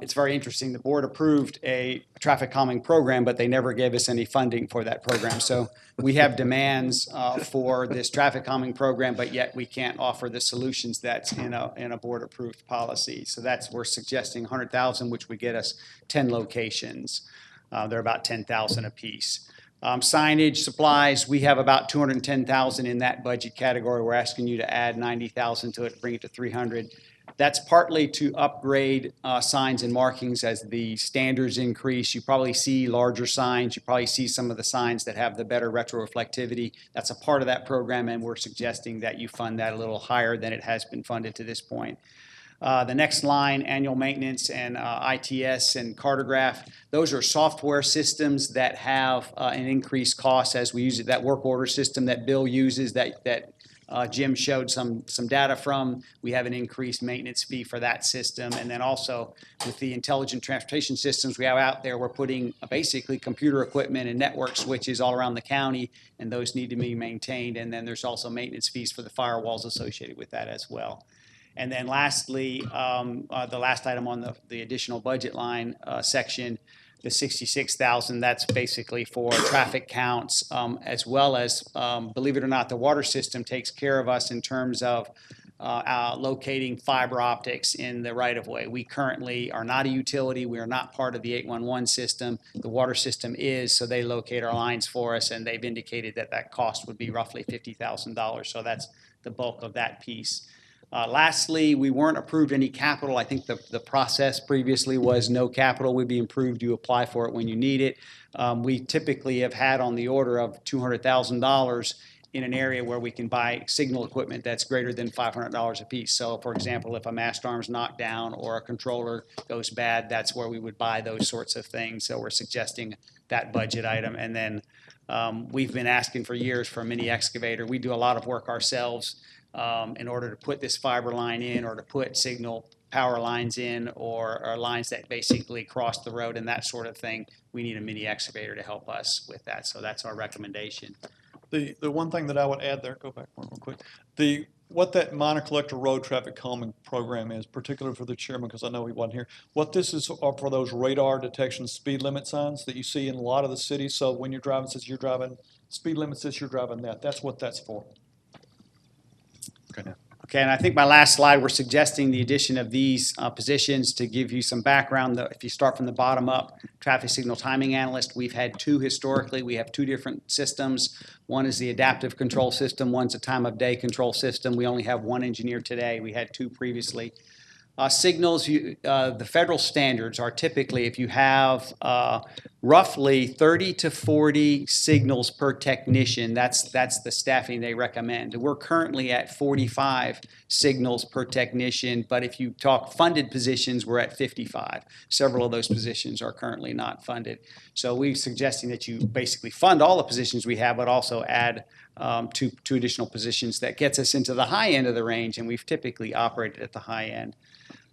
It's very interesting. The board approved a traffic calming program, but they never gave us any funding for that program. So we have demands for this traffic calming program, but yet we can't offer the solutions that's in a board approved policy. So we're suggesting 100,000, which would get us 10 locations. They're about 10,000 apiece. Signage, supplies, we have about 210,000 in that budget category. We're asking you to add 90,000 to it, bring it to 300. That's partly to upgrade signs and markings as the standards increase. You probably see larger signs. You probably see some of the signs that have the better retroreflectivity. That's a part of that program, and we're suggesting that you fund that a little higher than it has been funded to this point. The next line, annual maintenance and ITS and Cartograph, those are software systems that have an increased cost as we use it. That work order system that Bill uses, that Jim showed some data from, we have an increased maintenance fee for that system. And then also with the intelligent transportation systems we have out there, we're putting basically computer equipment and network switches all around the county, and those need to be maintained. And then there's also maintenance fees for the firewalls associated with that as well. And then lastly, the last item on the additional budget line section, the 66,000, that's basically for traffic counts, as well as, believe it or not, the water system takes care of us in terms of locating fiber optics in the right-of-way. We currently are not a utility. We are not part of the 811 system. The water system is, so they locate our lines for us, and they've indicated that that cost would be roughly $50,000. So that's the bulk of that piece. Lastly, we weren't approved any capital. I think the process previously was no capital would be approved. You apply for it when you need it. We typically have had on the order of $200,000 in an area where we can buy signal equipment that's greater than $500 a piece. So for example, if a mast arm's knocked down or a controller goes bad, that's where we would buy those sorts of things. So we're suggesting that budget item. And then we've been asking for years for a mini excavator. We do a lot of work ourselves in order to put this fiber line in or to put signal power lines in or lines that basically cross the road and that sort of thing. We need a mini excavator to help us with that. So that's our recommendation. The one thing that I would add there, go back one real quick. What that minor collector road traffic calming program is, particularly for the chairman, because I know he wasn't here, what this is are for those radar detection speed limit signs that you see in a lot of the cities. So when you're driving, says you're driving, speed limit says you're driving that. That's what that's for. Okay. Okay, and I think my last slide, we're suggesting the addition of these positions to give you some background. If you start from the bottom up, traffic signal timing analyst, we've had two historically. We have two different systems. One is the adaptive control system. One's a time of day control system. We only have one engineer today. We had two previously. Signals, the federal standards are typically if you have roughly 30 to 40 signals per technician, that's the staffing they recommend. We're currently at 45 signals per technician, but if you talk funded positions, we're at 55. Several of those positions are currently not funded. So we're suggesting that you basically fund all the positions we have, but also add two additional positions. That gets us into the high end of the range, and we've typically operated at the high end.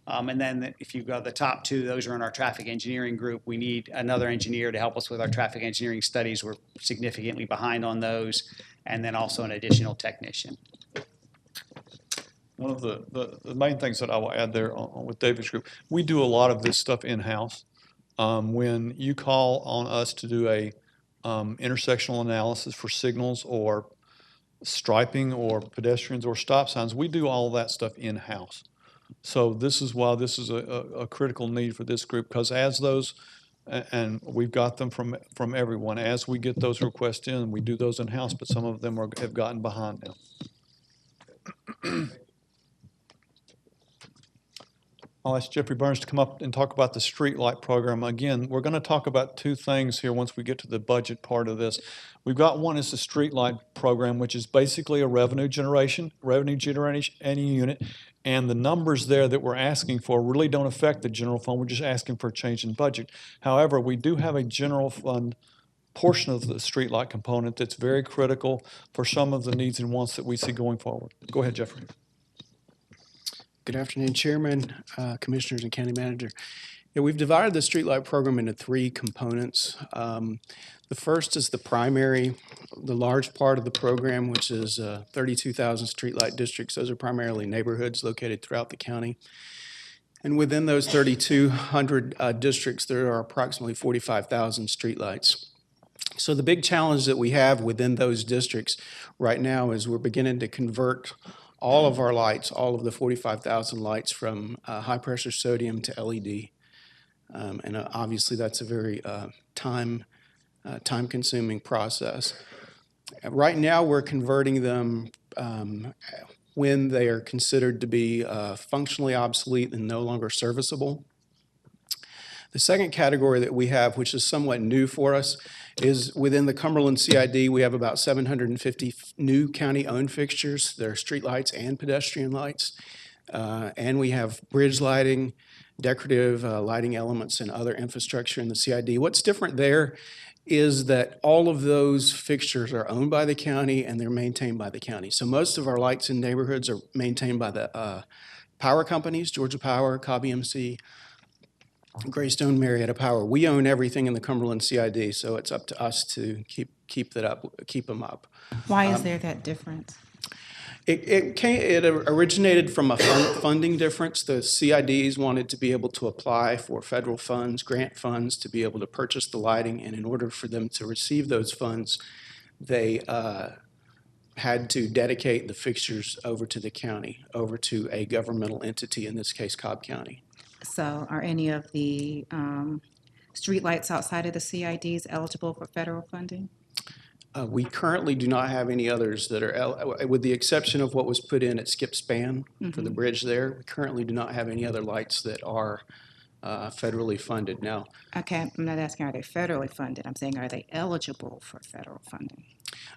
And then if you go to the top two, those are in our traffic engineering group. We need another engineer to help us with our traffic engineering studies. We're significantly behind on those. And then also an additional technician. One of the main things that I will add there with David's group, we do a lot of this stuff in-house. When you call on us to do a intersectional analysis for signals or striping or pedestrians or stop signs, we do all that stuff in-house. So this is why this is a critical need for this group, because as those, and we've got them from everyone, as we get those requests in, we do those in-house, but some of them have gotten behind now. I'll ask Jeffrey Burns to come up and talk about the streetlight program. Again, we're going to talk about two things here once we get to the budget part of this. We've got one is the streetlight program, which is basically a revenue generating unit. And the numbers there that we're asking for really don't affect the general fund. We're just asking for a change in budget. However, we do have a general fund portion of the streetlight component that's very critical for some of the needs and wants that we see going forward. Go ahead, Jeffrey. Good afternoon, Chairman, Commissioners, and County Manager. Yeah, we've divided the streetlight program into three components. The first is the primary, the large part of the program, which is 32,000 streetlight districts. Those are primarily neighborhoods located throughout the county. And within those 3,200 districts, there are approximately 45,000 streetlights. So the big challenge that we have within those districts right now is we're beginning to convert all of our lights, all of the 45,000 lights from high-pressure sodium to LED. And obviously, that's a very time-consuming process. Right now, we're converting them when they are considered to be functionally obsolete and no longer serviceable. The second category that we have, which is somewhat new for us, is within the Cumberland CID, we have about 750 new county-owned fixtures. They're street lights and pedestrian lights. And we have bridge lighting, decorative lighting elements, and other infrastructure in the CID. What's different there is that all of those fixtures are owned by the county and they're maintained by the county. So most of our lights in neighborhoods are maintained by the power companies, Georgia Power, Cobb EMC, Greystone, Marietta Power. We own everything in the Cumberland CID, so it's up to us to keep them up. Why is there that difference? It originated from a funding difference. The CIDs wanted to be able to apply for federal funds, grant funds, to be able to purchase the lighting, and in order for them to receive those funds, they had to dedicate the fixtures over to the county, over to a governmental entity, in this case, Cobb County. So are any of the streetlights outside of the CIDs eligible for federal funding? We currently do not have any others that are, with the exception of what was put in at Skip Span for the bridge there, we currently do not have any other lights that are federally funded now. Okay, I'm not asking are they federally funded. I'm saying are they eligible for federal funding?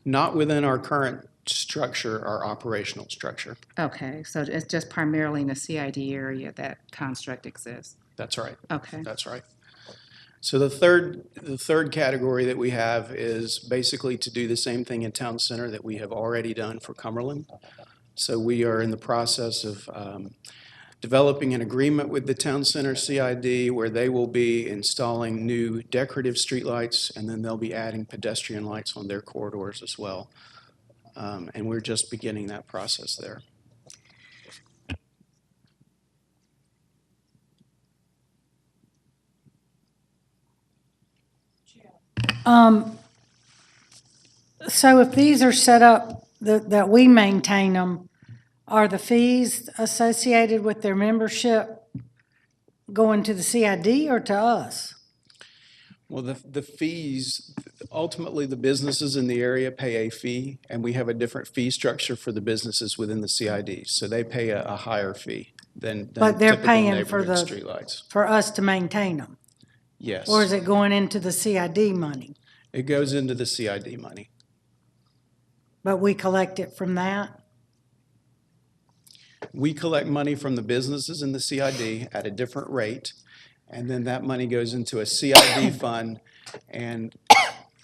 Not within our current structure, our operational structure. Okay, so it's just primarily in the CID area that construct exists? That's right. Okay. That's right. So the third category that we have is basically to do the same thing in Town Center that we have already done for Cumberland. So we are in the process of developing an agreement with the Town Center CID where they will be installing new decorative streetlights, and then they'll be adding pedestrian lights on their corridors as well. And we're just beginning that process there. So if these are set up that we maintain them, are the fees associated with their membership going to the CID or to us? Well, the fees, ultimately the businesses in the area pay a fee, and we have a different fee structure for the businesses within the CIDs. So they pay a higher fee than But they're typical paying for neighborhood streetlights. for us to maintain them? Yes. Or is it going into the CID money? It goes into the CID money. But we collect it from that? We collect money from the businesses in the CID at a different rate, and then that money goes into a CID fund, and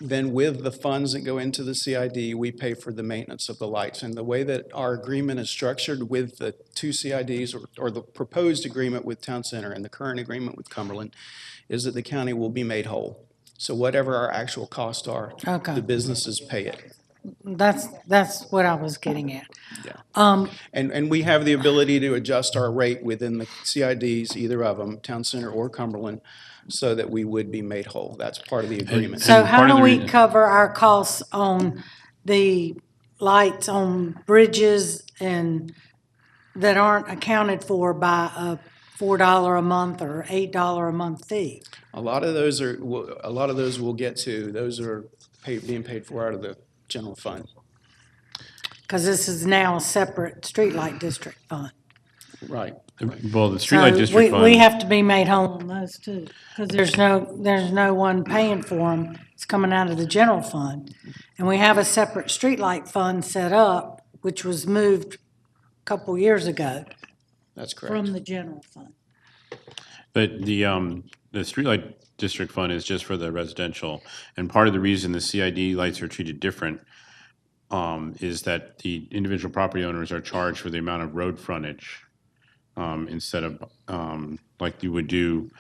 then with the funds that go into the CID, we pay for the maintenance of the lights. And the way that our agreement is structured with the two CIDs, or the proposed agreement with Town Center and the current agreement with Cumberland, is that the county will be made whole. So whatever our actual costs are, Okay. the businesses pay it. That's what I was getting at. Yeah. And we have the ability to adjust our rate within the CIDs, either of them, Town Center or Cumberland, so that we would be made whole. That's part of the agreement. So how do we cover our costs on the lights on bridges and that aren't accounted for by a $4 a month or $8 a month fee? A lot of those we'll get to. Those are being paid for out of the general fund. Because this is now a separate streetlight district fund. Right. Well, the streetlight district fund. We have to be made whole on those too, because there's no one paying for them. It's coming out of the general fund. And we have a separate streetlight fund set up, which was moved a couple years ago. That's correct. From the general fund. But the streetlight district fund is just for the residential, and part of the reason the CID lights are treated different is that the individual property owners are charged for the amount of road frontage instead of like you would do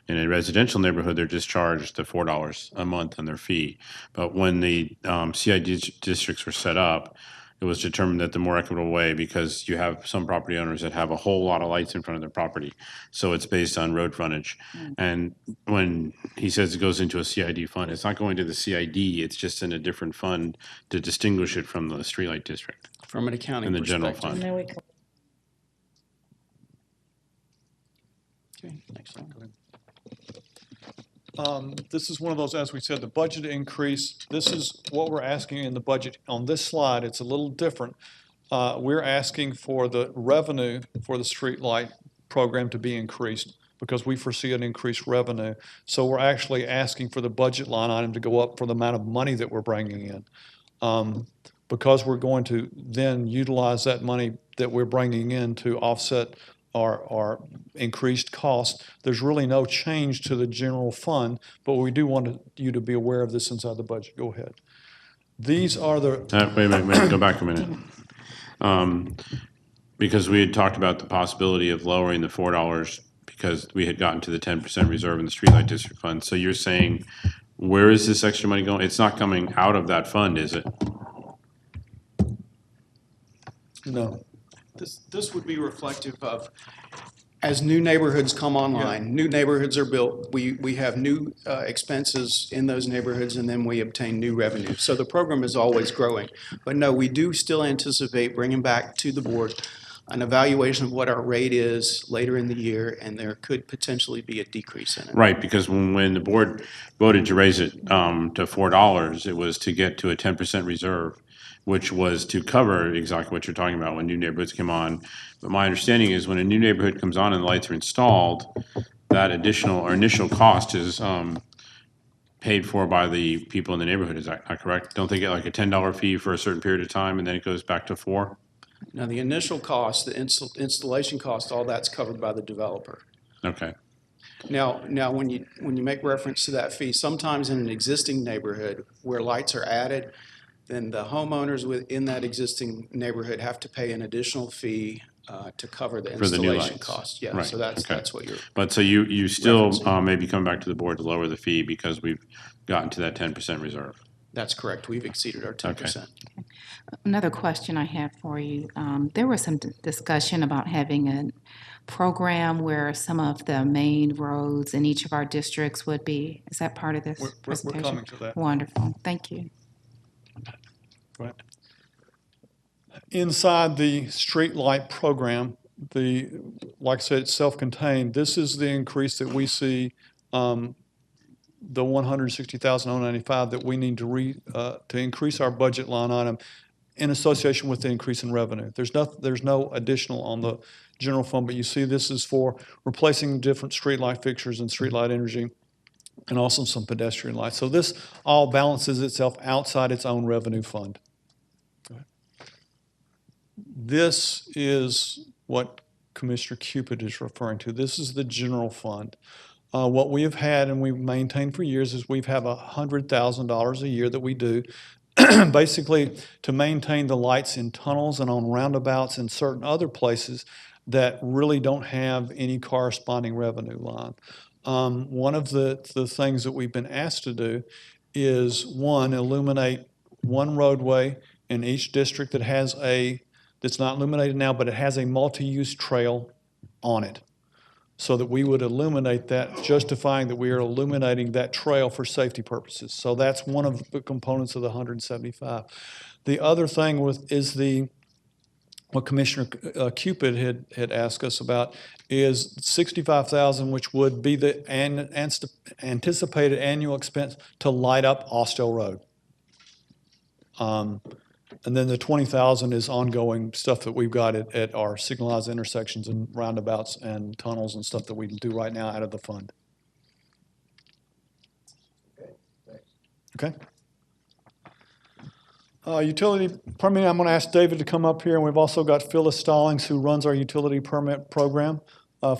in a residential neighborhood. They're just charged the $4 a month on their fee. But when the CID districts were set up, it was determined that the more equitable way, because you have some property owners that have a whole lot of lights in front of their property, so it's based on road frontage. And when he says it goes into a CID fund, it's not going to the CID, it's just in a different fund to distinguish it from the streetlight district. From an accounting perspective. In the general perspective. fund. Okay, next slide. Go ahead. This is one of those, as we said, the budget increase. This is what we're asking in the budget. On this slide, it's a little different. We're asking for the revenue for the streetlight program to be increased because we foresee an increased revenue. So we're actually asking for the budget line item to go up for the amount of money that we're bringing in. Because we're going to then utilize that money that we're bringing in to offset our increased costs, there's really no change to the general fund, but we do want you to be aware of this inside the budget. Go ahead. These are the... Wait a minute, go back a minute. Because we had talked about the possibility of lowering the $4 because we had gotten to the 10% reserve in the streetlight district fund. So you're saying, where is this extra money going? It's not coming out of that fund, is it? No. This would be reflective of As new neighborhoods come online, new neighborhoods are built, we have new expenses in those neighborhoods, and then we obtain new revenue. So the program is always growing. But no, we do still anticipate bringing back to the board an evaluation of what our rate is later in the year, and there could potentially be a decrease in it. Right, because when the board voted to raise it to $4, it was to get to a 10% reserve, which was to cover exactly what you're talking about when new neighborhoods come on. But my understanding is when a new neighborhood comes on and the lights are installed, that additional or initial cost is paid for by the people in the neighborhood. Is that not correct? Don't they get like a $10 fee for a certain period of time and then it goes back to $4? Now, the initial cost, the installation cost, all that's covered by the developer. Okay. Now, when you make reference to that fee, sometimes in an existing neighborhood where lights are added, then the homeowners within that existing neighborhood have to pay an additional fee to cover the For the new installation lights. cost. Yeah, Right, so that's okay. what you're. But so you still referencing. may be coming back to the board to lower the fee because we've gotten to that 10% reserve. That's correct. We've exceeded our 10%. Another question I had for you, there was some discussion about having a program where some of the main roads in each of our districts would be, is that part of this We're presentation? coming to that. Wonderful, thank you. Go ahead. Inside the street light program, like I said, it's self-contained. This is the increase that we see, the 160,095 that we need to increase our budget line item in association with the increase in revenue. There's no additional on the general fund, but you see this is for replacing different street light fixtures and street light energy, and also some pedestrian lights. So this all balances itself outside its own revenue fund. This is what Commissioner Cupid is referring to. This is the general fund. What we have had and we've maintained for years is we've have $100,000 a year that we do basically to maintain the lights in tunnels and on roundabouts and certain other places that really don't have any corresponding revenue line. One of the things that we've been asked to do is, one, illuminate one roadway in each district that's not illuminated now, but it has a multi-use trail on it, so that we would illuminate that, justifying that we are illuminating that trail for safety purposes. So that's one of the components of the 175. The other thing is what Commissioner Cupid had asked us about is 65,000, which would be the anticipated annual expense to light up Austell Road. And then the 20,000 is ongoing stuff that we've got at our signalized intersections and roundabouts and tunnels and stuff that we do right now out of the fund. Okay. Utility permitting, I'm going to ask David to come up here, and we've also got Phyllis Stallings, who runs our utility permit program,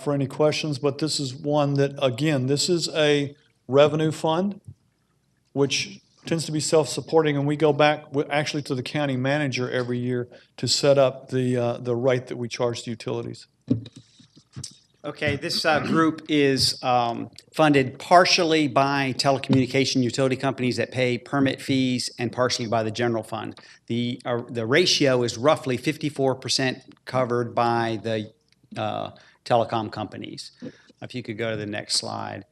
for any questions. But this is one that, again, this is a revenue fund, which tends to be self-supporting, and we go back actually to the county manager every year to set up the rate that we charge the utilities. Okay, this group is funded partially by telecommunication utility companies that pay permit fees and partially by the general fund. The ratio is roughly 54% covered by the telecom companies. If you could go to the next slide.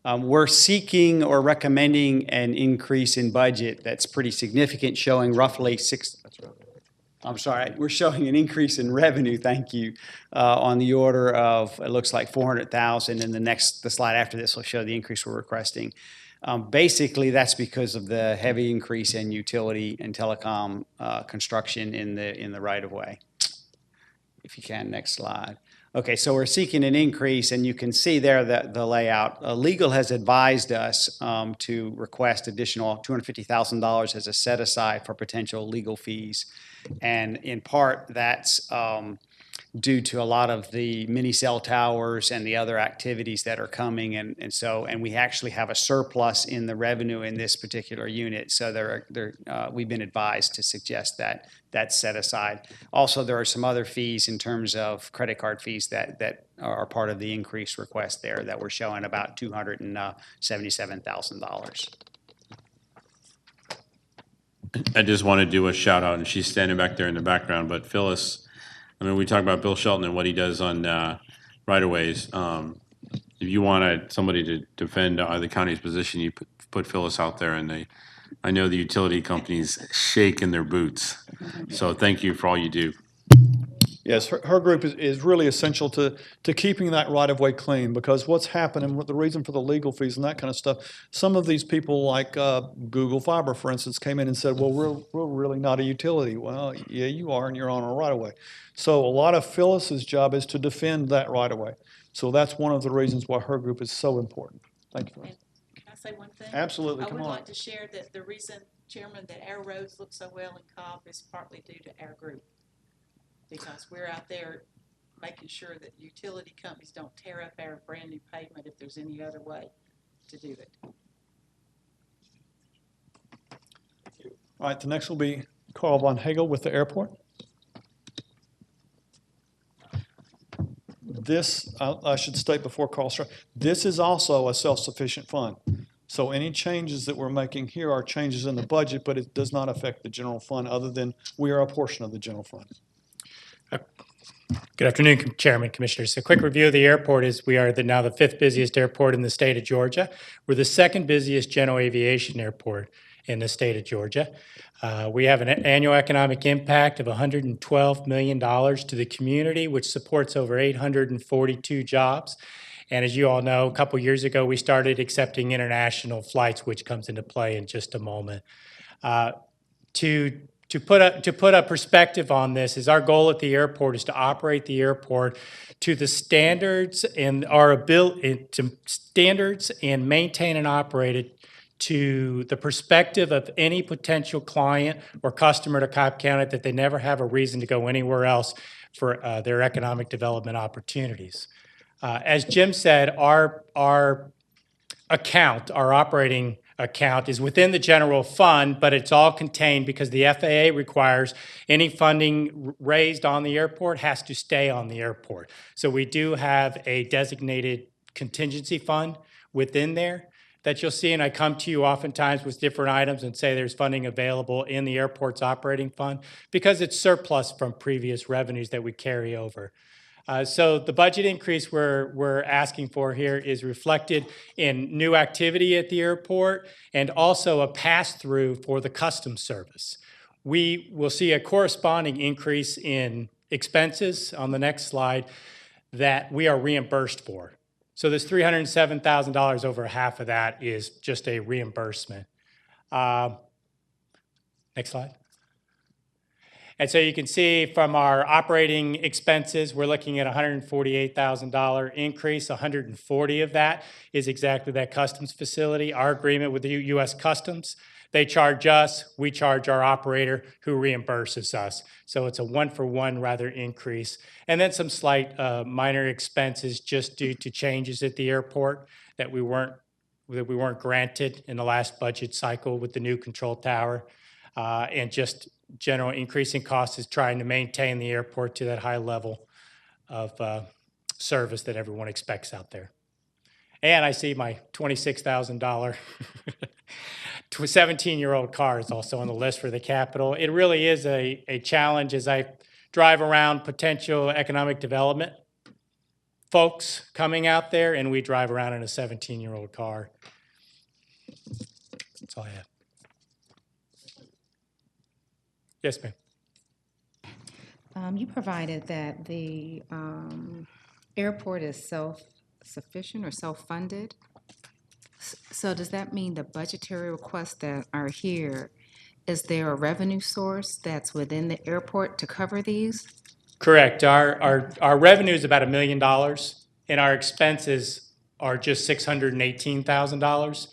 We're seeking or recommending an increase in budget that's pretty significant, showing roughly we're showing an increase in revenue, thank you, on the order of, it looks like 400,000, and the slide after this will show the increase we're requesting. Basically, that's because of the heavy increase in utility and telecom construction in the right-of-way. If you can, next slide. Okay, so we're seeking an increase, and you can see there the layout. Legal has advised us to request additional $250,000 as a set-aside for potential legal fees. And in part, that's due to a lot of the mini cell towers and the other activities that are coming. And we actually have a surplus in the revenue in this particular unit. So we've been advised to suggest that that's set aside. Also, there are some other fees in terms of credit card fees that are part of the increased request there that we're showing about $277,000. I just want to do a shout out, and she's standing back there in the background, but Phyllis, I mean, we talk about Bill Shelton and what he does on right-of-ways. If you wanted somebody to defend the county's position, you put Phyllis out there, and I know the utility companies shake in their boots. So thank you for all you do. Yes, her group is really essential to keeping that right-of-way clean, because what's happening, the reason for the legal fees and that kind of stuff, some of these people like Google Fiber, for instance, came in and said, well, we're really not a utility. Well, yeah, you are, and you're on a right-of-way. So a lot of Phyllis's job is to defend that right-of-way. So that's one of the reasons why her group is so important. Thank you. And can I say one thing? Absolutely, I come would on. like to share that the reason, Chairman, that our roads look so well in Cobb is partly due to our group. Because we're out there making sure that utility companies don't tear up our brand new pavement if there's any other way to do it. All right, the next will be Carl Von Hagel with the airport. This, I should state before Carl starts, this is also a self-sufficient fund. So any changes that we're making here are changes in the budget, but it does not affect the general fund, other than we are a portion of the general fund. Good afternoon, Chairman, Commissioners. A quick review of the airport is we are now the 5th busiest airport in the state of Georgia. We're the 2nd busiest general aviation airport in the state of Georgia. We have an annual economic impact of $112 million to the community, which supports over 842 jobs. And as you all know, a couple years ago, we started accepting international flights, which comes into play in just a moment. To put a perspective on this, is our goal at the airport is to operate the airport to the standards and our ability to standards and maintain and operate it to the perspective of any potential client or customer to Cobb County, that they never have a reason to go anywhere else for their economic development opportunities. As Jim said, our operating account is within the general fund, but it's all contained because the FAA requires any funding raised on the airport has to stay on the airport. So we do have a designated contingency fund within there that you'll see, and I come to you oftentimes with different items and say there's funding available in the airport's operating fund because it's surplus from previous revenues that we carry over. So the budget increase we're asking for here is reflected in new activity at the airport and also a pass-through for the customs service. We will see a corresponding increase in expenses on the next slide that we are reimbursed for. So this $307,000, over half of that is just a reimbursement. Next slide. And so you can see from our operating expenses, we're looking at $148,000 increase. 140 of that is exactly that customs facility. Our agreement with the U.S. Customs, they charge us, we charge our operator who reimburses us. So it's a one-for-one rather increase. And then some slight minor expenses just due to changes at the airport that we weren't granted in the last budget cycle with the new control tower, and just general increasing costs is trying to maintain the airport to that high level of service that everyone expects out there. And I see my $26,000 17-year-old car is also on the list for the Capitol. It really is a challenge as I drive around potential economic development folks coming out there, and we drive around in a 17-year-old car. That's all I have. Yes, ma'am. You provided that the airport is self-sufficient or self-funded. So does that mean the budgetary requests that are here, is there a revenue source that's within the airport to cover these? Correct. Our revenue is about $1 million, and our expenses are just $618,000.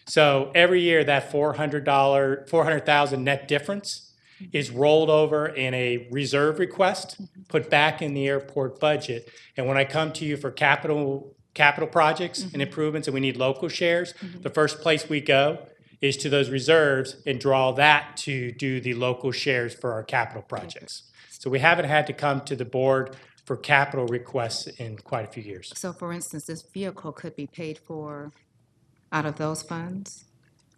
So every year that $400,000 net difference is rolled over in a reserve request, put back in the airport budget. And when I come to you for capital projects and improvements and we need local shares, the first place we go is to those reserves and draw that to do the local shares for our capital projects. So we haven't had to come to the board for capital requests in quite a few years. So for instance, this vehicle could be paid for out of those funds?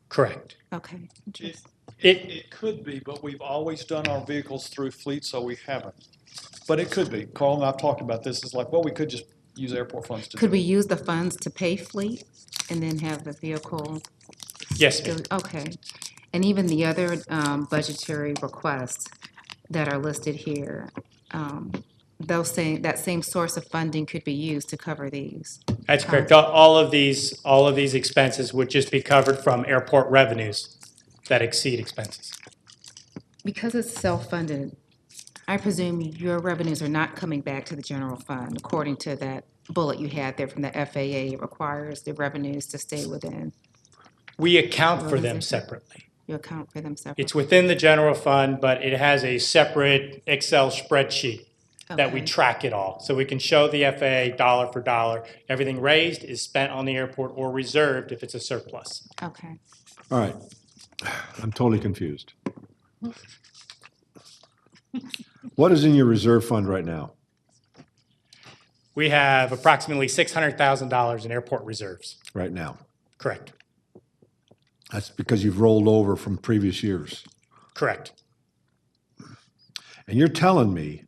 Correct. Okay. It could be, but we've always done our vehicles through fleet, so we haven't. But it could be. Carl and I've talked about this. It's like, well, we could just use airport funds to do Could we it. use the funds to pay fleet and then have the vehicle? Yes, ma'am. Okay. And even the other budgetary requests that are listed here, those same, that same source of funding could be used to cover these? That's correct. All of these expenses would just be covered from airport revenues that exceed expenses. Because it's self-funded, I presume your revenues are not coming back to the general fund, according to that bullet you had there from the FAA. It requires the revenues to stay within. We account for them Organization. separately. You account for them separately? It's within the general fund, but it has a separate Excel spreadsheet that we Okay. track it all. So we can show the FAA dollar for dollar. Everything raised is spent on the airport or reserved if it's a surplus. Okay. All right. I'm totally confused. What is in your reserve fund right now? We have approximately $600,000 in airport reserves. Right now? Correct. That's because you've rolled over from previous years. Correct. And you're telling me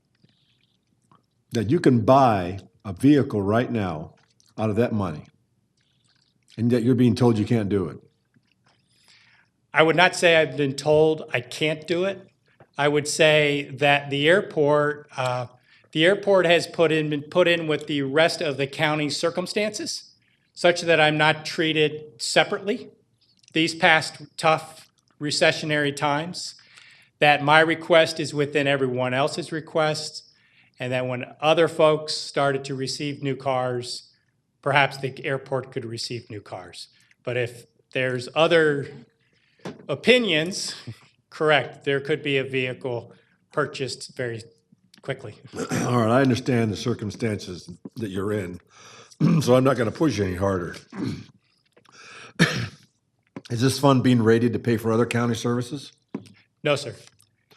that you can buy a vehicle right now out of that money, and yet you're being told you can't do it? I would not say I've been told I can't do it. I would say that the airport has been put in with the rest of the county's circumstances, such that I'm not treated separately these past tough recessionary times, that my request is within everyone else's requests, and that when other folks started to receive new cars, perhaps the airport could receive new cars. But if there's other opinions, correct, there could be a vehicle purchased very quickly. All right, I understand the circumstances that you're in, so I'm not going to push you any harder. Is this fund being rated to pay for other county services? No, sir.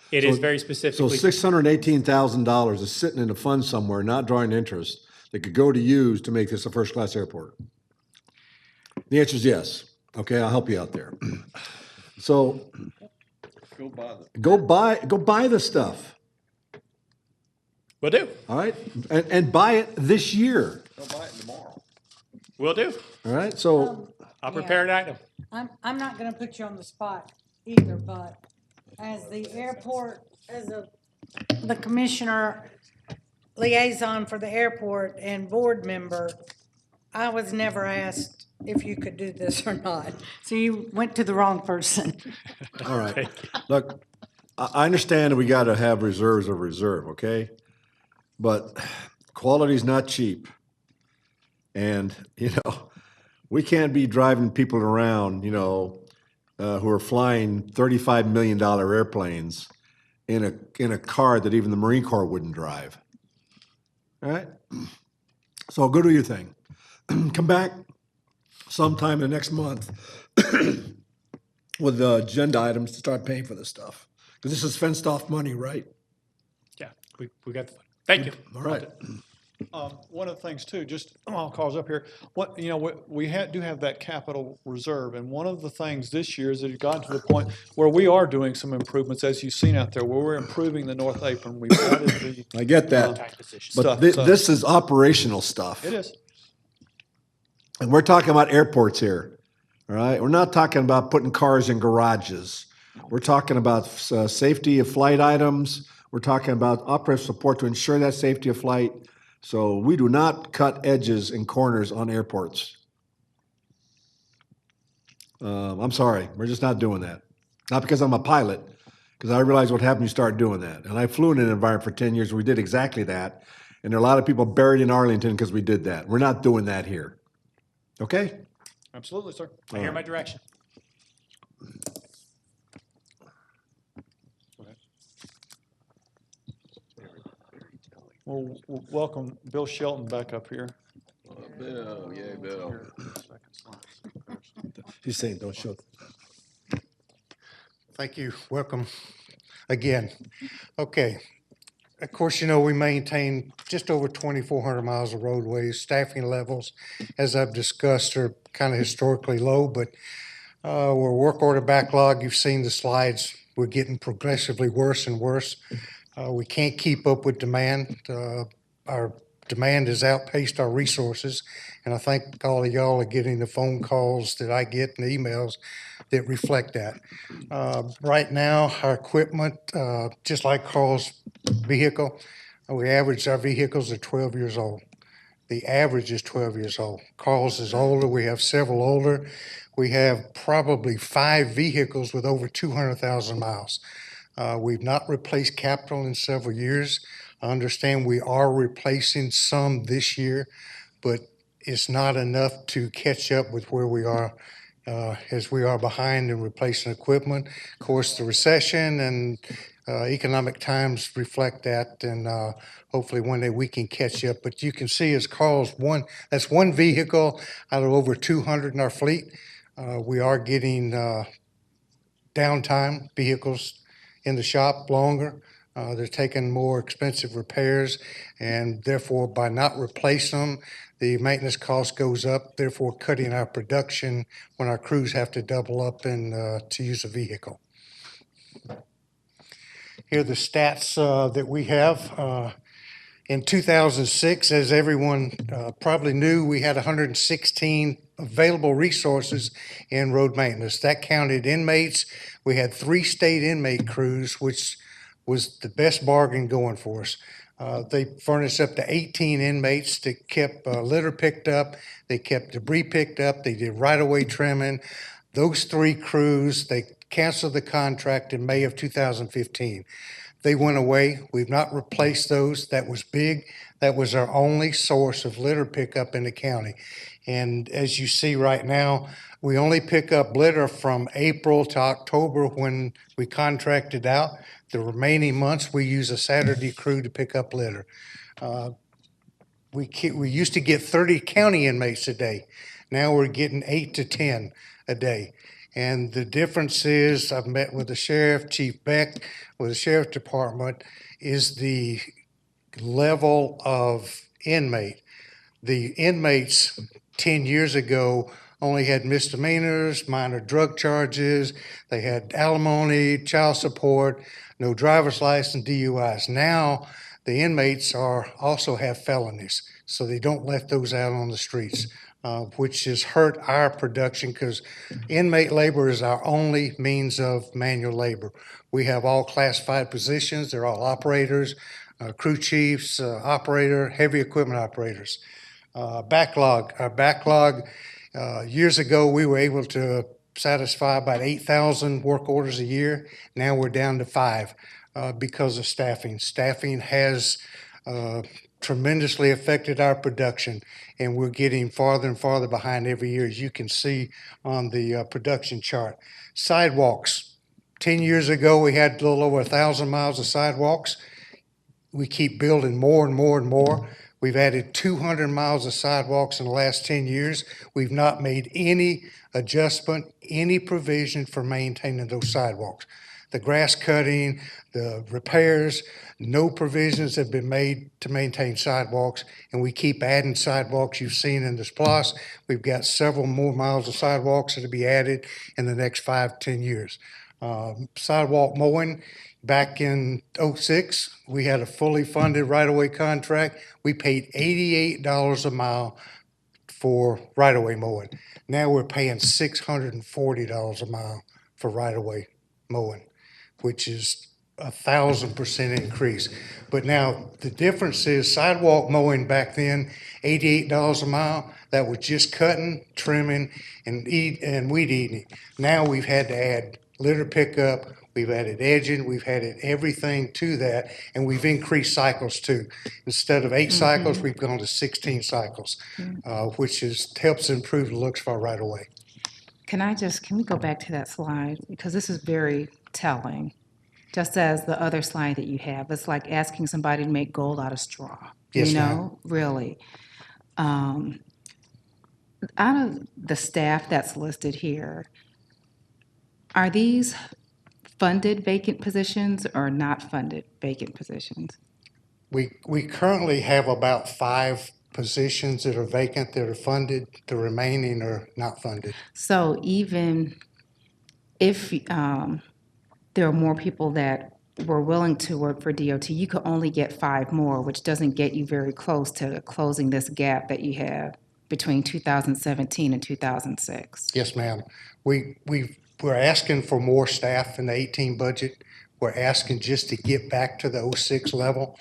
It is very So specifically. $618,000 is sitting in a fund somewhere, not drawing interest, that could go to use to make this a first-class airport? The answer is yes. Okay, I'll help you out there. So go buy the stuff. Will do. All right, and buy it this year. Will do. All right, so I'll prepare an item. I'm not gonna put you on the spot either, but as the airport, the commissioner liaison for the airport and board member, I was never asked if you could do this or not. So you went to the wrong person. all right, look, I understand that we got to have reserves of reserve, okay? But quality's not cheap. And, we can't be driving people around, who are flying $35 million airplanes in a car that even the Marine Corps wouldn't drive. All right? So go do your thing. Come back sometime in the next month with the agenda items to start paying for this stuff. Because this is fenced off money, right? Yeah, we got the fund. Thank you. All right. One of the things too, just I'll cause up here, we do have that capital reserve, and one of the things this year is that it got to the point where we are doing some improvements, as you've seen out there, where we're improving the north apron. We've added the I get that. But stuff. this is operational stuff. It is. And we're talking about airports here, all right? We're not talking about putting cars in garages. We're talking about safety of flight items. We're talking about operative support to ensure that safety of flight. So we do not cut edges and corners on airports. I'm sorry, we're just not doing that. Not because I'm a pilot, because I realize what happened when you start doing that. And I flew in an environment for 10 years where we did exactly that. And there are a lot of people buried in Arlington because we did that. We're not doing that here. Okay? Absolutely, sir. I hear my direction. Well, welcome Bill Shelton back up here. Bill, yay, Bill. He's saying don't show. Thank you. Welcome again. Okay. Of course, we maintain just over 2,400 miles of roadways. Staffing levels, as I've discussed, are kind of historically low, but we're work order backlog. You've seen the slides. We're getting progressively worse and worse. We can't keep up with demand. Our demand has outpaced our resources, and I think all of y'all are getting the phone calls that I get and the emails that reflect that. Right now, our equipment, just like Carl's vehicle, we average our vehicles are 12 years old. The average is 12 years old. Carl's is older. We have several older. We have probably 5 vehicles with over 200,000 miles. We've not replaced capital in several years. I understand we are replacing some this year, but it's not enough to catch up with where we are, as we are behind in replacing equipment. Of course, the recession and economic times reflect that, and hopefully one day we can catch up. But you can see as Carl's that's one vehicle out of over 200 in our fleet. We are getting downtime, vehicles in the shop longer. They're taking more expensive repairs, and therefore by not replacing them, the maintenance cost goes up, therefore cutting our production when our crews have to double up and to use a vehicle. Here are the stats that we have. In 2006, as everyone probably knew, we had 116 available resources in road maintenance. That counted inmates. We had 3 state inmate crews, which was the best bargain going for us. They furnished up to 18 inmates that kept litter picked up. They kept debris picked up. They did right-of-way trimming. Those 3 crews, they canceled the contract in May of 2015. They went away. We've not replaced those. That was big. That was our only source of litter pickup in the county. And as you see right now, we only pick up litter from April to October when we contracted out. The remaining months, we use a Saturday crew to pick up litter. We used to get 30 county inmates a day. Now we're getting 8 to 10 a day. And the difference is, I've met with the sheriff, Chief Beck, with the sheriff department, is the level of inmate. The inmates 10 years ago only had misdemeanors, minor drug charges, they had alimony, child support, no driver's license, DUIs. Now, the inmates also have felonies, so they don't let those out on the streets, which has hurt our production because inmate labor is our only means of manual labor. We have all classified positions. They're all operators, crew chiefs, operator, heavy equipment operators. Our backlog, years ago, we were able to satisfy about 8,000 work orders a year. Now we're down to 5 because of staffing. Staffing has tremendously affected our production, and we're getting farther and farther behind every year, as you can see on the production chart. Sidewalks. 10 years ago, we had a little over 1,000 miles of sidewalks. We keep building more and more and more. We've added 200 miles of sidewalks in the last 10 years. We've not made any adjustment, any provision for maintaining those sidewalks. The grass cutting, the repairs, no provisions have been made to maintain sidewalks, and we keep adding sidewalks. You've seen in the SPLOST, we've got several more miles of sidewalks that will be added in the next 5 to 10 years. Sidewalk mowing, back in '06, we had a fully funded right-of-way contract. We paid $88 a mile for right-of-way mowing. Now we're paying $640 a mile for right-of-way mowing, which is 1,000% increase. But now the difference is sidewalk mowing back then, $88 a mile, that was just cutting, trimming, and weed eating. Now we've had to add litter pickup, we've added edging, we've added everything to that, and we've increased cycles too. Instead of 8 cycles, we've gone to 16 cycles, which helps improve the looks of our right-of-way. Can we go back to that slide? Because this is very telling. Just as the other slide that you have, it's like asking somebody to make gold out of straw. Yes, you ma'am. know, really. Out of the staff that's listed here, are these funded vacant positions or not funded vacant positions? We currently have about 5 positions that are vacant that are funded. The remaining are not funded. So even if there are more people that were willing to work for DOT, you could only get 5 more, which doesn't get you very close to closing this gap that you have between 2017 and 2006. Yes, ma'am. We're asking for more staff in the 18 budget. We're asking just to get back to the '06 level,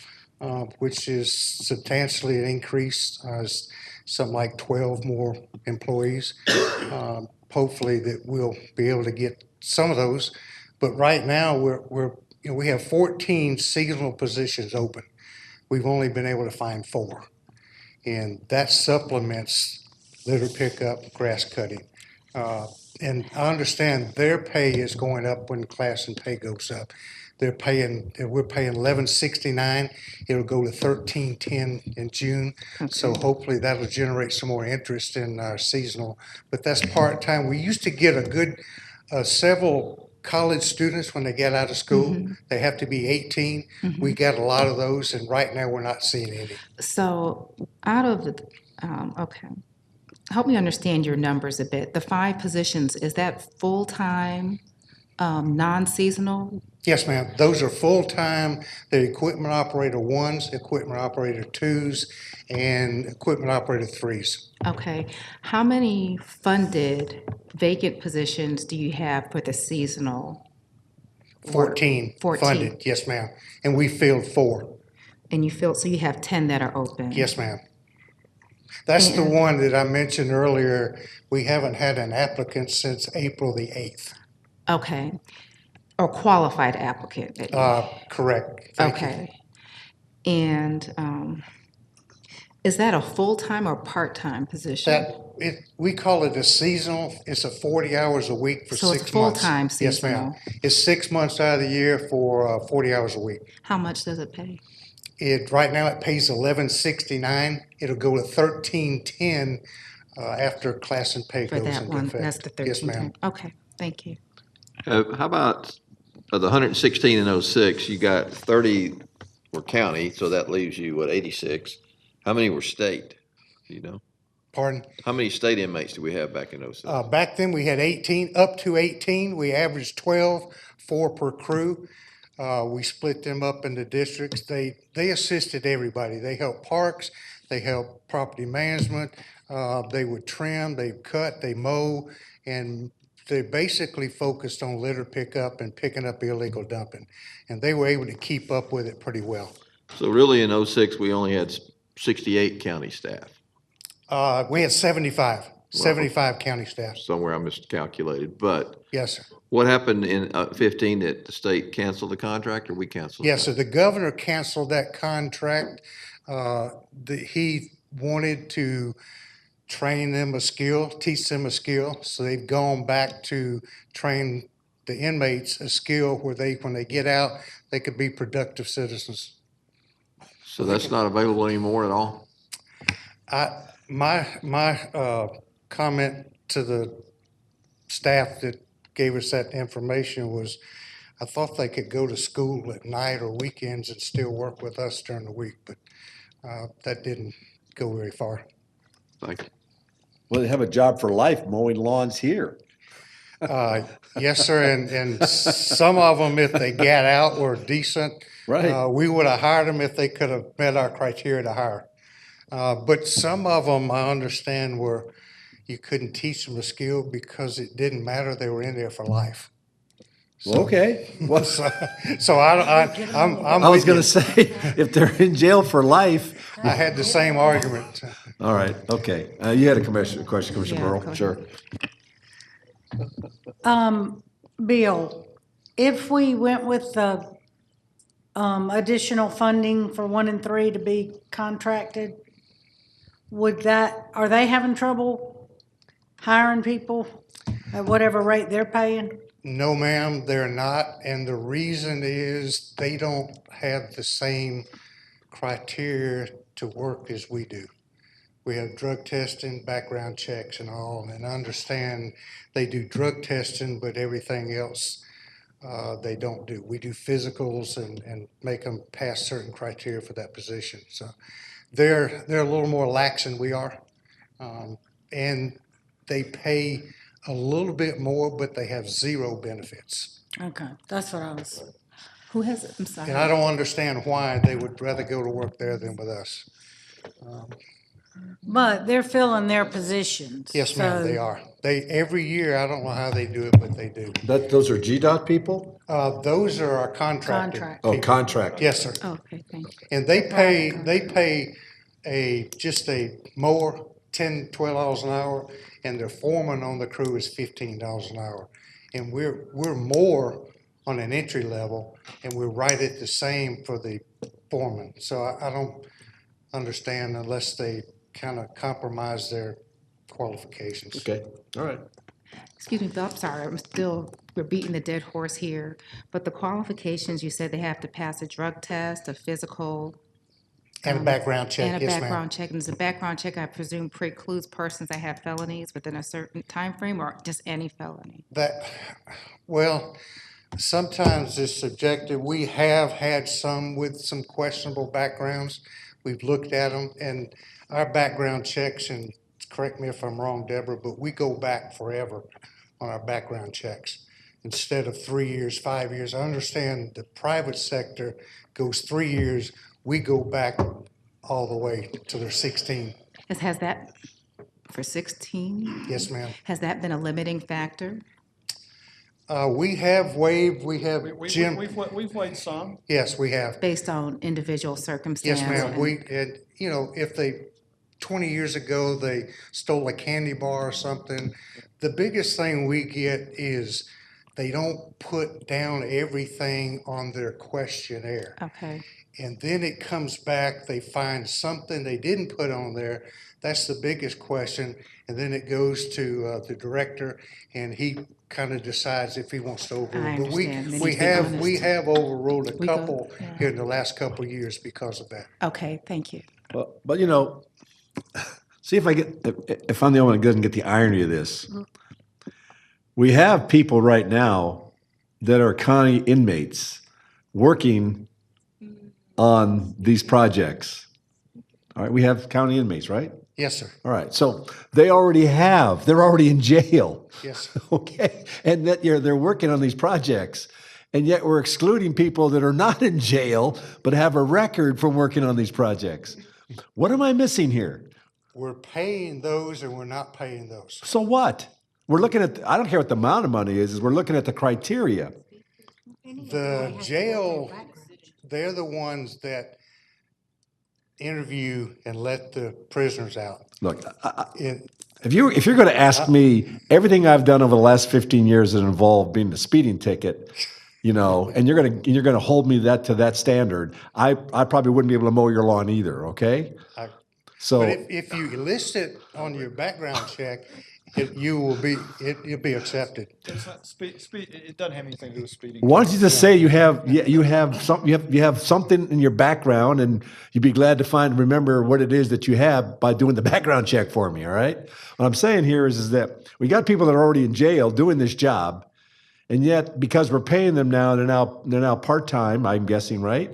which is substantially an increase, something like 12 more employees. Hopefully that we'll be able to get some of those. But right now, we have 14 seasonal positions open. We've only been able to find 4. And that supplements litter pickup, grass cutting. And I understand their pay is going up when class and pay goes up. We're paying $11.69. It'll go to $13.10 in June. So hopefully that'll generate some more interest in our seasonal. But that's part-time. We used to get a good several college students when they get out of school. They have to be 18. We got a lot of those, and right now we're not seeing any. So out of the, okay, help me understand your numbers a bit. The 5 positions, is that full-time, non-seasonal? Yes, ma'am. Those are full-time. They're equipment operator 1s, equipment operator 2s, and equipment operator 3s. Okay. How many funded vacant positions do you have for the seasonal? 14 funded, yes, ma'am. And we filled 4. And you filled, so you have 10 that are open? Yes, ma'am. That's the one that I mentioned earlier. We haven't had an applicant since April the 8th. Okay. Or qualified applicant? Correct. Thank you. Okay. And is that a full-time or part-time position? We call it a seasonal. It's a 40 hours a week for 6 months. So it's full-time seasonal? Yes, ma'am. It's 6 months out of the year for 40 hours a week. How much does it pay? Right now it pays $11.69. It'll go to $13.10 after class and pay goes into effect. That's the 13. Yes, ma'am. Okay, thank you. How about of the 116 in '06, you got 30 were county, so that leaves you, what, 86? How many were state? Do you know? Pardon? How many state inmates do we have back in '06? Back then we had 18, up to 18. We averaged 12, 4 per crew. We split them up into districts. They assisted everybody. They helped parks, they helped property management, they would trim, they cut, they mow, and they basically focused on litter pickup and picking up illegal dumping. And they were able to keep up with it pretty well. So really in '06, we only had 68 county staff. We had 75 county staff. Somewhere I miscalculated, but. Yes, sir. What happened in 15 that the state canceled the contract, or we canceled? Yes, so the governor canceled that contract. He wanted to train them a skill, teach them a skill. So they've gone back to train the inmates a skill where when they get out, they could be productive citizens. So that's not available anymore at all? My comment to the staff that gave us that information was, I thought they could go to school at night or weekends and still work with us during the week, but that didn't go very far. Thank you. Well, they have a job for life mowing lawns here. Yes, sir, and some of them, if they got out, were decent. Right. We would have hired them if they could have met our criteria to hire. But some of them, I understand, you couldn't teach them a skill because it didn't matter. They were in there for life. So, okay. Well, I'm I was with going you. to say, if they're in jail for life. I had the same argument. All right. Okay. You had a question, Commissioner Yeah, Burrow? go ahead. Sure. Bill, if we went with the additional funding for 1 and 3 to be contracted, are they having trouble hiring people at whatever rate they're paying? No, ma'am, they're not. And the reason is they don't have the same criteria to work as we do. We have drug testing, background checks and all, and I understand they do drug testing, but everything else they don't do. We do physicals and make them pass certain criteria for that position. So they're a little more lax than we are. And they pay a little bit more, but they have 0 benefits. Okay, that's what I was Who has, I'm sorry. And I don't understand why they would rather go to work there than with us. But they're filling their positions. Yes, ma'am, they so- are. They, every year, I don't know how they do it, but they do. Those are GDOT people? Those are our contracted Contract. Oh, people. contract. Yes, sir. Okay, thank you. And they pay just a mower, $10, $12 an hour, and their foreman on the crew is $15 an hour. And we're more on an entry level, and we're right at the same for the foreman. So I don't understand unless they kind of compromise their qualifications. Okay, all right. Excuse me, though, I'm sorry, we're beating the dead horse here, but the qualifications, you said they have to pass a drug test, a physical. And a background check, And a yes, ma'am. background check, and does the background check, I presume, precludes persons that have felonies within a certain time frame, or just any felony? Well, sometimes it's subjective. We have had some with some questionable backgrounds. We've looked at them, and our background checks, and correct me if I'm wrong, Deborah, but we go back forever on our background checks. Instead of 3 years, 5 years. I understand the private sector goes 3 years. We go back all the way to their 16. Has that, for 16? Yes, ma'am. Has that been a limiting factor? We have waived, Jim. We've weighed some. Yes, we have. Based on individual circumstances? Yes, ma'am. If 20 years ago, they stole a candy bar or something, the biggest thing we get is they don't put down everything on their questionnaire. Okay. And then it comes back, they find something they didn't put on there. That's the biggest question. And then it goes to the director, and he kind of decides if he wants to overrule. I But understand. we have overruled a We go- couple yeah. here in the last couple of years because of that. Okay, thank you. But see if I'm the only one that doesn't get the irony of this. We have people right now that are county inmates working on these projects. All right, we have county inmates, right? Yes, sir. All right, so they're already in jail. Yes. Okay, and that they're working on these projects, and yet we're excluding people that are not in jail but have a record from working on these projects. What am I missing here? We're paying those and we're not paying those. So what? We're looking at, I don't care what the amount of money is we're looking at the criteria. The jail, they're the ones that interview and let the prisoners out. Look, if you're going to ask me everything I've done over the last 15 years that involved being a speeding ticket, and you're going to hold me to that standard, I probably wouldn't be able to mow your lawn either. Okay. So But if you list it on your background check, you'll be accepted. It's not it doesn't have anything to do with speeding. why don't you just say you have something in your background, and you'd be glad to remember what it is that you have by doing the background check for me. All right. What I'm saying here is that we got people that are already in jail doing this job, and yet because we're paying them now, they're now part-time. I'm guessing, right?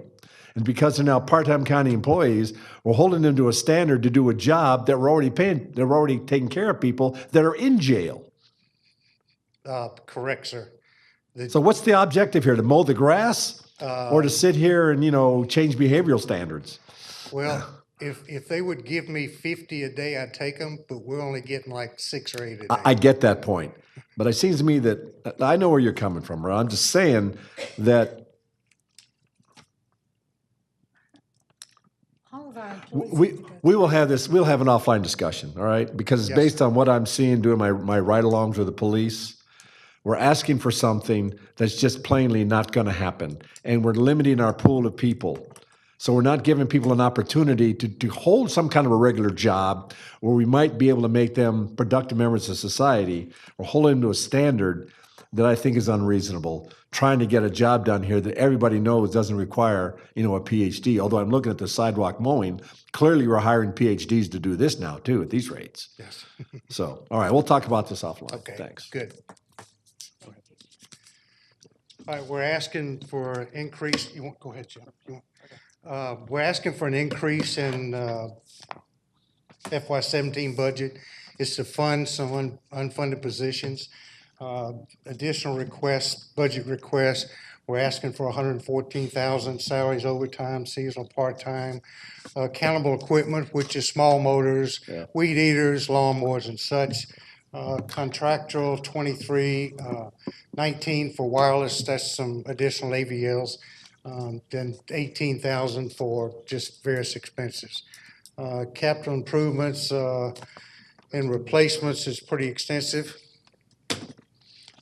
And because they're now part-time county employees, we're holding them to a standard to do a job that we're already paying. They're already taking care of people that are in jail. Correct, sir. So what's the objective here? To mow the grass, or to sit here and change behavioral standards? Well, if they would give me 50 a day, I'd take them, but we're only getting like 6 or 8 a day. I get that point, but it seems to me that I know where you're coming from, Ron. I'm just saying that we'll have an offline discussion, all right? Because it's based on what I'm seeing doing my ride-alongs with the police. We're asking for something that's just plainly not going to happen, and we're limiting our pool of people. So we're not giving people an opportunity to hold some kind of a regular job where we might be able to make them productive members of society. We're holding them to a standard that I think is unreasonable, trying to get a job done here that everybody knows doesn't require, a PhD. Although I'm looking at the sidewalk mowing, clearly we're hiring PhDs to do this now too at these rates. Yes. So, all right, we'll talk about this offline. Okay. Thanks. Good. All right, we're asking for an increase. Go ahead, Jim. We're asking for an increase in FY17 budget. It's to fund some unfunded positions. Additional requests, budget requests. We're asking for 114,000 salaries, overtime, seasonal, part-time, accountable equipment, which is small motors, weed eaters, lawnmowers and such. Contractual 2319 for wireless, that's some additional AVLs. Then 18,000 for just various expenses. Capital improvements and replacements is pretty extensive.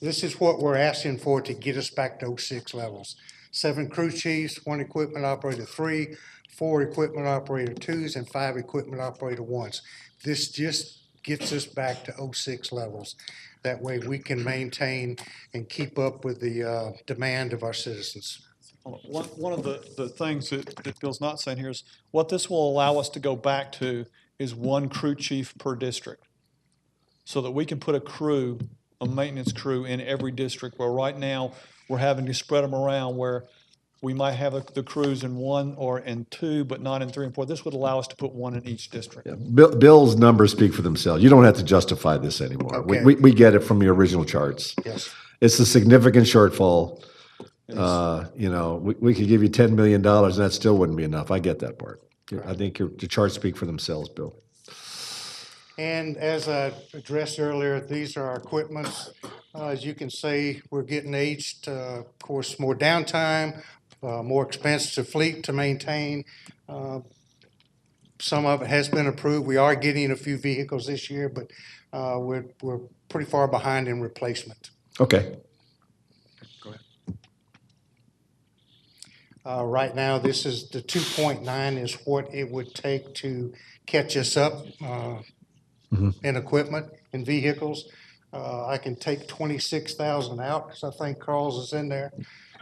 This is what we're asking for to get us back to 06 levels. 7 crew chiefs, 1 equipment operator 3, 4 equipment operator 2s, and 5 equipment operator 1s. This just gets us back to 06 levels. That way we can maintain and keep up with the demand of our citizens. One of the things that Bill's not saying here is what this will allow us to go back to is 1 crew chief per district, so that we can put a maintenance crew in every district, where right now we're having to spread them around, where we might have the crews in 1 or in 2, but not in 3 and 4. This would allow us to put 1 in each district. Yeah, Bill's numbers speak for themselves. You don't have to justify this anymore. Okay. We get it from the original charts. Yes. It's a significant shortfall. You know, we could give you $10 million and that still wouldn't be enough. I get that part. I think the charts speak for themselves, Bill. And as I addressed earlier, these are our equipments. As you can see, we're getting aged. Of course, more downtime, more expensive fleet to maintain. Some of it has been approved. We are getting a few vehicles this year, but we're pretty far behind in replacement. Okay. Go ahead. Right now, this is the 2.9 is what it would take to catch us up in equipment and vehicles. I can take 26,000 out because I think Carl's is in there.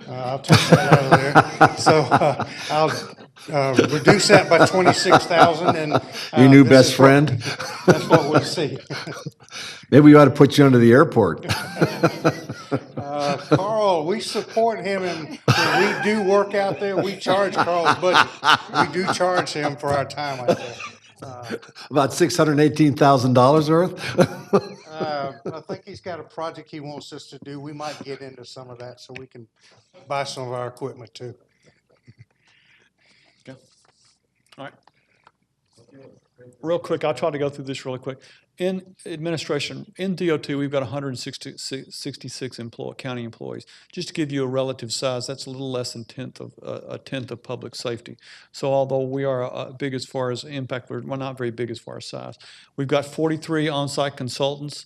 I'll take that out of there. So I'll reduce that by 26,000 and your new best friend. That's what we'll see. Maybe we ought to put you under the airport. Carl, we support him, and when we do work out there, we charge Carl's budget. We do charge him for our time out there. About $618,000 worth? I think he's got a project he wants us to do. We might get into some of that so we can buy some of our equipment too. Okay. All right. Real quick, I'll try to go through this really quick. In administration, in DOT, we've got 166 county employees. Just to give you a relative size, that's a little less than a tenth of public safety. So although we are big as far as impact, we're not very big as far as size. We've got 43 on-site consultants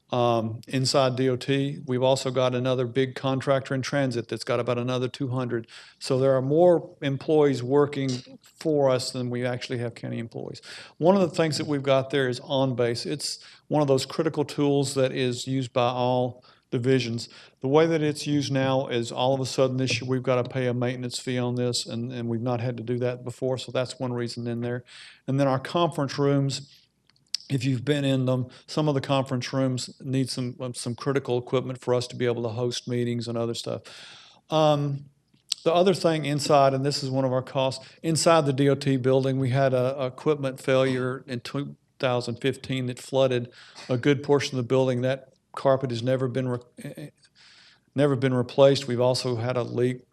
inside DOT. We've also got another big contractor in transit that's got about another 200. So there are more employees working for us than we actually have county employees. One of the things that we've got there is OnBase. It's one of those critical tools that is used by all divisions. The way that it's used now is all of a sudden this year we've got to pay a maintenance fee on this, and we've not had to do that before, so that's one reason in there. And then our conference rooms, if you've been in them, some of the conference rooms need some critical equipment for us to be able to host meetings and other stuff. The other thing inside, and this is one of our costs, inside the DOT building, we had a equipment failure in 2015 that flooded a good portion of the building. That carpet has never been replaced. We've also had a leak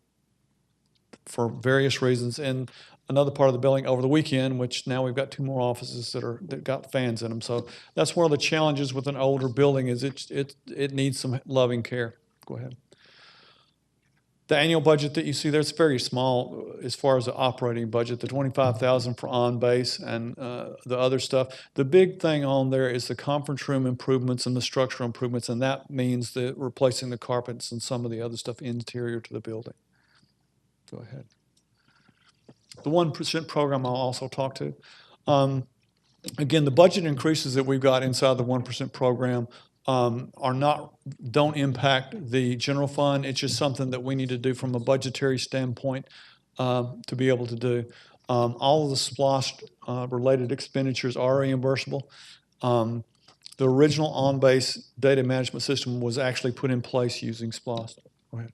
for various reasons in another part of the building over the weekend, which now we've got 2 more offices that got fans in them. So that's one of the challenges with an older building is it needs some loving care. Go ahead. The annual budget that you see there, it's very small as far as the operating budget, the $25,000 for on-base and the other stuff. The big thing on there is the conference room improvements and the structural improvements, and that means replacing the carpets and some of the other stuff interior to the building. Go ahead. The 1% program I'll also talk to. Again, the budget increases that we've got inside the 1% program don't impact the general fund. It's just something that we need to do from a budgetary standpoint to be able to do. All of the SPLOST related expenditures are reimbursable. The original on-base data management system was actually put in place using SPLOST. Go ahead.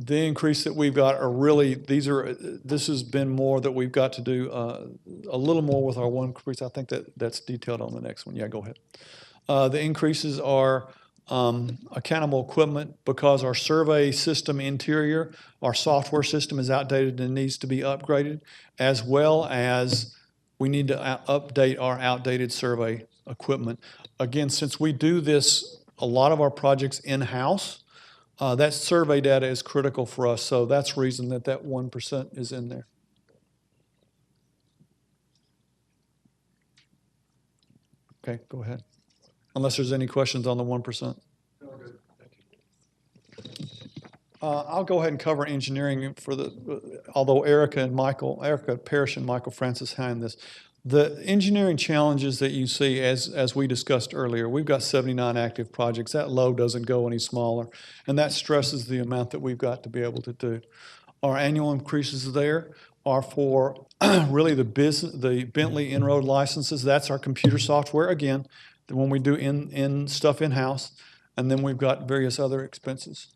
The increase that we've got are really, this has been more that we've got to do a little more with our one increase. I think that's detailed on the next one. Yeah, go ahead. The increases are accountable equipment because our survey system interior, our software system is outdated and needs to be upgraded, as well as we need to update our outdated survey equipment. Again, since we do this, a lot of our projects in-house, that survey data is critical for us, so that's the reason that 1% is in there. Okay, go ahead. Unless there's any questions on the 1%. I'll go ahead and cover engineering for although Erica Parrish and Michael Francis hand this. The engineering challenges that you see, as we discussed earlier, we've got 79 active projects. That load doesn't go any smaller, and that stresses the amount that we've got to be able to do. Our annual increases there are for really the Bentley in-road licenses. That's our computer software, again, when we do stuff in-house, and then we've got various other expenses.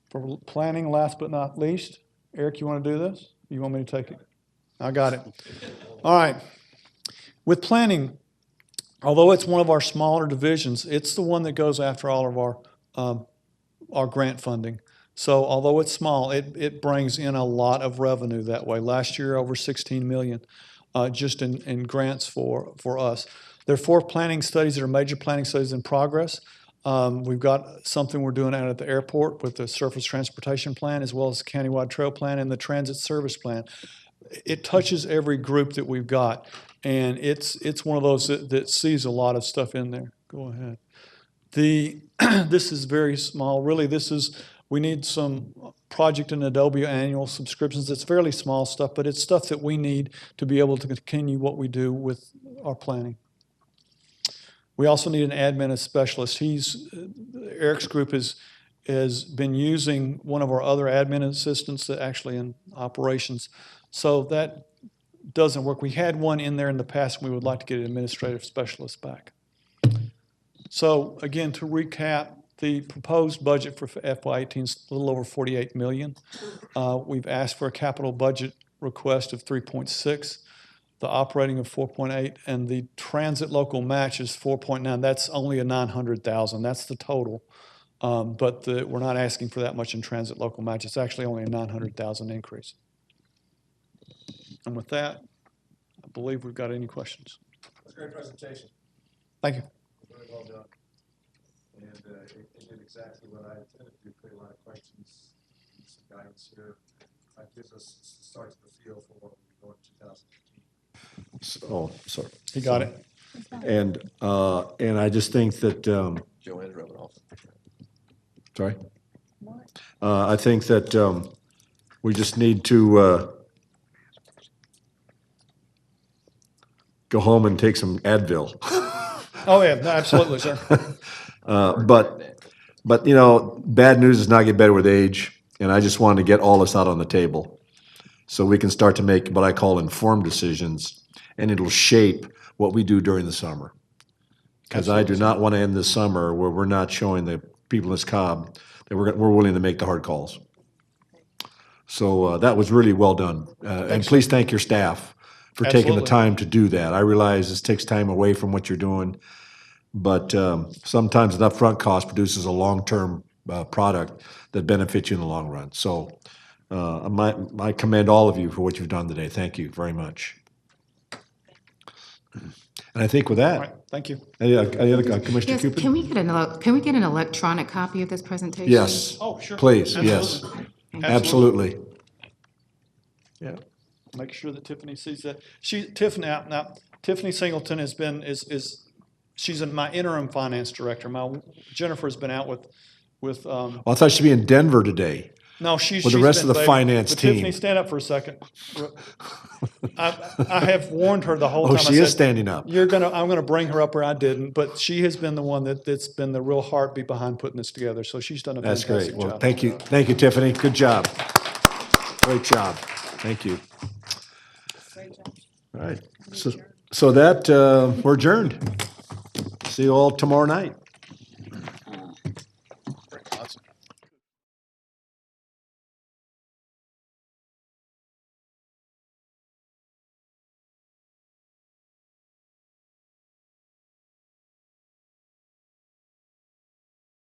For planning, last but not least, Eric, you want to do this? You want me to take it? I got it. All right. With planning, although it's one of our smaller divisions, it's the one that goes after all of our grant funding. So although it's small, it brings in a lot of revenue that way. Last year, over $16 million just in grants for us. There are 4 planning studies that are major planning studies in progress. We've got something we're doing out at the airport with the surface transportation plan, as well as the countywide trail plan and the transit service plan. It touches every group that we've got, and it's one of those that sees a lot of stuff in there. Go ahead. This is very small. Really, we need some project and Adobe annual subscriptions. It's fairly small stuff, but it's stuff that we need to be able to continue what we do with our planning. We also need an admin specialist. Eric's group has been using one of our other admin assistants that actually in operations. So that doesn't work. We had one in there in the past, and we would like to get an administrative specialist back. So again, to recap, the proposed budget for FY18 is a little over $48 million. We've asked for a capital budget request of 3.6. The operating of 4.8, and the transit local match is 4.9. That's only a $900,000. That's the total. But we're not asking for that much in transit local match. It's actually only a $900,000 increase. And with that, I believe we've got any questions. That's a great presentation. Thank you. Very well done. And it did exactly what I intended to do, create a lot of questions, some guidance here. That gives us starts the feel for what we go in 2015. Oh, sorry. He got it. And I just think that, Joanne's rubbing off. sorry? I think that we just need to go home and take some Advil. Oh, yeah, no, absolutely, sir. But, you know, bad news does not get better with age, and I just wanted to get all this out on the table so we can start to make what I call informed decisions, and it'll shape what we do during the summer. Because I do not want to end the summer where we're not showing the people in this Cobb that we're willing to make the hard calls. So that was really well done. And please thank your staff for taking the time to do that. I realize this takes time away from what you're doing, but sometimes an upfront cost produces a long-term product that benefits you in the long run. So I commend all of you for what you've done today. Thank you very much. And I think with that, All right, thank you. Commissioner Yes, Cupid? can we get an electronic copy of this presentation? Yes. Oh, sure. Please, Absolutely. yes. Absolutely. Yeah, make sure that Tiffany sees that. Tiffany Singleton has been, she's my interim finance director. Jennifer's been out with. I thought she'd be in Denver today. No, she's with the rest of the been finance but team. Tiffany, stand up for a second. I have warned her the whole time. Oh, she is standing up. I'm gonna bring her up where I didn't, but she has been the one that's been the real heartbeat behind putting this together. So she's done a fantastic job. That's great. Well, thank you, Tiffany. Good job. Great job. Thank you. Great job. All right. So that we're adjourned. See you all tomorrow night.